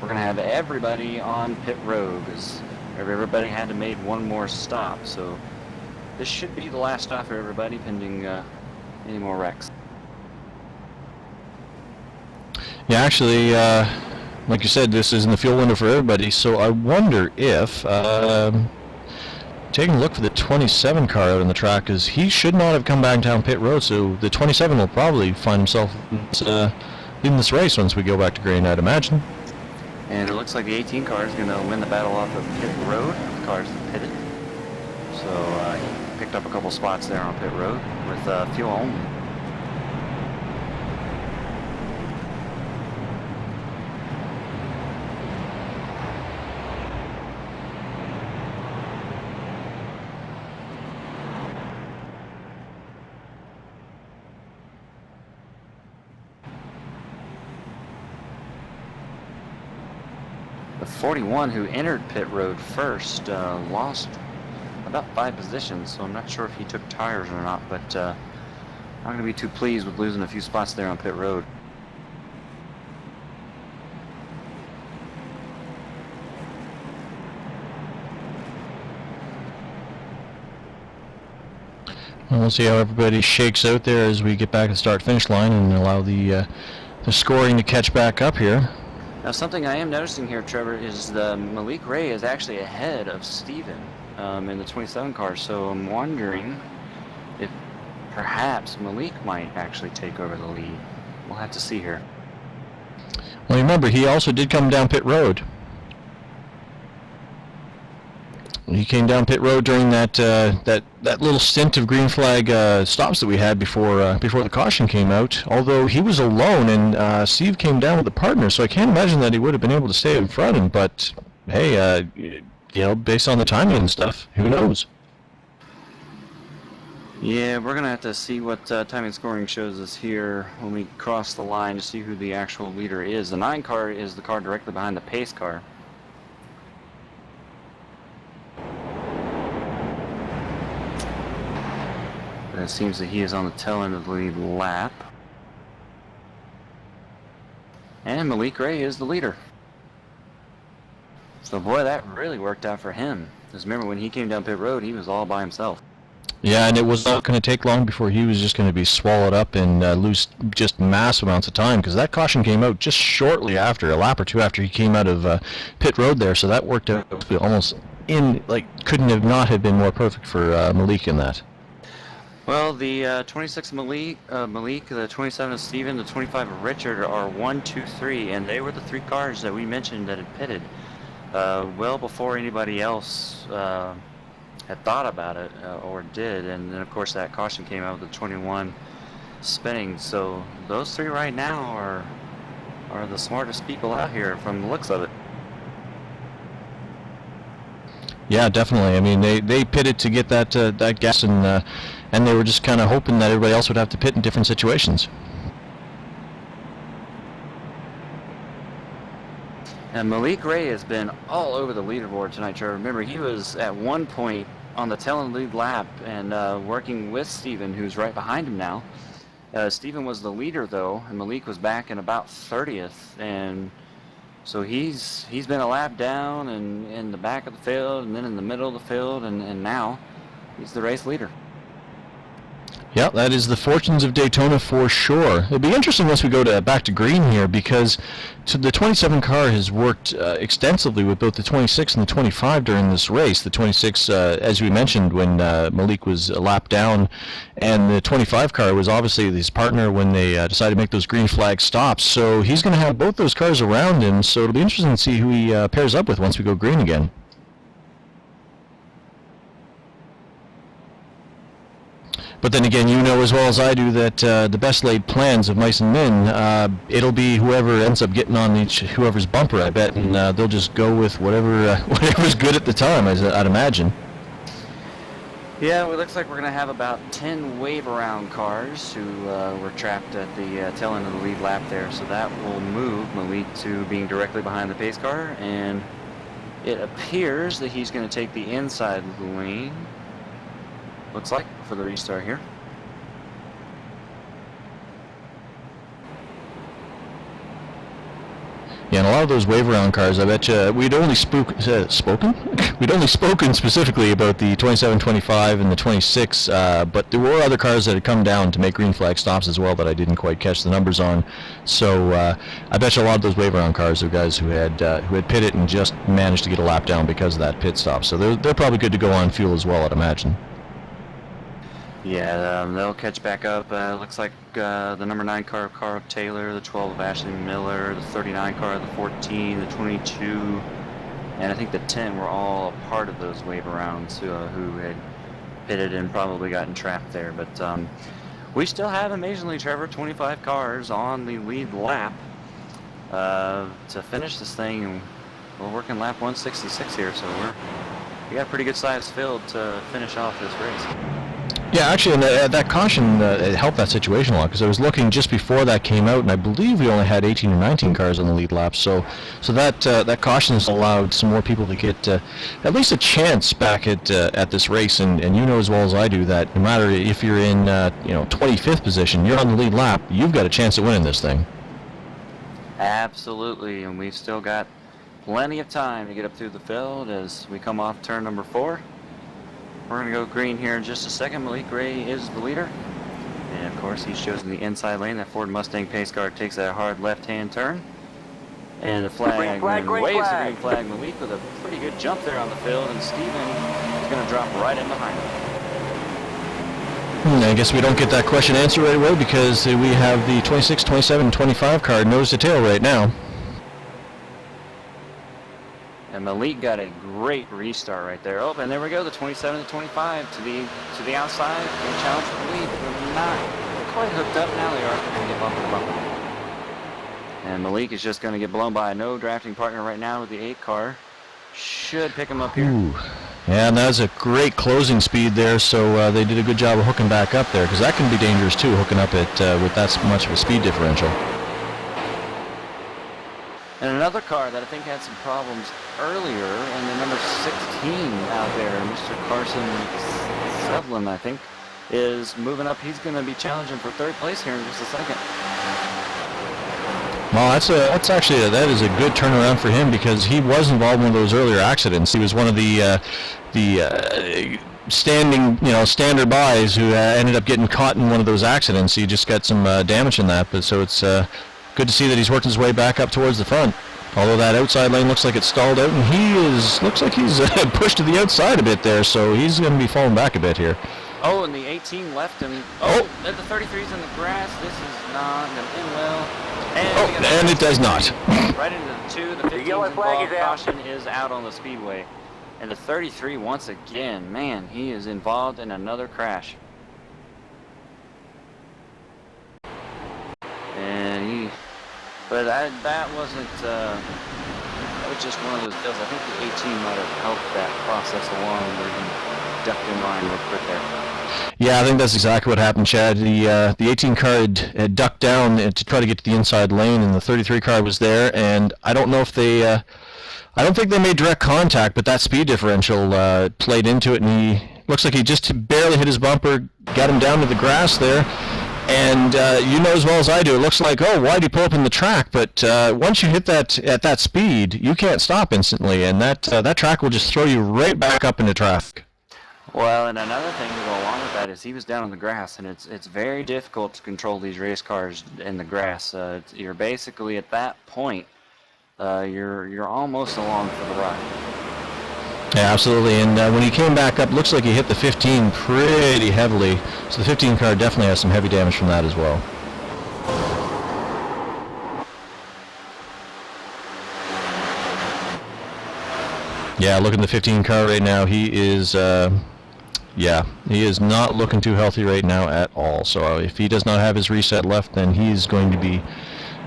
we're going to have everybody on pit road, because everybody had to make one more stop. So this should be the last stop for everybody, pending any more wrecks. Yeah, actually, like you said, this is in the fuel window for everybody, so I wonder if, taking a look for the 27 car out on the track, because he should not have come back down pit road, so the 27 will probably find himself in this race once we go back to green, I'd imagine. And it looks like the 18 car is going to win the battle off of pit road. The car's pitted. So he picked up a couple spots there on pit road with fuel only. The 41 who entered pit road first lost about 5 positions, so I'm not sure if he took tires or not, but I'm not going to be too pleased with losing a few spots there on pit road. Well, we'll see how everybody shakes out there as we get back to the start-finish line and allow the scoring to catch back up here. Now, something I am noticing here, Trevor, is the Malik Ray is actually ahead of Steven in the 27 car, so I'm wondering if perhaps Malik might actually take over the lead. We'll have to see here. Well, remember, he also did come down pit road. He came down pit road during that that little stint of green flag stops that we had before the caution came out. Although he was alone, and Steve came down with a partner, so I can't imagine that he would have been able to stay in front. But hey, you know, based on the timing and stuff, who knows? Yeah, we're gonna have to see what timing scoring shows us here when we cross the line to see who the actual leader is. The 9 car is the car directly behind the pace car. But it seems that he is on the tail end of the lead lap. And Malik Ray is the leader. So boy, that really worked out for him. Because remember, when he came down pit road, he was all by himself. Yeah, and it was not going to take long before he was just going to be swallowed up and lose just massive amounts of time, because that caution came out just shortly after, a lap or two after he came out of pit road there, so that worked out almost couldn't have not have been more perfect for Malik in that. Well, the 26 Malik, the 27 Steven, the 25 Richard are 1, 2, 3, and they were the 3 cars that we mentioned that had pitted well before anybody else had thought about it or did. And then, of course, that caution came out with the 21 spinning. So those 3 right now are the smartest people out here from the looks of it. Yeah, definitely. I mean, they pitted to get that gas, and they were just kind of hoping that everybody else would have to pit in different situations. And Malik Ray has been all over the leaderboard tonight, Trevor. Remember, he was at one point on the tail end lead lap and working with Steven, who's right behind him now. Steven was the leader, though, and Malik was back in about 30th, and so he's been a lap down and in the back of the field and then in the middle of the field, and now he's the race leader. Yeah, that is the fortunes of Daytona for sure. It'll be interesting once we go back to green here, because the 27 car has worked extensively with both the 26 and the 25 during this race. The 26, as we mentioned, when Malik was a lap down, and the 25 car was obviously his partner when they decided to make those green flag stops. So he's going to have both those cars around him, so it'll be interesting to see who he pairs up with once we go green again. But then again, you know as well as I do that the best laid plans of mice and men, it'll be whoever ends up getting on whoever's bumper, I bet, and they'll just go with whatever's good at the time, I'd imagine. Yeah, well, it looks like we're going to have about 10 wave-around cars who were trapped at the tail end of the lead lap there, so that will move Malik to being directly behind the pace car, and it appears that he's going to take the inside lane. Looks like, for the restart here. Yeah, and a lot of those wave-around cars, I bet you, we'd only spoken specifically about the 27, 25, and the 26, but there were other cars that had come down to make green flag stops as well that I didn't quite catch the numbers on. So I bet you a lot of those wave-around cars are guys who had pitted and just managed to get a lap down because of that pit stop. So they're probably good to go on fuel as well, I'd imagine. Yeah, they'll catch back up. Looks like the number 9 car of Carl Taylor, the 12 of Ashley Miller, the 39 car of the 14, the 22, and I think the 10 were all a part of those wave-arounds who had pitted and probably gotten trapped there. But we still have amazingly, Trevor, 25 cars on the lead lap to finish this thing, and we're working lap 166 here, so we got a pretty good sized field to finish off this race. Yeah, actually, and that caution it helped that situation a lot, because I was looking just before that came out, and I believe we only had 18 or 19 cars on the lead lap. So that caution has allowed some more people to get at least a chance back at this race. And you know as well as I do that no matter if you're in 25th position, you're on the lead lap, you've got a chance at winning this thing. Absolutely, and we've still got plenty of time to get up through the field as we come off turn number 4. We're going to go green here in just a second. Malik Ray is the leader. And, of course, he's chosen the inside lane. That Ford Mustang pace car takes that hard left-hand turn. And the flag waves the green flag. Malik with a pretty good jump there on the field. And Steven is going to drop right in behind him. I guess we don't get that question answered right away because we have the 26, 27, and 25 car nose to tail right now. And Malik got a great restart right there. Oh, and there we go, the 27 to 25 to the outside. Good challenge for the lead. They're not quite hooked up. Now they are. They're going to get bumper to bumper. And Malik is just going to get blown by no drafting partner right now with the 8 car. Should pick him up here. Ooh. Yeah, and that was a great closing speed there, so they did a good job of hooking back up there, because that can be dangerous too, hooking up at with that much of a speed differential. And another car that I think had some problems earlier, and the number 16 out there, Mr. Carson Sevlin, I think, is moving up. He's going to be challenging for 3rd place here in just a second. Well, that is a good turnaround for him, because he was involved in one of those earlier accidents. He was one of the standard bys who ended up getting caught in one of those accidents. He just got some damage in that, but so it's good to see that he's worked his way back up towards the front. Although that outside lane looks like it's stalled out, and looks like he's pushed to the outside a bit there, so he's going to be falling back a bit here. Oh, and the 18 left him. Oh, and the 33's in the grass. This is not going to end well. And it does not. Right into the 2. The 15's yellow flag involved. is out. Caution is out on the speedway. And the 33, once again, man, he is involved in another crash. And but that wasn't, that was just one of those deals. I think the 18 might have helped that process along where he ducked in line real quick there. Yeah, I think that's exactly what happened, Chad. The 18 car had ducked down to try to get to the inside lane, and the 33 car was there, and I don't know if they, I don't think they made direct contact, but that speed differential played into it, and he looks like he just barely hit his bumper, got him down to the grass there, and you know as well as I do, it looks like, oh, why'd he pull up in the track? But once you hit that at that speed, you can't stop instantly, and that track will just throw you right back up into traffic. Well, and another thing to go along with that is he was down on the grass, and it's very difficult to control these race cars in the grass. You're basically at that point, you're almost along for the ride. Yeah, absolutely. And when he came back up, looks like he hit the 15 pretty heavily. So the 15 car definitely has some heavy damage from that as well. Yeah, look at the 15 car right now. He is, he is not looking too healthy right now at all. So if he does not have his reset left, then he's going to be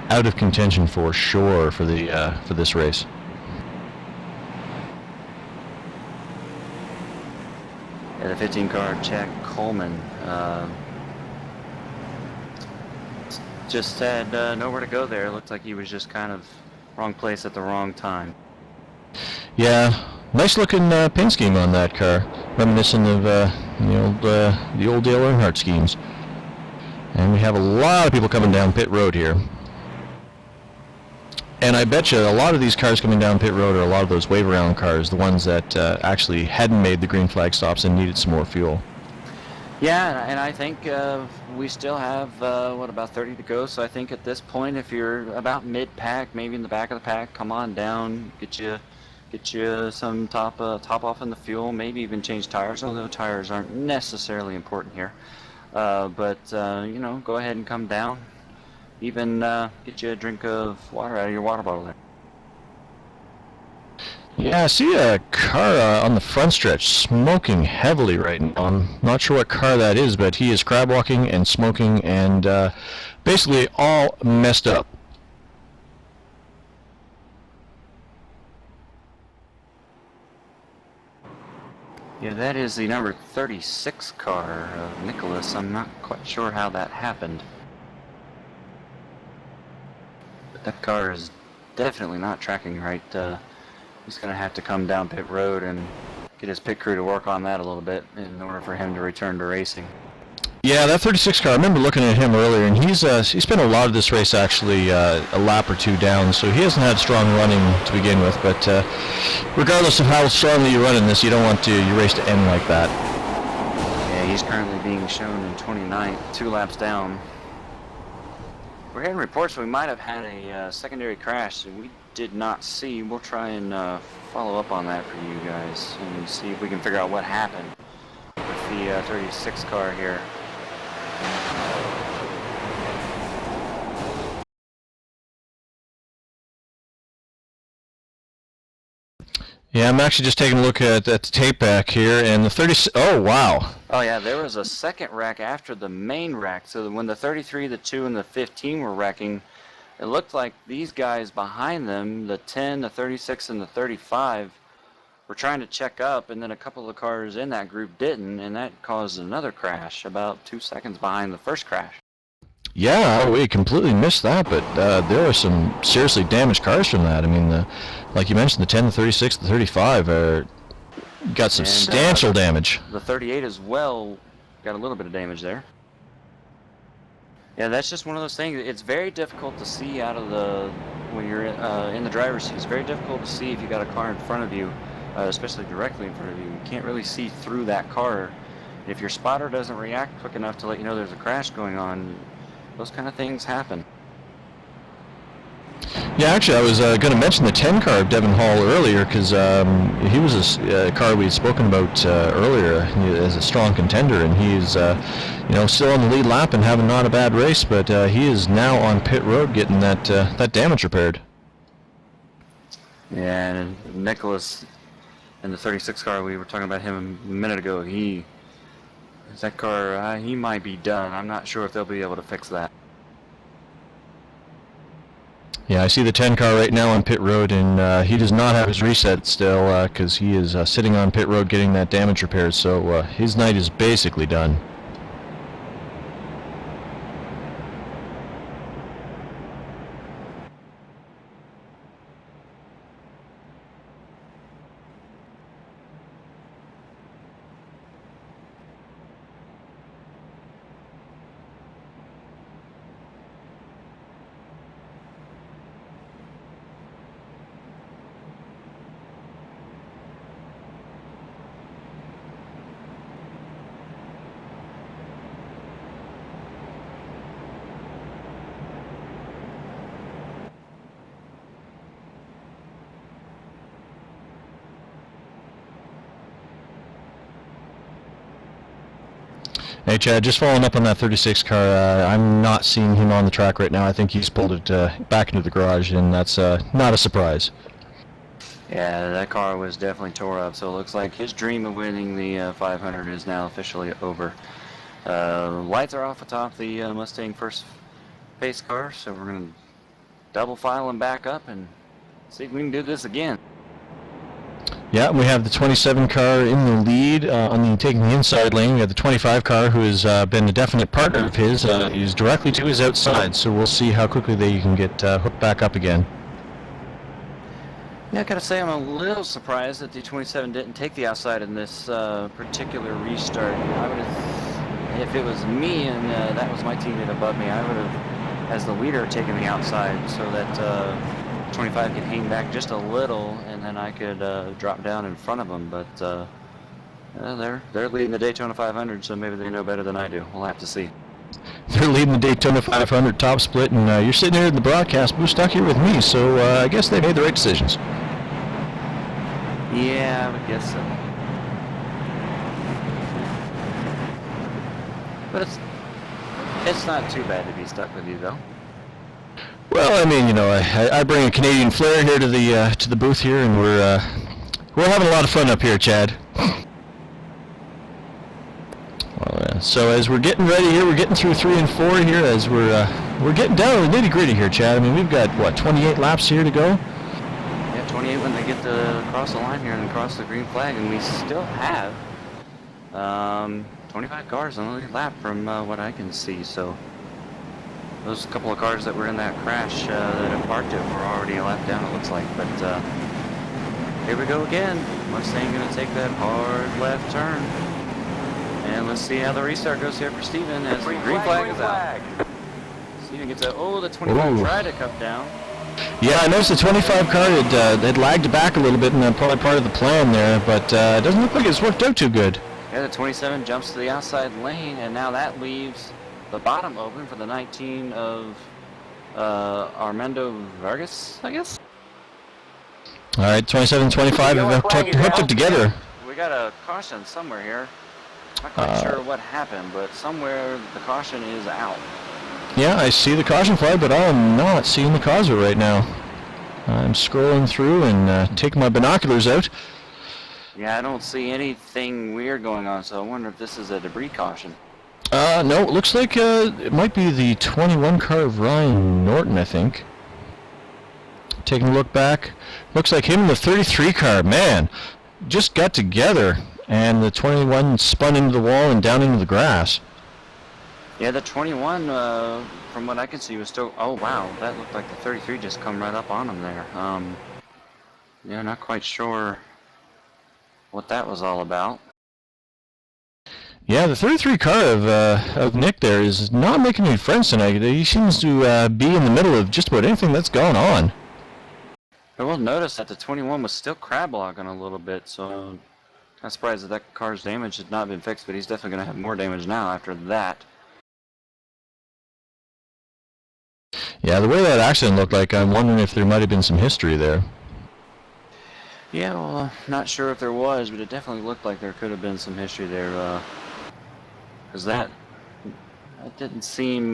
out of contention for sure for this race. Yeah, the 15 car, Jack Coleman, just had nowhere to go there. It looked like he was just kind of wrong place at the wrong time. Yeah, nice looking paint scheme on that car, reminiscent of the old Dale Earnhardt schemes. And we have a lot of people coming down pit road here. And I bet you a lot of these cars coming down pit road are a lot of those wave around cars, the ones that actually hadn't made the green flag stops and needed some more fuel. Yeah, and I think we still have, about 30 to go. So I think at this point, if you're about mid-pack, maybe in the back of the pack, come on down, get you some top off in the fuel, maybe even change tires, although tires aren't necessarily important here. But go ahead and come down. Even get you a drink of water out of your water bottle there. Yeah, I see a car on the front stretch smoking heavily right now. I'm not sure what car that is, but he is crab walking and smoking and basically all messed up. Yeah, that is the number 36 car of Nicholas. I'm not quite sure how that happened. But that car is definitely not tracking right. He's going to have to come down pit road and get his pit crew to work on that a little bit in order for him to return to racing. Yeah, that 36 car, I remember looking at him earlier, and he spent a lot of this race actually a lap or two down, so he hasn't had strong running to begin with, but regardless of how strongly you run in this, you don't want your race to end like that. Yeah, he's currently being shown in 29th, 2 laps down. We're hearing reports we might have had a secondary crash that we did not see. We'll try and follow up on that for you guys and see if we can figure out what happened with the 36 car here. Yeah, I'm actually just taking a look at the tape back here, and the 30. Oh wow. Oh yeah, there was a second wreck after the main wreck. So when the 33, the 2, and the 15 were wrecking, it looked like these guys behind them, the 10, the 36, and the 35, were trying to check up, and then a couple of cars in that group didn't, and that caused another crash about 2 seconds behind the first crash. Yeah, we completely missed that, but there are some seriously damaged cars from that. I mean, like you mentioned, the 10, the 36, the 35 got substantial damage. The 38 as well got a little bit of damage there. Yeah, that's just one of those things. It's very difficult to see out of when you're in the driver's seat. It's very difficult to see if you got a car in front of you, especially directly in front of you. You can't really see through that car. If your spotter doesn't react quick enough to let you know there's a crash going on, those kind of things happen. Yeah, actually, I was going to mention the 10 car of Devin Hall earlier because he was a car we had spoken about earlier as a strong contender, and he's still on the lead lap and having not a bad race, but he is now on pit road getting that damage repaired. Yeah, and Nicholas in the 36 car, we were talking about him a minute ago. That car, he might be done. I'm not sure if they'll be able to fix that. Yeah, I see the 10 car right now on pit road, and he does not have his reset still because he is sitting on pit road getting that damage repaired, so his night is basically done. Hey Chad, just following up on that 36 car, I'm not seeing him on the track right now. I think he's pulled it back into the garage, and that's not a surprise. Yeah, that car was definitely tore up, so it looks like his dream of winning the 500 is now officially over. Lights are off atop the Mustang first pace car, so we're going to double file him back up and see if we can do this again. Yeah, we have the 27 car in the lead taking the inside lane. We have the 25 car who has been a definite partner of his. He's directly to his outside, so we'll see how quickly they can get hooked back up again. Yeah, I gotta say I'm a little surprised that the 27 didn't take the outside in this particular restart. I would have, if it was me and that was my teammate above me, I would have, as the leader, taken the outside so that 25 could hang back just a little, and then I could drop down in front of them. But they're leading the Daytona 500, so maybe they know better than I do. We'll have to see. They're leading the Daytona 500 top split, and you're sitting here in the broadcast booth stuck here with me, so I guess they made the right decisions. Yeah, I would guess so. But it's not too bad to be stuck with you, though. Well, I mean, I bring a Canadian flair here to the booth here, and we're having a lot of fun up here, Chad. Well, so as we're getting ready here, we're getting through 3 and 4 here. As we're getting down to the nitty gritty here, Chad. I mean, we've got 28 laps here to go. Yeah, 28 when they get to cross the line here and cross the green flag, and we still have 25 cars on the lap from what I can see. So. Those couple of cars that were in that crash that had parked it were already a lap down, it looks like. But here we go again. Mustang going to take that hard left turn. And let's see how the restart goes here for Steven as the green flag is out. Steven gets the 25 tried to come down. Yeah, I noticed the 25 car had lagged back a little bit, and probably part of the plan there, but it doesn't look like it's worked out too good. Yeah, the 27 jumps to the outside lane, and now that leaves the bottom open for the 19 of Armando Vargas, I guess. All right, 27 and 25 have hooked it together. We got a caution somewhere here. Not quite sure what happened, but somewhere the caution is out. Yeah, I see the caution flag, but I am not seeing the causer right now. I'm scrolling through and taking my binoculars out. Yeah, I don't see anything weird going on, so I wonder if this is a debris caution. No, it looks like it might be the 21 car of Ryan Norton, I think. Taking a look back, looks like him and the 33 car, man, just got together, and the 21 spun into the wall and down into the grass. Yeah, the 21, from what I can see, was still... Oh, wow, that looked like the 33 just come right up on him there. Yeah, not quite sure what that was all about. Yeah, the 33 car of Nick there is not making any friends tonight. He seems to be in the middle of just about anything that's going on. I will notice that the 21 was still crab logging a little bit, so I'm surprised that that car's damage had not been fixed, but he's definitely going to have more damage now after that. Yeah, the way that accident looked like, I'm wondering if there might have been some history there. Yeah, well, not sure if there was, but it definitely looked like there could have been some history there, because that didn't seem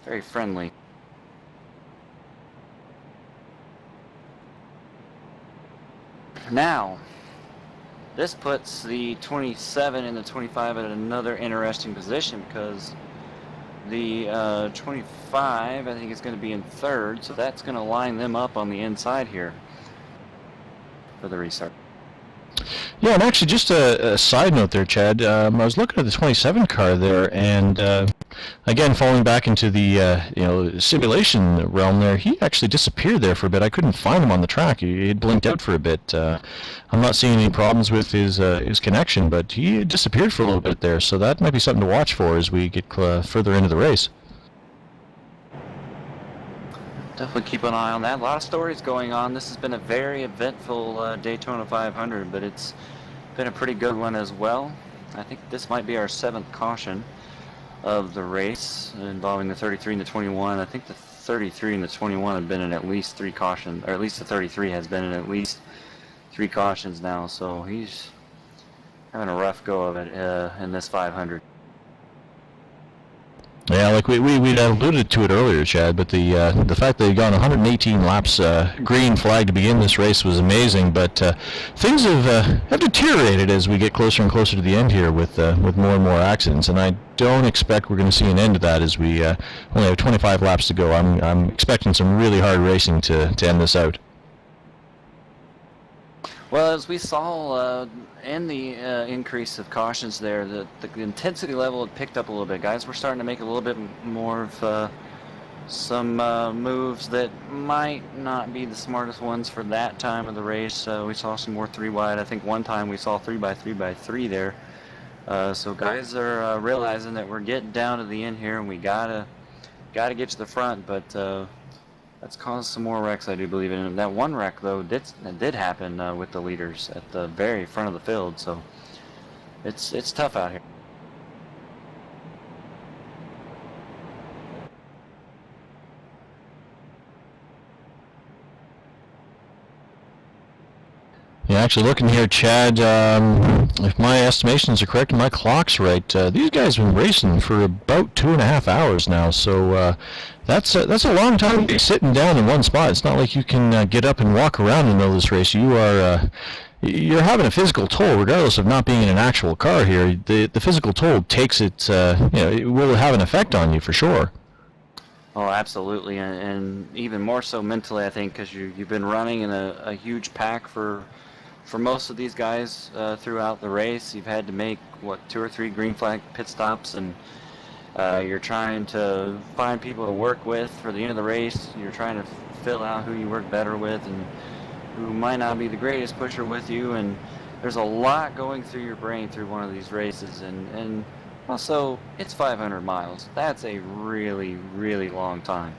very friendly. Now, this puts the 27 and the 25 at another interesting position, because the 25, I think, is going to be in third, so that's going to line them up on the inside here for the restart. Yeah, and actually, just a side note there, Chad. I was looking at the 27 car there, and again, falling back into the simulation realm there, he actually disappeared there for a bit. I couldn't find him on the track. He had blinked out for a bit. I'm not seeing any problems with his connection, but he disappeared for a little bit there, so that might be something to watch for as we get further into the race. Definitely keep an eye on that. A lot of stories going on. This has been a very eventful Daytona 500, but it's been a pretty good one as well. I think this might be our 7th caution of the race involving the 33 and the 21. I think the 33 and the 21 have been in at least 3 cautions, or at least the 33 has been in at least 3 cautions now, so he's having a rough go of it in this 500. Yeah, like we alluded to it earlier, Chad, but the fact that he got 118 laps green flag to begin this race was amazing. But things have deteriorated as we get closer and closer to the end here with more and more accidents, and I don't expect we're going to see an end to that as we only have 25 laps to go. I'm expecting some really hard racing to end this out. Well, as we saw in the increase of cautions there, the intensity level had picked up a little bit. Guys were starting to make a little bit more of some moves that might not be the smartest ones for that time of the race. We saw some more 3-wide. I think one time we saw 3x3x3 there. So guys are realizing that we're getting down to the end here, and we gotta get to the front, but that's caused some more wrecks, I do believe. And that one wreck, though, did happen with the leaders at the very front of the field. So it's tough out here. Yeah, actually looking here, Chad, if my estimations are correct and my clock's right, these guys have been racing for about 2.5 hours now, so that's a long time to be sitting down in one spot. It's not like you can get up and walk around in the middle of this race. You're having a physical toll, regardless of not being in an actual car here. The physical toll takes it, it will have an effect on you for sure. Oh, absolutely, and even more so mentally, I think, because you've been running in a huge pack for most of these guys throughout the race. You've had to make, 2 or 3 green flag pit stops, and you're trying to find people to work with for the end of the race. You're trying to fill out who you work better with and who might not be the greatest pusher with you, and there's a lot going through your brain through one of these races, and also it's 500 miles. That's a really, really long time.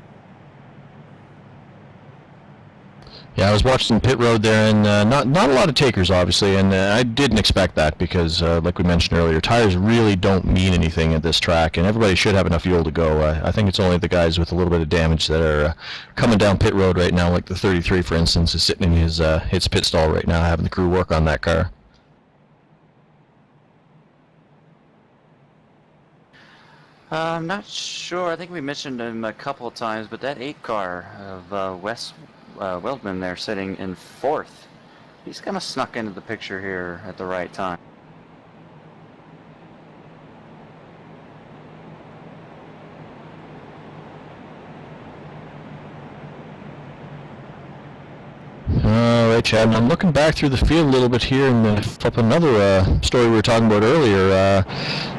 Yeah, I was watching pit road there, and not a lot of takers, obviously, and I didn't expect that because, like we mentioned earlier, tires really don't mean anything at this track, and everybody should have enough fuel to go. I think it's only the guys with a little bit of damage that are coming down pit road right now, like the 33, for instance, is sitting in his pit stall right now, having the crew work on that car. I'm not sure. I think we mentioned him a couple of times, but that 8 car of Wildman there sitting in 4th. He's kind of snuck into the picture here at the right time. All right, Chad. I'm looking back through the field a little bit here and up another story we were talking about earlier.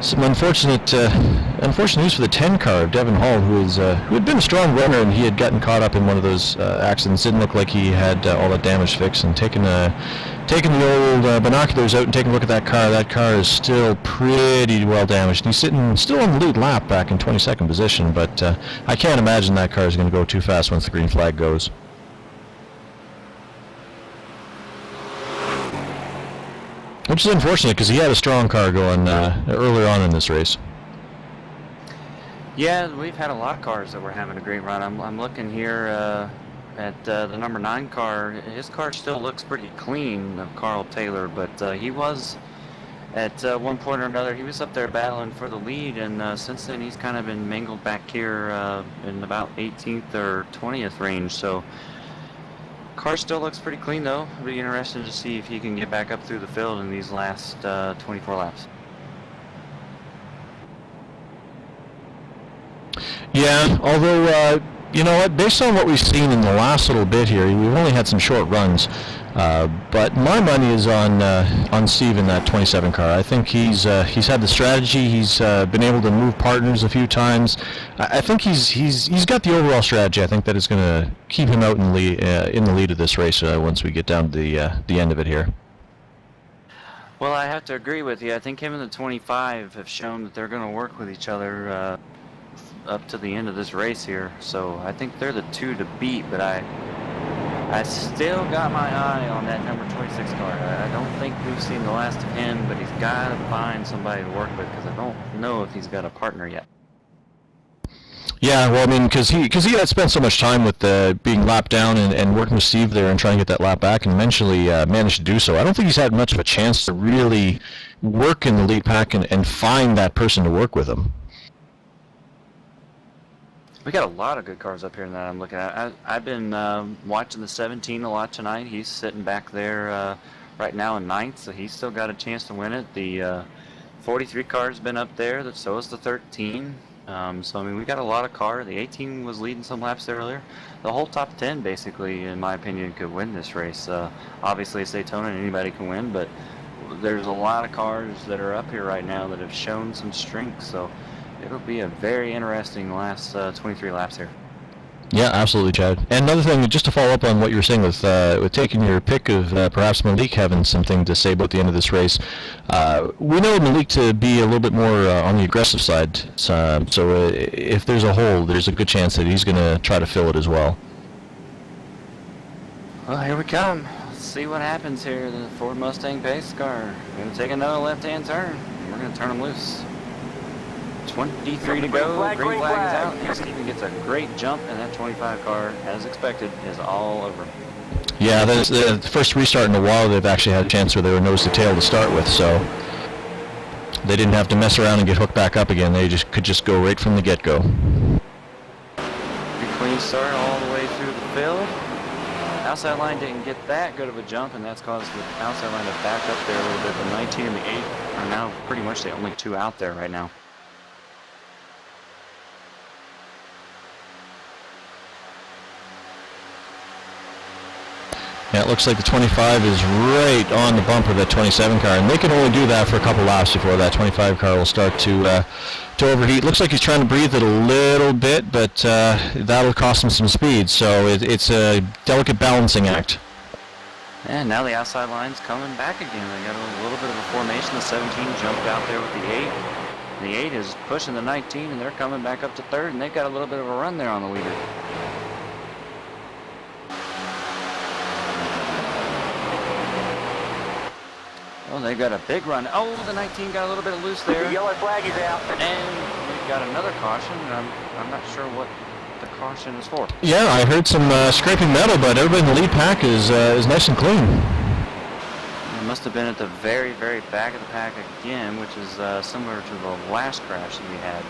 Some unfortunate news for the 10 car, Devin Hall, who had been a strong runner, and he had gotten caught up in one of those accidents. Didn't look like he had all the damage fixed, and taking the old binoculars out and taking a look at that car. That car is still pretty well damaged. He's sitting still on the lead lap back in 22nd position, but I can't imagine that car is going to go too fast once the green flag goes. Which is unfortunate because he had a strong car going earlier on in this race. Yeah, we've had a lot of cars that were having a great run. I'm looking here at the number 9 car. His car still looks pretty clean, Carl Taylor, but he was at one point or another, he was up there battling for the lead, and since then he's kind of been mangled back here in about 18th or 20th range. So car still looks pretty clean though. It'll be interesting to see if he can get back up through the field in these last 24 laps. Yeah, although, you know what, based on what we've seen in the last little bit here, we've only had some short runs, but my money is on Steve in that 27 car. I think he's had the strategy, he's been able to move partners a few times. I think he's got the overall strategy. I think that is going to keep him out in the lead of this race once we get down to the end of it here. Well, I have to agree with you. I think him and the 25 have shown that they're going to work with each other up to the end of this race here. So I think they're the 2 to beat, but I still got my eye on that number 26 car. I don't think we've seen the last of him, but he's got to find somebody to work with because I don't know if he's got a partner yet. Yeah, well, I mean, because he had spent so much time with being lapped down and working with Steve there and trying to get that lap back, and eventually managed to do so. I don't think he's had much of a chance to really work in the lead pack and find that person to work with him. We got a lot of good cars up here that I'm looking at. I've been watching the 17 a lot tonight. He's sitting back there right now in 9th, so he's still got a chance to win it. The 43 car's been up there, so is the 13. So, I mean, we got a lot of cars. The 18 was leading some laps there earlier. The whole top 10, basically, in my opinion, could win this race. Obviously, it's Daytona and anybody can win, but there's a lot of cars that are up here right now that have shown some strength. So it'll be a very interesting last 23 laps here. Yeah, absolutely, Chad. And another thing, just to follow up on what you were saying with taking your pick of perhaps Malik having something to say about the end of this race, we know Malik to be a little bit more on the aggressive side, so if there's a hole, there's a good chance that he's going to try to fill it as well. Well, here we come. Let's see what happens here. The Ford Mustang pace car. We're going to take another left-hand turn. We're going to turn him loose. 23 to go, green flag is out. Steven gets a great jump, and that 25 car, as expected, is all over. Yeah, that's the first restart in a while they've actually had a chance where they were nose to tail to start with, so they didn't have to mess around and get hooked back up again. They could just go right from the get-go. Good clean start all the way through the field. Outside line didn't get that good of a jump, and that's caused the outside line to back up there a little bit. The 19 and the 8 are now pretty much the only 2 out there right now. Yeah, it looks like the 25 is right on the bumper of that 27 car, and they can only do that for a couple laps before that 25 car will start to overheat. Looks like he's trying to breathe it a little bit, but that'll cost him some speed, so it's a delicate balancing act. And now the outside line's coming back again. They got a little bit of a formation. The 17 jumped out there with the 8. And the 8 is pushing the 19, and they're coming back up to 3rd, and they've got a little bit of a run there on the leader. Oh, they got a big run. Oh, the 19 got a little bit of loose there. The yellow flag is out. And we've got another caution. I'm not sure what the caution is for. Yeah, I heard some scraping metal, but everybody in the lead pack is nice and clean. It must have been at the very, very back of the pack again, which is similar to the last crash that we had.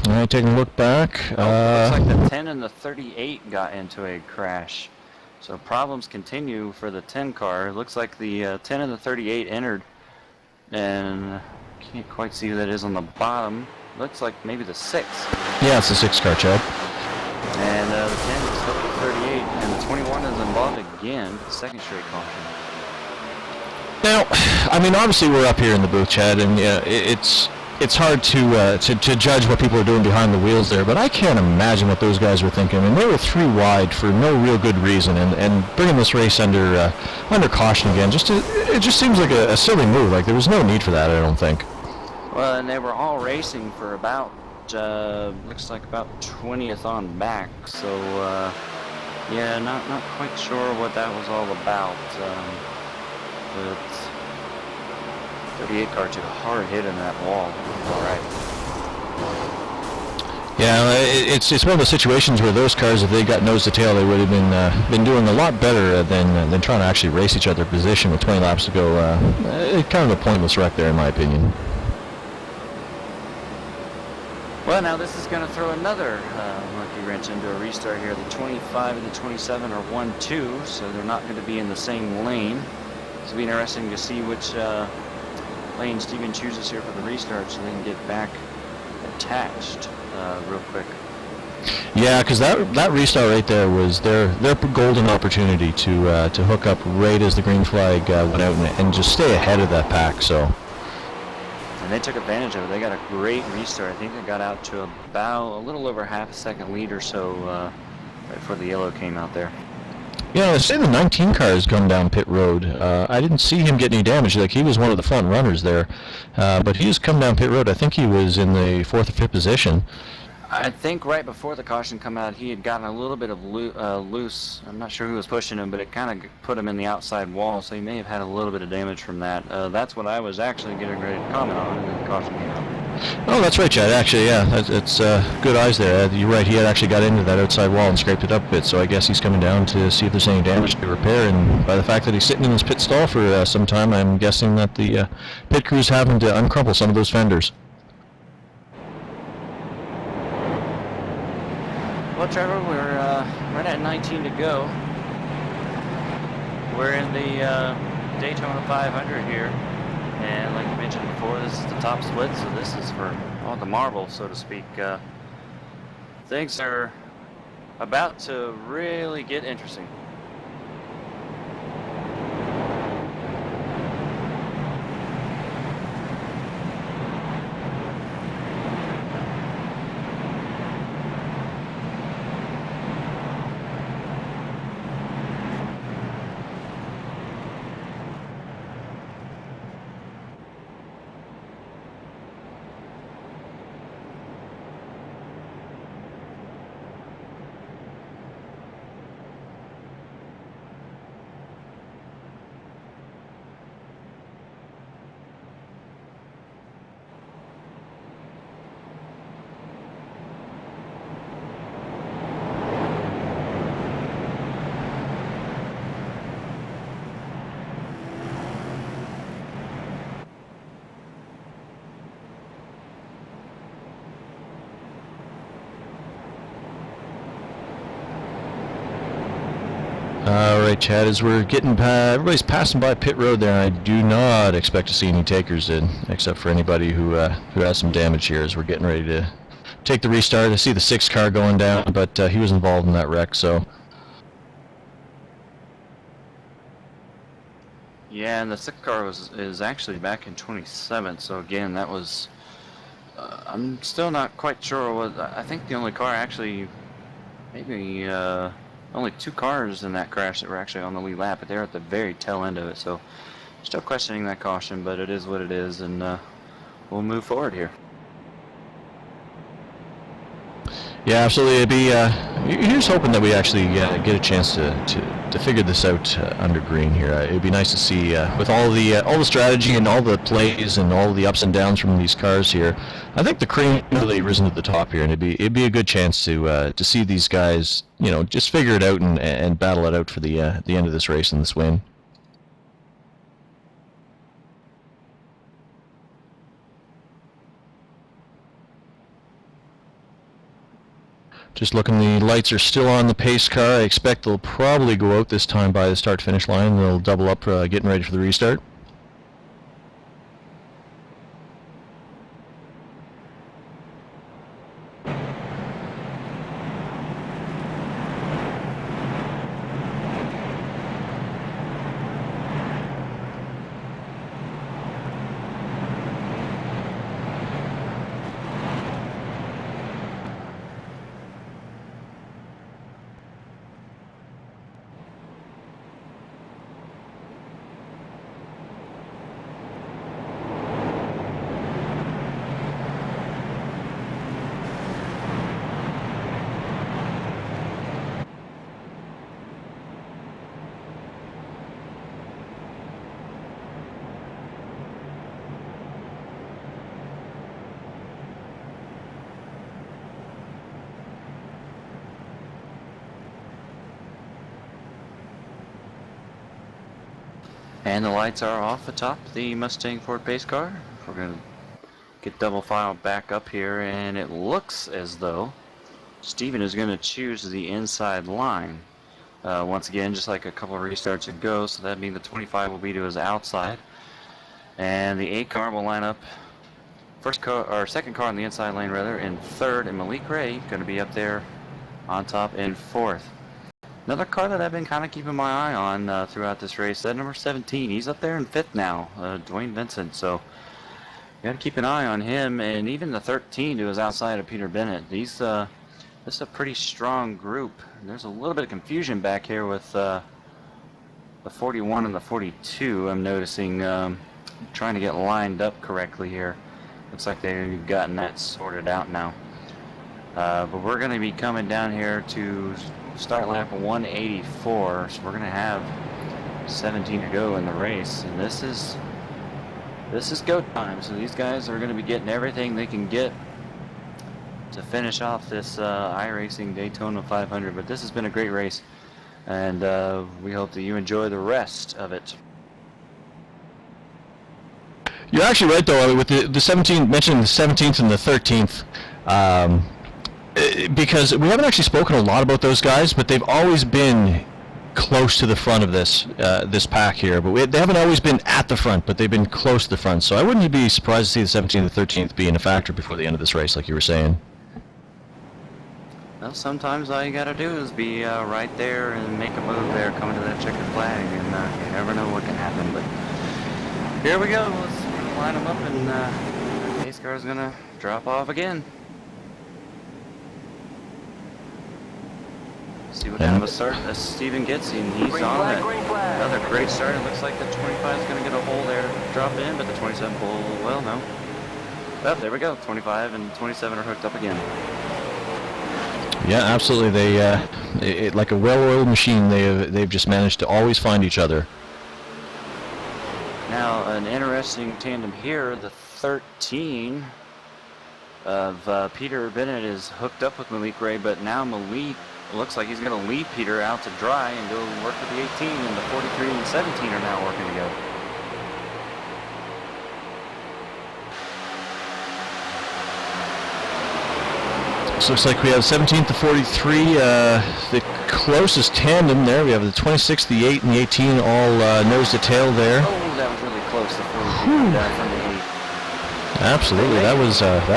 All right, taking a look back. Looks like the 10 and the 38 got into a crash. So problems continue for the 10 car. It looks like the 10 and the 38 entered, and can't quite see who that is on the bottom. Looks like maybe the 6. Yeah, it's the 6 car, Chad. And the 10 is the 38, and the 21 is involved again. Second straight caution. Now, I mean, obviously we're up here in the booth, Chad, and it's hard to judge what people are doing behind the wheels there, but I can't imagine what those guys were thinking. And they were 3 wide for no real good reason, and bringing this race under caution again, it just seems like a silly move. Like, there was no need for that, I don't think. Well, and they were all racing for about, looks like about 20th on back, so, yeah, not quite sure what that was all about, but 38 car took a hard hit in that wall. All right. Yeah, it's one of those situations where those cars, if they got nose to tail, they would have been doing a lot better than trying to actually race each other position with 20 laps to go. Kind of a pointless wreck there, in my opinion. Well, now this is going to throw another monkey wrench into a restart here. The 25 and the 27 are 1-2, so they're not going to be in the same lane. It'll be interesting to see which lane Steven chooses here for the restart, so they can get back attached real quick. Yeah, because that restart right there was their golden opportunity to hook up right as the green flag went out and just stay ahead of that pack. So. And they took advantage of it. They got a great restart. I think they got out to about a little over half a second lead or so right before the yellow came out there. Yeah, I say the 19 car has gone down pit road. I didn't see him get any damage. Like, he was one of the front runners there, but he has come down pit road. I think he was in the 4th or 5th position. I think right before the caution come out, he had gotten a little bit of loose. I'm not sure who was pushing him, but it kind of put him in the outside wall, so he may have had a little bit of damage from that. That's what I was actually getting ready to comment on, and then the caution came out. Oh, that's right, Chad. Actually, yeah, it's good eyes there. You're right, he had actually got into that outside wall and scraped it up a bit, so I guess he's coming down to see if there's any damage to repair, and by the fact that he's sitting in his pit stall for some time, I'm guessing that the pit crew's having to uncrumple some of those fenders. Well, Trevor, we're right at 19 to go. We're in the Daytona 500 here, and like you mentioned before, this is the top split, so this is for all the marbles, so to speak. Things are about to really get interesting. Alright, Chad, as we're getting everybody's passing by pit road there, and I do not expect to see any takers in, except for anybody who has some damage here as we're getting ready to take the restart. I see the 6 car going down, but he was involved in that wreck, so. Yeah, and the 6 car is actually back in 27th, so again, that was, I'm still not quite sure what, I think the only car actually, maybe, only 2 cars in that crash that were actually on the lead lap, but they're at the very tail end of it, so still questioning that caution, but it is what it is, and we'll move forward here. Yeah, absolutely. It'd be here's hoping that we actually get a chance to figure this out under green here. It'd be nice to see with all the strategy and all the plays and all the ups and downs from these cars here. I think the cream really risen to the top here, and it'd be a good chance to see these guys, you know, just figure it out and battle it out for the end of this race and this win. Just looking, the lights are still on the pace car. I expect they'll probably go out this time by the start-finish line. They'll double up, getting ready for the restart. And the lights are off atop the Mustang Ford pace car. We're going to get double file back up here, and it looks as though Steven is going to choose the inside line. Once again, just like a couple of restarts ago, so that means the 25 will be to his outside. And the 8 car will line up second car on the inside lane rather, in third, and Malik Ray going to be up there on top in fourth. Another car that I've been kind of keeping my eye on throughout this race, that number 17. He's up there in fifth now, Dwayne Vincent. So you got to keep an eye on him, and even the 13 to his outside of Peter Bennett. This is a pretty strong group. There's a little bit of confusion back here with the 41 and the 42. I'm noticing trying to get lined up correctly here. Looks like they've gotten that sorted out now. But we're going to be coming down here to start lap 184, so we're going to have 17 to go in the race, and this is go time. So these guys are going to be getting everything they can get to finish off this iRacing Daytona 500. But this has been a great race, and we hope that you enjoy the rest of it. You're actually right, though, with the 17, mentioning the 17th and the 13th. Because we haven't actually spoken a lot about those guys, but they've always been close to the front of this pack here. But they haven't always been at the front, but they've been close to the front. So I wouldn't be surprised to see the 17th and 13th being a factor before the end of this race, like you were saying. Well, sometimes all you got to do is be right there and make a move there, coming to that checkered flag, and you never know what can happen. But here we go. Let's line them up, and the pace car is going to drop off again. See what kind of a start Steven gets, and he's on that. Another great start. It looks like the 25 is going to get a hole there, drop in, but the 27 pull, well, no. Oh, there we go. 25 and 27 are hooked up again. Yeah, absolutely. They, like a well-oiled machine, they've just managed to always find each other. Now, an interesting tandem here. The 13 of Peter Bennett is hooked up with Malik Ray, but now Malik looks like he's going to lead Peter out to dry and go work with the 18, and the 43 and the 17 are now working together. So looks like we have 17th to 43, the closest tandem there. We have the 26, the 8, and the 18 all nose to tail there. Oh, that was really close. The 43 down from the 8. Absolutely, that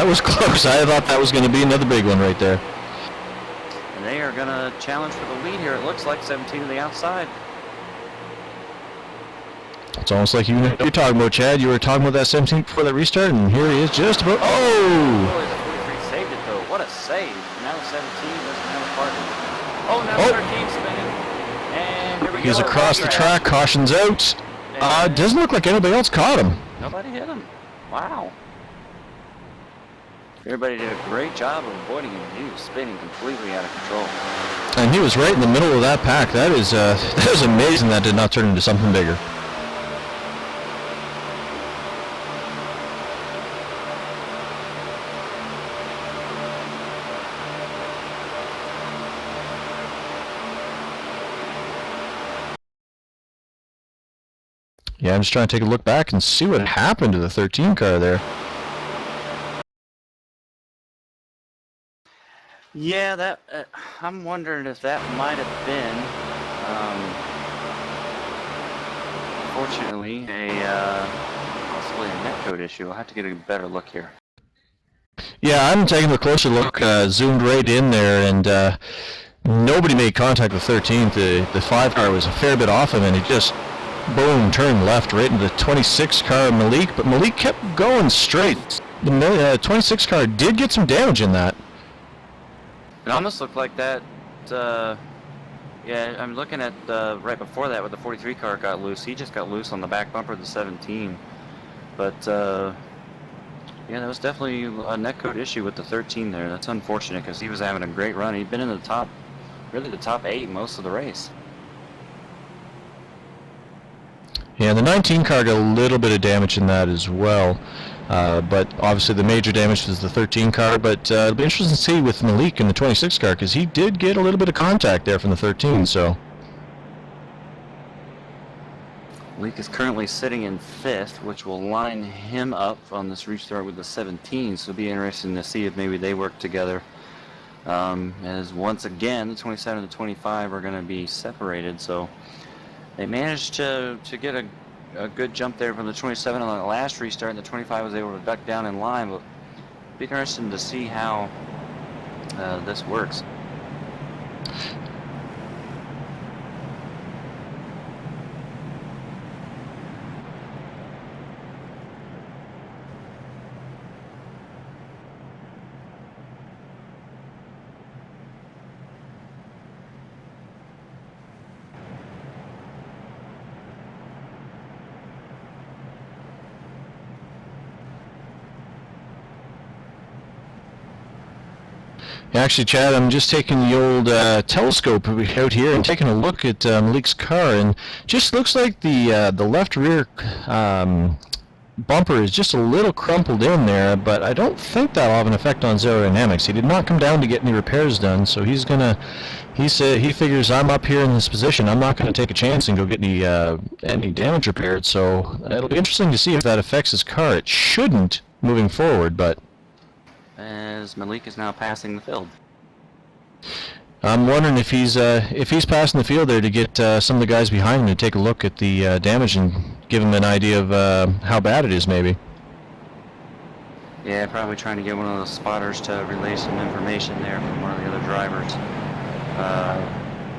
was close. I thought that was going to be another big one right there. And they are going to challenge for the lead here. It looks like 17 on the outside. It's almost like you're talking about, Chad. You were talking about that 17 before that restart, and here he is just about. Oh! Saved it though. What a save. Now 17 doesn't have a partner. Oh, now 13 spinning. And here we go. He's across the track. Caution's out. Doesn't look like anybody else caught him. Nobody hit him. Wow. Everybody did a great job of avoiding him. He was spinning completely out of control. And he was right in the middle of that pack. That is amazing that did not turn into something bigger. Yeah, I'm just trying to take a look back and see what happened to the 13 car there. Yeah, that I'm wondering if that might have been, unfortunately, possibly a netcode issue. I'll have to get a better look here. Yeah, I'm taking a closer look, zoomed right in there, and nobody made contact with 13th. The 5 car was a fair bit off him, and he just, boom, turned left right into the 26 car Malik, but Malik kept going straight. The 26 car did get some damage in that. It almost looked like that, yeah, I'm looking at right before that where the 43 car got loose. He just got loose on the back bumper of the 17. But, yeah, that was definitely a netcode issue with the 13 there. That's unfortunate because he was having a great run. He'd been in the top, really the top 8 most of the race. Yeah, the 19 car got a little bit of damage in that as well. But obviously the major damage was the 13 car, but it'll be interesting to see with Malik in the 26 car because he did get a little bit of contact there from the 13, so. Malik is currently sitting in 5th, which will line him up on this restart with the 17, so it'll be interesting to see if maybe they work together. As once again, the 27 and the 25 are going to be separated, so they managed to get a good jump there from the 27 on the last restart, and the 25 was able to duck down in line. But it'll be interesting to see how this works. Actually, Chad, I'm just taking the old telescope out here and taking a look at Malik's car, and just looks like the left rear bumper is just a little crumpled in there, but I don't think that'll have an effect on aerodynamics. He did not come down to get any repairs done, so he figures I'm up here in this position. I'm not going to take a chance and go get any damage repaired, so it'll be interesting to see if that affects his car. It shouldn't moving forward, but As Malik is now passing the field. I'm wondering if he's passing the field there to get some of the guys behind him to take a look at the damage and give him an idea of how bad it is, maybe. Yeah, probably trying to get one of those spotters to relay some information there from one of the other drivers.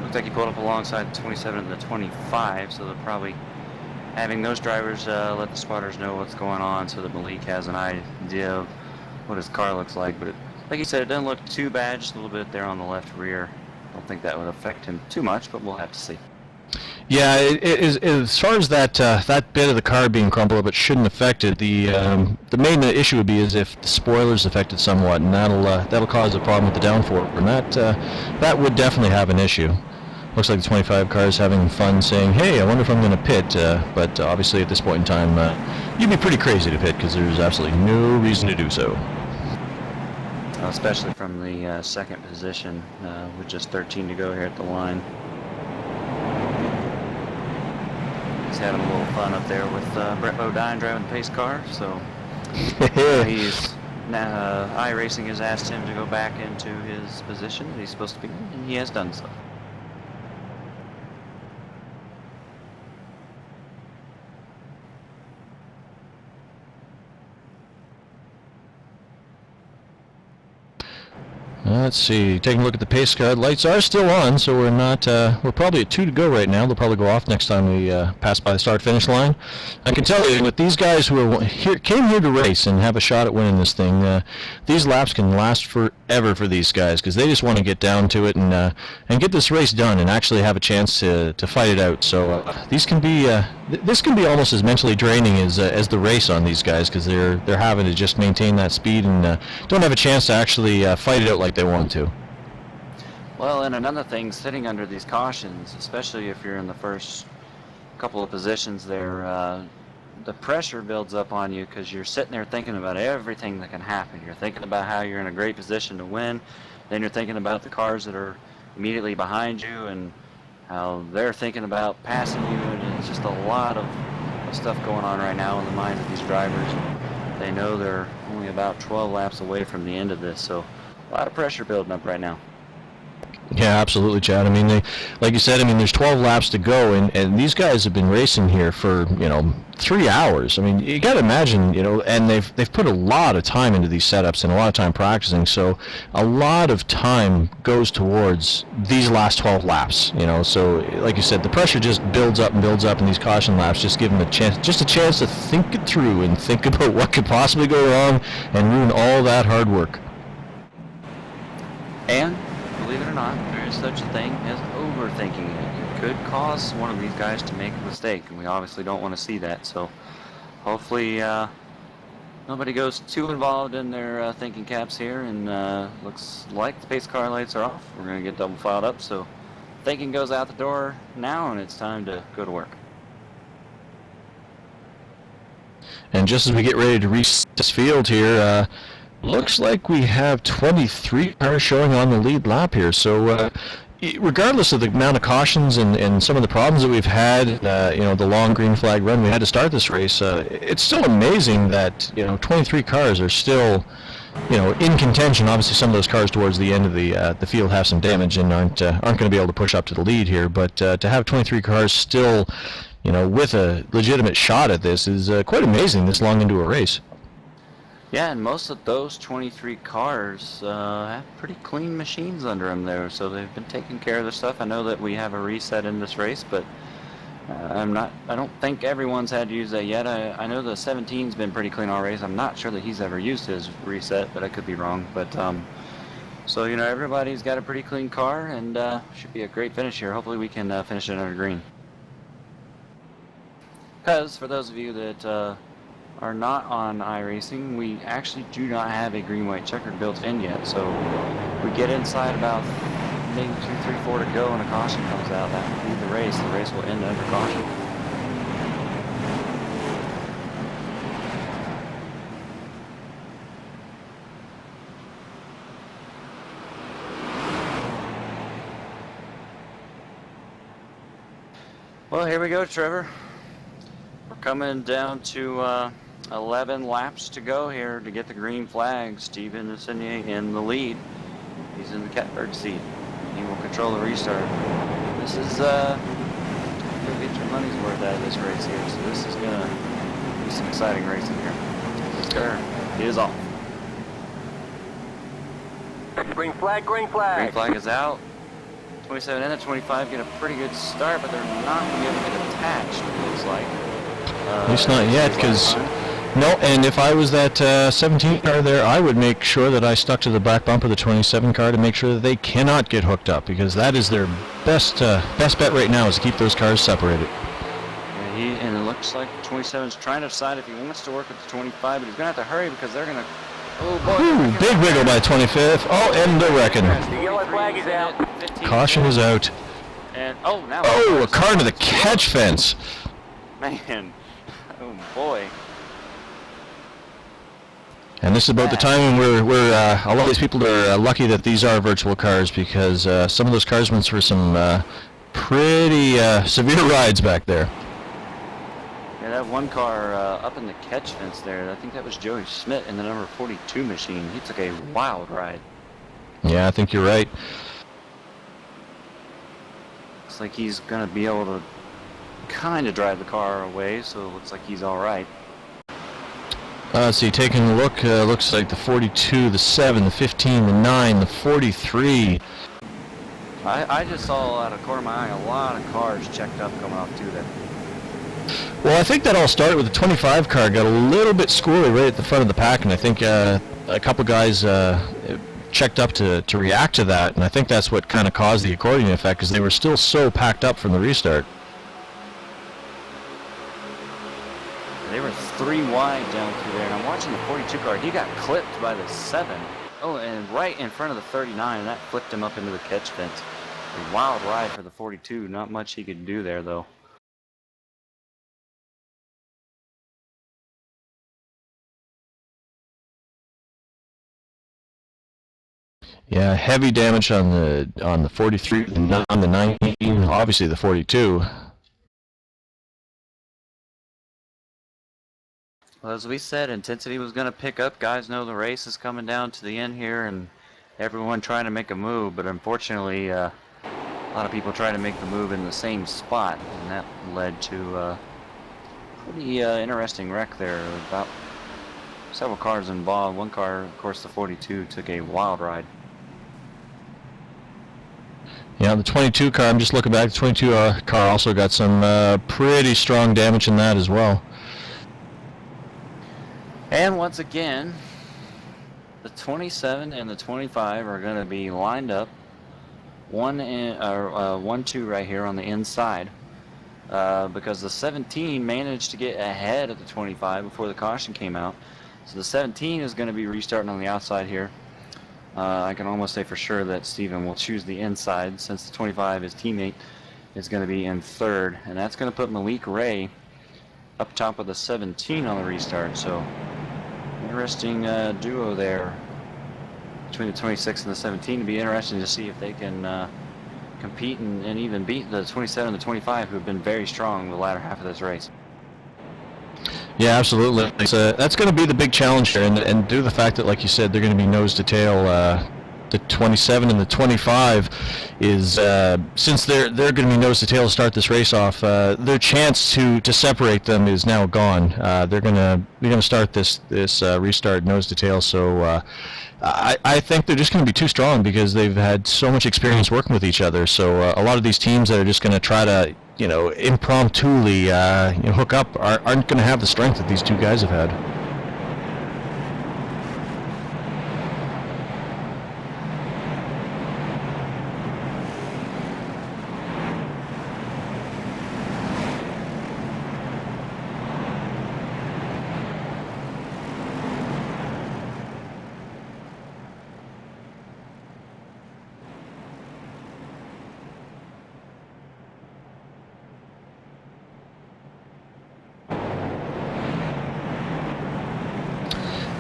Looks like he pulled up alongside the 27 and the 25, so they're probably having those drivers let the spotters know what's going on so that Malik has an idea of what his car looks like. But like he said, it doesn't look too bad, just a little bit there on the left rear. I don't think that would affect him too much, but we'll have to see. Yeah, as far as that bit of the car being crumpled up, it shouldn't affect it. The main issue would be is if the spoiler's affected somewhat, and that'll cause a problem with the downfork, and that would definitely have an issue. Looks like the 25 car is having fun saying, hey, I wonder if I'm going to pit, but obviously at this point in time, you'd be pretty crazy to pit because there's absolutely no reason to do so. Especially from the second position with just 13 to go here at the line. He's having a little fun up there with Brett Bodine driving the pace car, so he's now iRacing has asked him to go back into his position that he's supposed to be in, and he has done so. Let's see. Taking a look at the pace car. Lights are still on, so we're not. We're probably at 2 to go right now. They'll probably go off next time we pass by the start-finish line. I can tell you, with these guys who came here to race and have a shot at winning this thing, these laps can last forever for these guys because they just want to get down to it and get this race done and actually have a chance to fight it out. So these can be. This can be almost as mentally draining as the race on these guys because they're having to just maintain that speed and don't have a chance to actually fight it out like they want to. Well, and another thing, sitting under these cautions, especially if you're in the first couple of positions there, the pressure builds up on you because you're sitting there thinking about everything that can happen. You're thinking about how you're in a great position to win. Then you're thinking about the cars that are immediately behind you and how they're thinking about passing you. And it's just a lot of stuff going on right now in the minds of these drivers. They know they're only about 12 laps away from the end of this, so A lot of pressure building up right now. Yeah, absolutely, Chad. I mean, like you said, I mean, there's 12 laps to go, and these guys have been racing here for 3 hours. I mean, you got to imagine, and they've put a lot of time into these setups and a lot of time practicing. So a lot of time goes towards these last 12 laps. So like you said, the pressure just builds up and builds up, and these caution laps just give them a chance to think it through and think about what could possibly go wrong and ruin all that hard work. And believe it or not, there is such a thing as overthinking it. It could cause one of these guys to make a mistake, and we obviously don't want to see that. So hopefully nobody goes too involved in their thinking caps here, and looks like the pace car lights are off. We're going to get double filed up, so thinking goes out the door now, and it's time to go to work. And just as we get ready to reset this field here, looks like we have 23 cars showing on the lead lap here. So regardless of the amount of cautions and some of the problems that we've had, the long green flag run we had to start this race, it's still amazing that 23 cars are still in contention. Obviously, some of those cars towards the end of the field have some damage and aren't going to be able to push up to the lead here. But to have 23 cars still, with a legitimate shot at this is quite amazing this long into a race. Yeah, and most of those 23 cars have pretty clean machines under them there, so they've been taking care of their stuff. I know that we have a reset in this race, but I don't think everyone's had to use that yet. I know the 17's been pretty clean all race. I'm not sure that he's ever used his reset, but I could be wrong. But so everybody's got a pretty clean car, and should be a great finish here. Hopefully we can finish it under green. Because for those of you that are not on iRacing, we actually do not have a green-white checkered built in yet. So we get inside about maybe 2, 3, 4 to go, and a caution comes out. That will be the race. The race will end under caution. Well, here we go, Trevor. We're coming down to 11 laps to go here to get the green flag. Steven Insigne in the lead. He's in the catbird seat. He will control the restart. This is you'll get your money's worth out of this race here. So this is gonna be some exciting racing here. This car is off. Green flag, green flag. Green flag is out. 27 and 25 get a pretty good start, but they're not going to be able to get attached, it looks like. At least not yet, because no, and if I was that 17 car there, I would make sure that I stuck to the back bumper of the 27 car to make sure that they cannot get hooked up, because that is their best bet right now, is to keep those cars separated. Yeah, and it looks like 27 is trying to decide if he wants to work with the 25, but he's going to have to hurry because they're going to... Oh boy! Ooh, big wiggle by 25th. Oh, and the wrecking. The yellow flag is out. Caution is out. And now. Oh, a car into the catch fence. Man, oh boy. And this is about the time when we're a lot of these people are lucky that these are virtual cars, because some of those cars went through some pretty severe rides back there. Yeah, that one car up in the catch fence there, I think that was Joey Schmidt in the number 42 machine. He took a wild ride. Yeah, I think you're right. Looks like he's going to be able to kind of drive the car away, so it looks like he's all right. Let's see, taking a look, looks like the 42, the 7, the 15, the 9, the 43. I just saw out of the corner of my eye a lot of cars checked up coming off too there. Well, I think that all started with the 25 car, got a little bit squirrely right at the front of the pack, and I think a couple guys checked up to react to that, and I think that's what kind of caused the accordion effect, because they were still so packed up from the restart. They were 3 wide down through there, and I'm watching the 42 car. He got clipped by the 7. Oh, and right in front of the 39, and that flipped him up into the catch fence. A wild ride for the 42. Not much he could do there, though. Yeah, heavy damage on the 43, on the 19, obviously the 42. Well, as we said, intensity was going to pick up. Guys know the race is coming down to the end here, and everyone trying to make a move, but unfortunately, a lot of people trying to make the move in the same spot, and that led to a pretty interesting wreck there. About several cars involved. One car, of course, the 42, took a wild ride. Yeah, the 22 car, I'm just looking back, the 22 car also got some pretty strong damage in that as well. And once again, the 27 and the 25 are going to be lined up, 1-2 right here on the inside, because the 17 managed to get ahead of the 25 before the caution came out. So the 17 is going to be restarting on the outside here. I can almost say for sure that Steven will choose the inside, since the 25, his teammate, is going to be in third, and that's going to put Malik Ray up top of the 17 on the restart. So interesting duo there between the 26 and the 17. It'll be interesting to see if they can compete and even beat the 27 and the 25, who have been very strong the latter half of this race. Yeah, absolutely. That's going to be the big challenge here, and due to the fact that, like you said, they're going to be nose to tail, the 27 and the 25 is, since they're going to be nose to tail to start this race off, their chance to separate them is now gone. They're going to start this restart nose to tail. So I think they're just going to be too strong because they've had so much experience working with each other. So a lot of these teams that are just going to try to impromptuly hook up aren't going to have the strength that these two guys have had.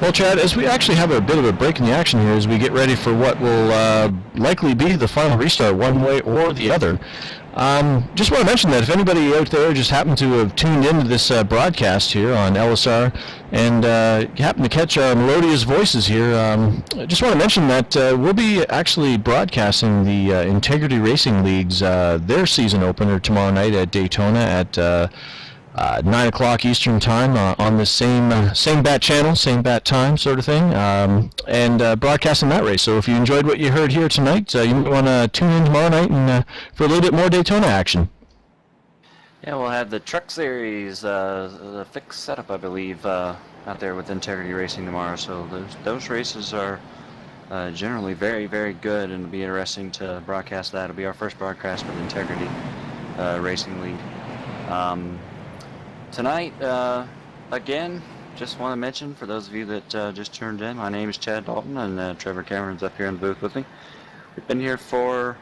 Well, Chad, as we actually have a bit of a break in the action here as we get ready for what will likely be the final restart one way or the other, just want to mention that if anybody out there just happened to have tuned into this broadcast here on LSR and happen to catch our melodious voices here, I just want to mention that we'll be actually broadcasting the Integrity Racing League's their season opener tomorrow night at Daytona at 9 o'clock Eastern Time on the same bat channel, same bat time sort of thing, and broadcasting that race. So if you enjoyed what you heard here tonight, you might want to tune in tomorrow night and for a little bit more Daytona action. Yeah, we'll have the Truck Series, the fixed setup, I believe, out there with Integrity Racing tomorrow. So those races are generally very, very good, and it'll be interesting to broadcast that. It'll be our first broadcast for the Integrity Racing League. Tonight, again, just want to mention, for those of you that just tuned in, my name is Chad Dalton, and Trevor Cameron's up here in the booth with me. We've been here for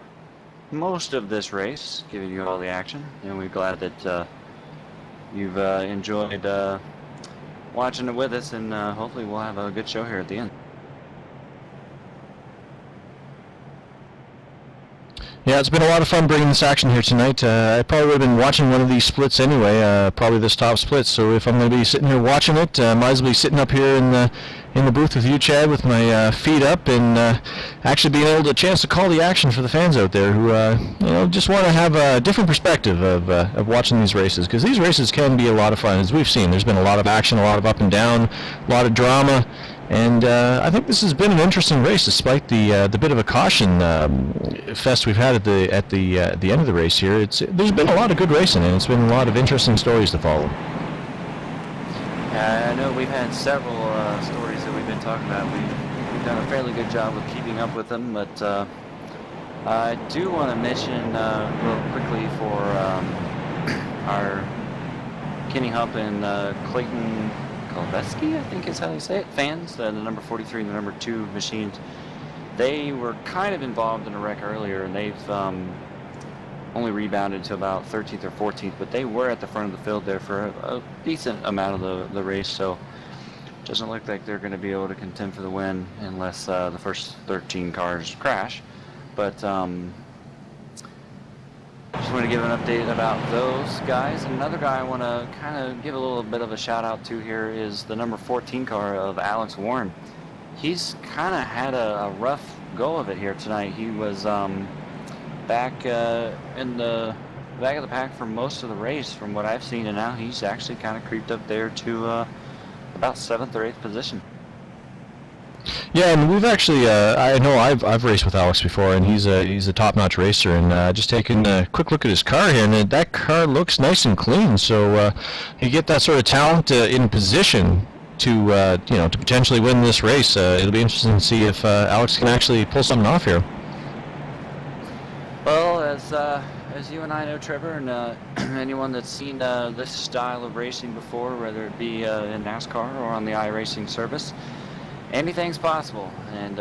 most of this race, giving you all the action, and we're glad that you've enjoyed watching it with us, and hopefully we'll have a good show here at the end. Yeah, it's been a lot of fun bringing this action here tonight. I probably would have been watching one of these splits anyway, probably this top split. So if I'm going to be sitting here watching it, might as well be sitting up here in the booth with you, Chad, with my feet up, and actually being able to chance to call the action for the fans out there who just want to have a different perspective of watching these races, because these races can be a lot of fun. As we've seen, there's been a lot of action, a lot of up and down, a lot of drama. And I think this has been an interesting race, despite the bit of a caution fest we've had at the end of the race here. There's been a lot of good racing, and it's been a lot of interesting stories to follow. I know we've had several stories that we've been talking about. We've done a fairly good job of keeping up with them, but I do want to mention real quickly for our Kenny Hupp and Clayton Kolbeski, I think is how they say it, fans, the number 43 and the number 2 machines. They were kind of involved in a wreck earlier, and they've only rebounded to about 13th or 14th, but they were at the front of the field there for a decent amount of the race, so it doesn't look like they're going to be able to contend for the win unless the first 13 cars crash. But just want to give an update about those guys. Another guy I want to kind of give a little bit of a shout out to here is the number 14 car of Alex Warren. He's kind of had a rough go of it here tonight. He was back in the back of the pack for most of the race from what I've seen, and now he's actually kind of creeped up there to about 7th or 8th position. Yeah, and we've actually, I know I've raced with Alex before, and he's a top-notch racer, and just taking a quick look at his car here, and that car looks nice and clean, so you get that sort of talent in position to, to potentially win this race. It'll be interesting to see if Alex can actually pull something off here. Well, as you and I know, Trevor, and anyone that's seen this style of racing before, whether it be in NASCAR or on the iRacing service, anything's possible, and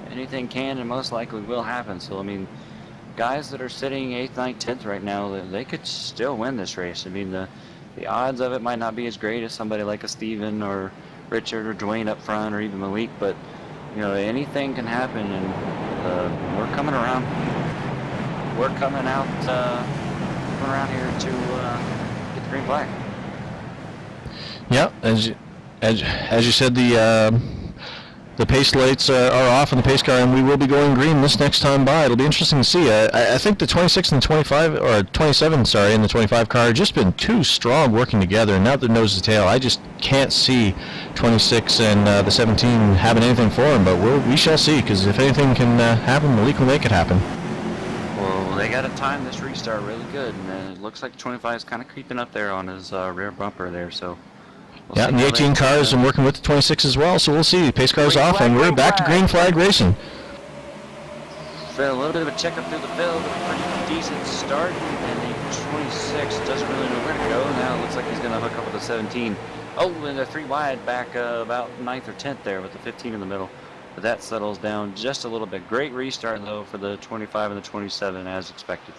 anything can and most likely will happen. So, I mean, guys that are sitting 8th, 9th, 10th right now, they could still win this race. I mean, the odds of it might not be as great as somebody like a Steven or Richard or Dwayne up front or even Malik, but, anything can happen, and we're coming around. We're coming out, around here to get the green flag. Yeah, as you said, the pace lights are off in the pace car, and we will be going green this next time by. It'll be interesting to see. I think the 26 and the 25, or 27, sorry, and the 25 car have just been too strong working together, and now they're nose to tail. I just can't see 26 and the 17 having anything for them, but we shall see, because if anything can happen, Malik will make it happen. Well, they got to time this restart really good, and it looks like 25 is kind of creeping up there on his rear bumper there, so... Yeah, and the 18 cars and working with the 26 as well, so we'll see. Pace car's off, and we're back to green flag racing. So a little bit of a checkup through the field, a pretty decent start, and the 26 doesn't really know where to go. Now it looks like he's going to hook up with the 17. Oh, and they're 3 wide back about 9th or 10th there with the 15 in the middle. But that settles down just a little bit. Great restart, though, for the 25 and the 27, as expected.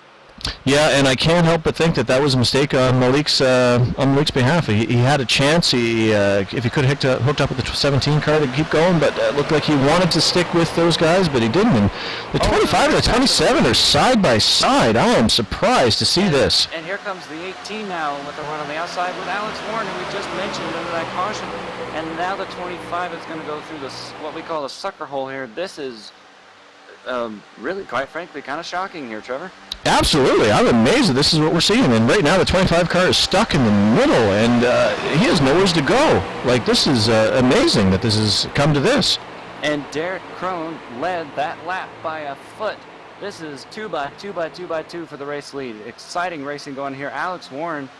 Yeah, and I can't help but think that was a mistake on Malik's behalf. He had a chance. If he could have hooked up with the 17 car to keep going, but it looked like he wanted to stick with those guys, but he didn't. And the 25 and the 27 are side by side. I am surprised to see this. And here comes the 18 now with the run on the outside with Alex Warren, who we just mentioned under that caution. And now the 25 is going to go through this what we call a sucker hole here. This is really, quite frankly, kind of shocking here, Trevor. Absolutely. I'm amazed that this is what we're seeing. And right now the 25 car is stuck in the middle, and he has nowhere to go. Like, this is amazing that this has come to this. And Derek Crone led that lap by a foot. This is 2 by 2 by 2 by 2 for the race lead. Exciting racing going here. Alex Warren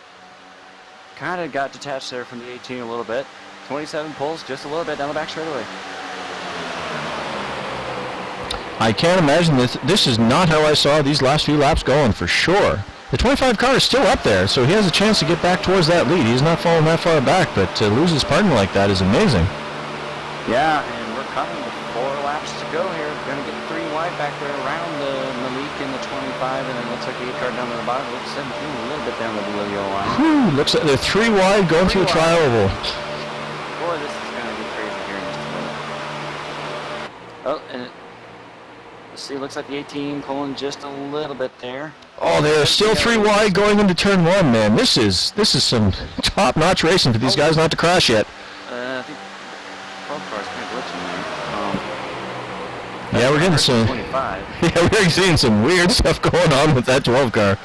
kind of got detached there from the 18 a little bit. 27 pulls just a little bit down the back straightaway. I can't imagine this is not how I saw these last few laps going, for sure. The 25 car is still up there, so he has a chance to get back towards that lead. He's not falling that far back, but to lose his partner like that is amazing. Yeah, and we're coming with 4 laps to go here. We're going to get 3 wide back there around the Malik in the 25, and it looks like the 8 car down to the bottom. Looks 17 a little bit down the below yellow line. Whew, looks like they're 3 wide going through the tri-oval. Boy, this is going to get crazy here in just a minute. Oh, and let's see, looks like the 18 pulling just a little bit there. Oh, they're still 3 wide going into turn 1, man. This is some top-notch racing for these guys not to crash yet. I think 12 car's kind of glitching there. Yeah, we're getting some. 25. Yeah, we're seeing some weird stuff going on with that 12 car.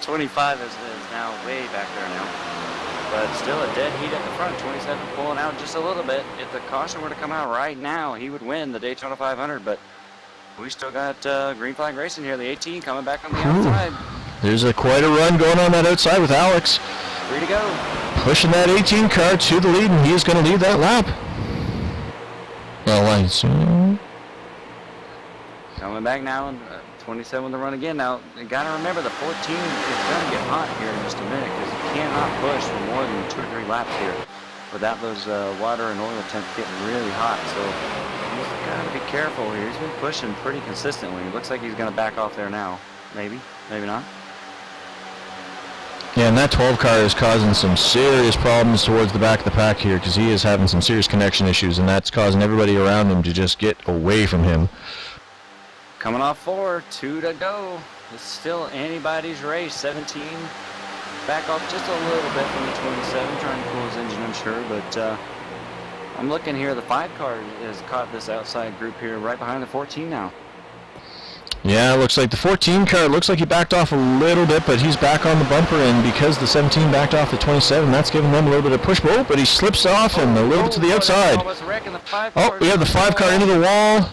25 is now way back there now. But still a dead heat at the front. 27 pulling out just a little bit. If the caution were to come out right now, he would win the Daytona 500, but we still got green flag racing here. The 18 coming back on the outside. There's quite a run going on that outside with Alex. Free to go. Pushing that 18 car to the lead, and he's going to lead that lap. Coming back now, and 27 to run again. Now, you got to remember the 14 is going to get hot here in just a minute, because you cannot push for more than 2 or 3 laps here without those water and oil temps getting really hot. So he's got to be careful here. He's been pushing pretty consistently. It looks like he's going to back off there now. Maybe, maybe not. Yeah, and that 12 car is causing some serious problems towards the back of the pack here, because he is having some serious connection issues, and that's causing everybody around him to just get away from him. Coming off 4, 2 to go. It's still anybody's race. 17 back off just a little bit from the 27, trying to pull his engine, I'm sure, but I'm looking here. The 5 car has caught this outside group here, right behind the 14 now. Yeah, it looks like the 14 car, looks like he backed off a little bit, but he's back on the bumper, and because the 17 backed off the 27, that's giving them a little bit of push. Oh, but he slips off and a little bit to the outside. Oh, we have the 5 car into the wall.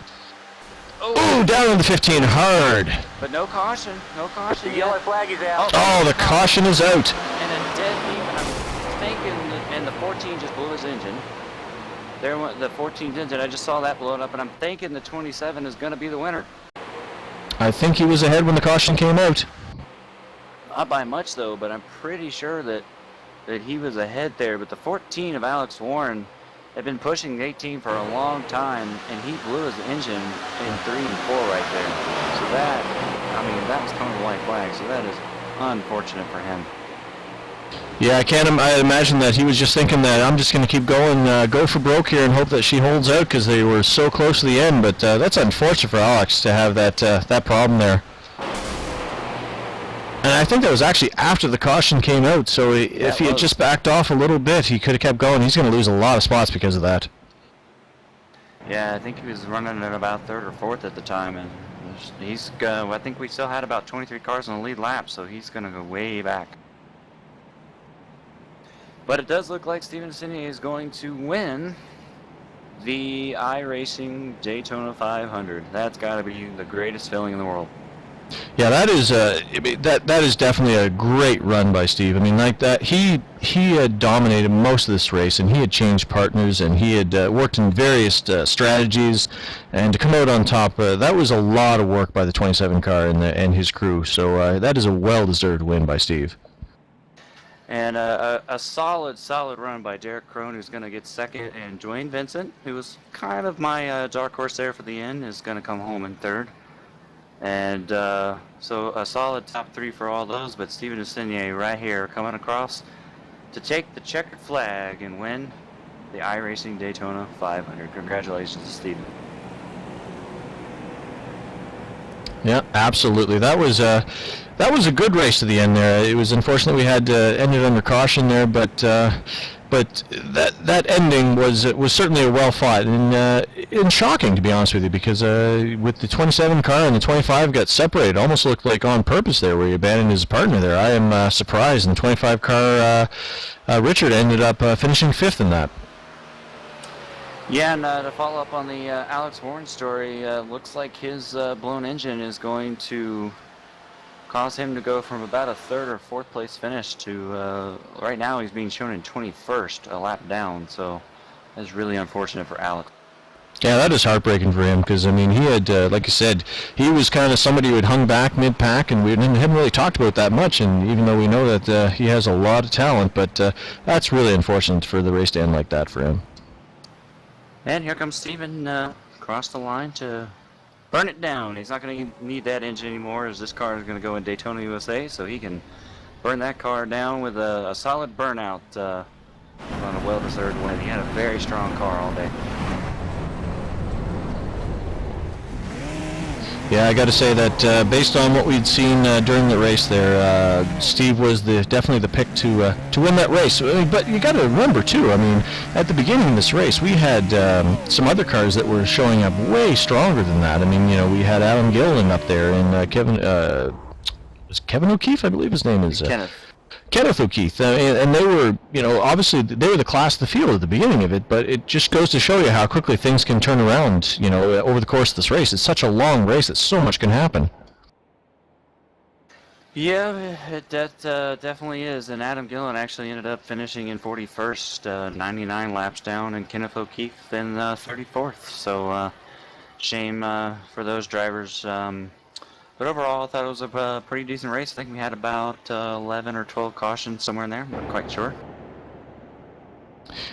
Oh, down in the 15, hard. But no caution, no caution. The yellow flag is out. Oh, the caution is out. And a dead heat, and I'm thinking, and the 14 just blew his engine. There went the 14's engine, I just saw that blow up, and I'm thinking the 27 is going to be the winner. I think he was ahead when the caution came out. Not by much, though, but I'm pretty sure that he was ahead there. But the 14 of Alex Warren had been pushing the 18 for a long time, and he blew his engine in 3 and 4 right there. So that was coming to white flag, so that is unfortunate for him. Yeah, I imagine that he was just thinking that I'm just going to keep going, go for broke here and hope that she holds out because they were so close to the end. But that's unfortunate for Alex to have that problem there. And I think that was actually after the caution came out. So if he had just backed off a little bit, he could have kept going. He's going to lose a lot of spots because of that. Yeah, I think he was running at about 3rd or 4th at the time, and I think we still had about 23 cars on the lead lap, so he's going to go way back. But it does look like Steven Sinier is going to win the iRacing Daytona 500. That's got to be the greatest feeling in the world. Yeah, that is that is definitely a great run by Steve. I mean, like that, he had dominated most of this race, and he had changed partners, and he had worked in various strategies, and to come out on top, that was a lot of work by the 27 car and his crew. So that is a well-deserved win by Steve. And a solid run by Derek Crone, who's going to get 2nd, and Dwayne Vincent, who was kind of my dark horse there for the end, is going to come home in 3rd. And so a solid top 3 for all those, but Steven Sinier right here coming across to take the checkered flag and win the iRacing Daytona 500. Congratulations to Steven. Yeah, absolutely. That was a good race to the end there. It was unfortunate we had ended under caution there, but that ending was certainly a well fought and shocking, to be honest with you, because with the 27 car and the 25 got separated, almost looked like on purpose there, where he abandoned his partner there. I am surprised. And the 25 car Richard ended up finishing 5th in that. Yeah, and to follow up on the Alex Warren story, looks like his blown engine is going to cause him to go from about a 3rd or 4th place finish to right now he's being shown in 21st, a lap down. So that's really unfortunate for Alex. Yeah, that is heartbreaking for him because, I mean, he had, like you said, he was kind of somebody who had hung back mid-pack, and we haven't really talked about that much, and even though we know that he has a lot of talent, but that's really unfortunate for the race to end like that for him. And here comes Steven across the line to burn it down. He's not going to need that engine anymore, as this car is going to go in Daytona, USA, so he can burn that car down with a solid burnout on a well-deserved win. He had a very strong car all day. Yeah, I got to say that based on what we'd seen during the race there, Steve was definitely the pick to win that race. But you got to remember too. I mean, at the beginning of this race, we had some other cars that were showing up way stronger than that. I mean, you know, we had Adam Gilliland up there, and Kevin O'Keefe, I believe his name is. Kenneth O'Keefe, and they were, you know, obviously they were the class of the field at the beginning of it, but it just goes to show you how quickly things can turn around, you know, over the course of this race. It's such a long race that so much can happen. Yeah, that definitely is, and Adam Gillen actually ended up finishing in 41st, 99 laps down, and Kenneth O'Keefe in 34th, so shame for those drivers. But overall, I thought it was a pretty decent race. I think we had about 11 or 12 cautions somewhere in there. I'm not quite sure.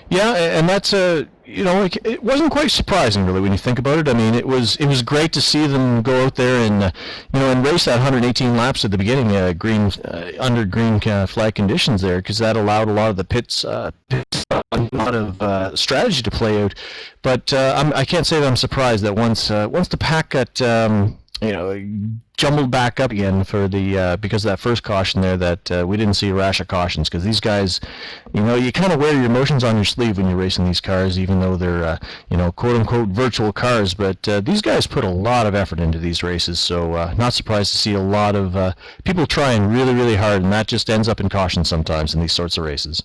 Yeah, and that's you know, it wasn't quite surprising really when you think about it. I mean, it was great to see them go out there and you know, and race that 118 laps at the beginning, under green flag conditions there, because that allowed a lot of the pits a lot of strategy to play out. But I can't say that I'm surprised that once the pack got jumbled back up again for the because of that first caution there that we didn't see a rash of cautions, because these guys, you kind of wear your emotions on your sleeve when you're racing these cars, even though they're quote unquote virtual cars. But these guys put a lot of effort into these races, so not surprised to see a lot of people trying really, really hard, and that just ends up in caution sometimes in these sorts of races.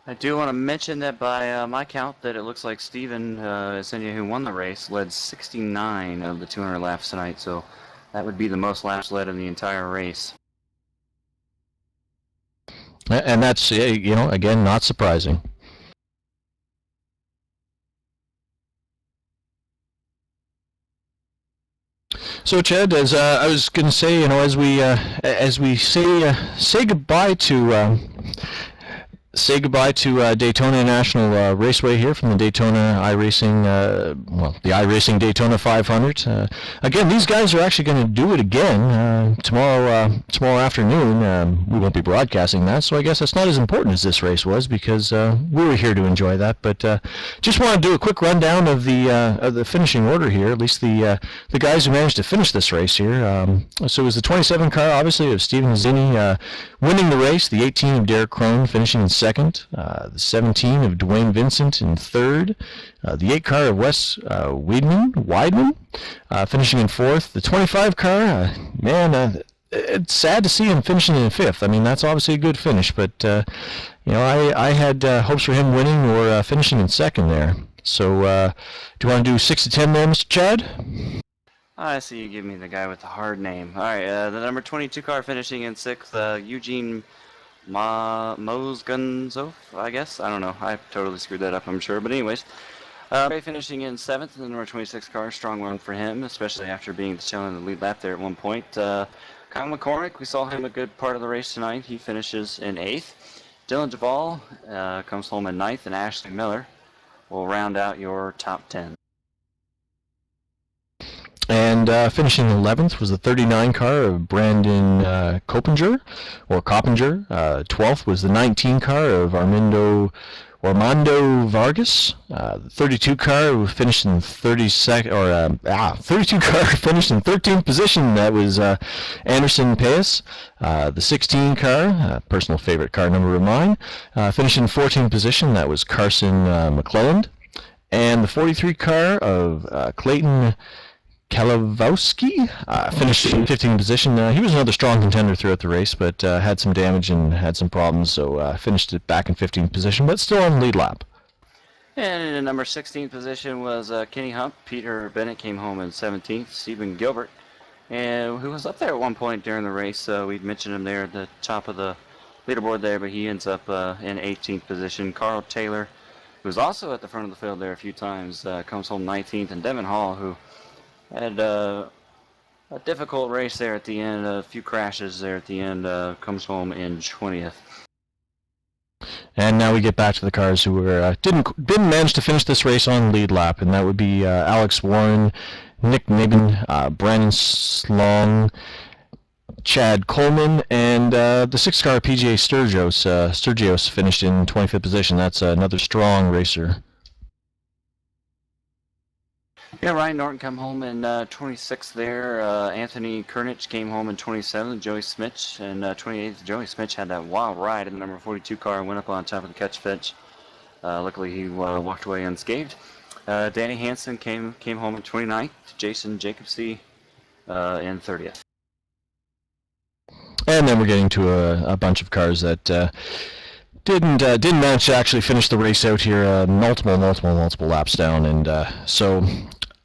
I do want to mention that by my count that it looks like Steven Esenia, who won the race, led 69 of the 200 laps tonight, so that would be the most laps led in the entire race. And that's, again, not surprising. So, Chad, as I was going to say, as we say goodbye to Daytona National Raceway here from the Daytona iRacing, the iRacing Daytona 500. Again, these guys are actually going to do it again tomorrow afternoon. We won't be broadcasting that, so I guess that's not as important as this race was, because we were here to enjoy that. But just want to do a quick rundown of the finishing order here, at least the guys who managed to finish this race here. So it was the 27 car, obviously, of Steven Zinni winning the race, the 18 of Derek Crone finishing in second, the 17 of Dwayne Vincent in third, the 8 car of Wes Weidman finishing in fourth, the 25 car, it's sad to see him finishing in fifth. I mean, that's obviously a good finish, but I had hopes for him winning or finishing in second there. So do you want to do 6 to 10 there, Mr. Chad? I see you give me the guy with the hard name. All right, the number 22 car finishing in sixth, Eugene Mozgunzov, I guess. I don't know. I totally screwed that up, I'm sure. But anyways, Ray finishing in seventh, the number 26 car. Strong run for him, especially after being still in the lead lap there at one point. Kyle McCormick, we saw him a good part of the race tonight. He finishes in eighth. Dylan Duvall comes home in ninth, and Ashley Miller will round out your top 10. And finishing 11th was the 39 car of Brandon Coppinger. 12th was the 19 car of Armando Vargas. The 32 car who finished in 32 car finished in 13th position. That was Anderson Paes. The 16 car, personal favorite car number of mine, finished in 14th position. That was Carson McClelland. And the 43 car of Clayton Kalawowski finished in 15th position. He was another strong contender throughout the race, but had some damage and had some problems, so finished it back in 15th position, but still on the lead lap. And in the number 16th position was Kenny Hump. Peter Bennett came home in 17th. Stephen Gilbert, and who was up there at one point during the race. We'd mentioned him there at the top of the leaderboard there, but he ends up in 18th position. Carl Taylor, who was also at the front of the field there a few times, comes home 19th. And Devin Hall, who had a difficult race there at the end, a few crashes there at the end, comes home in 20th. And now we get back to the cars who were didn't manage to finish this race on lead lap, and that would be Alex Warren, Nick Niven, Brandon Slong, Chad Coleman, and the 6-car PJ Sturgios finished in 25th position. That's another strong racer. Yeah, Ryan Norton come home in 26th there. Anthony Kernich came home in 27th. Joey Smith in 28th. Joey Smith had that wild ride in the number 42 car and went up on top of the catch fence. Luckily, he walked away unscathed. Danny Hansen came home in 29th. Jason Jacobsey in 30th. And then we're getting to a bunch of cars that didn't manage to actually finish the race out here. Multiple laps down, and so.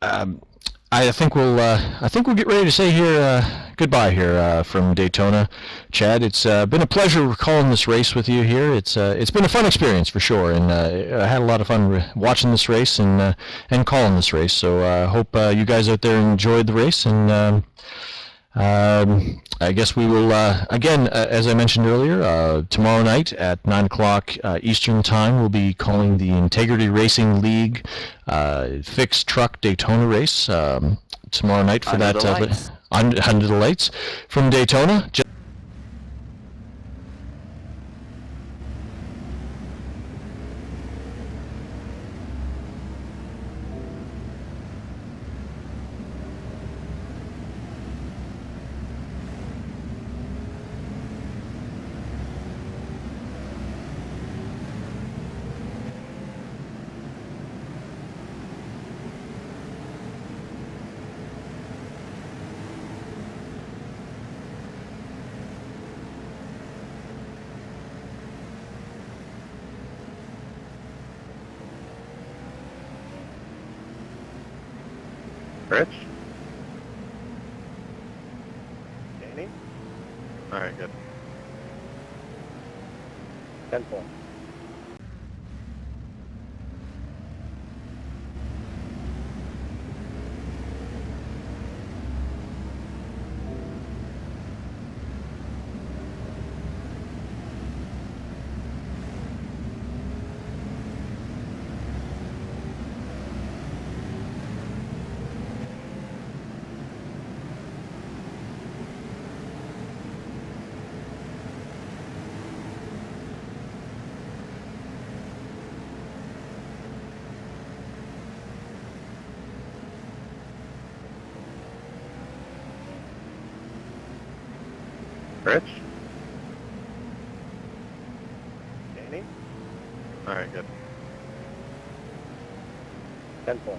I think we'll get ready to say here goodbye here from Daytona. Chad, it's been a pleasure calling this race with you here. It's been a fun experience for sure, and I had a lot of fun watching this race and calling this race. So I hope you guys out there enjoyed the race, and I guess we will, again, as I mentioned earlier, tomorrow night at 9 o'clock Eastern Time, we'll be calling the Integrity Racing League Fixed Truck Daytona race tomorrow night for under that. Under the lights from Daytona. Danny? Alright, good. 10-4. Rich? Danny? Alright, good. 10-4.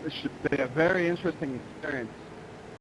This should be a very interesting experience.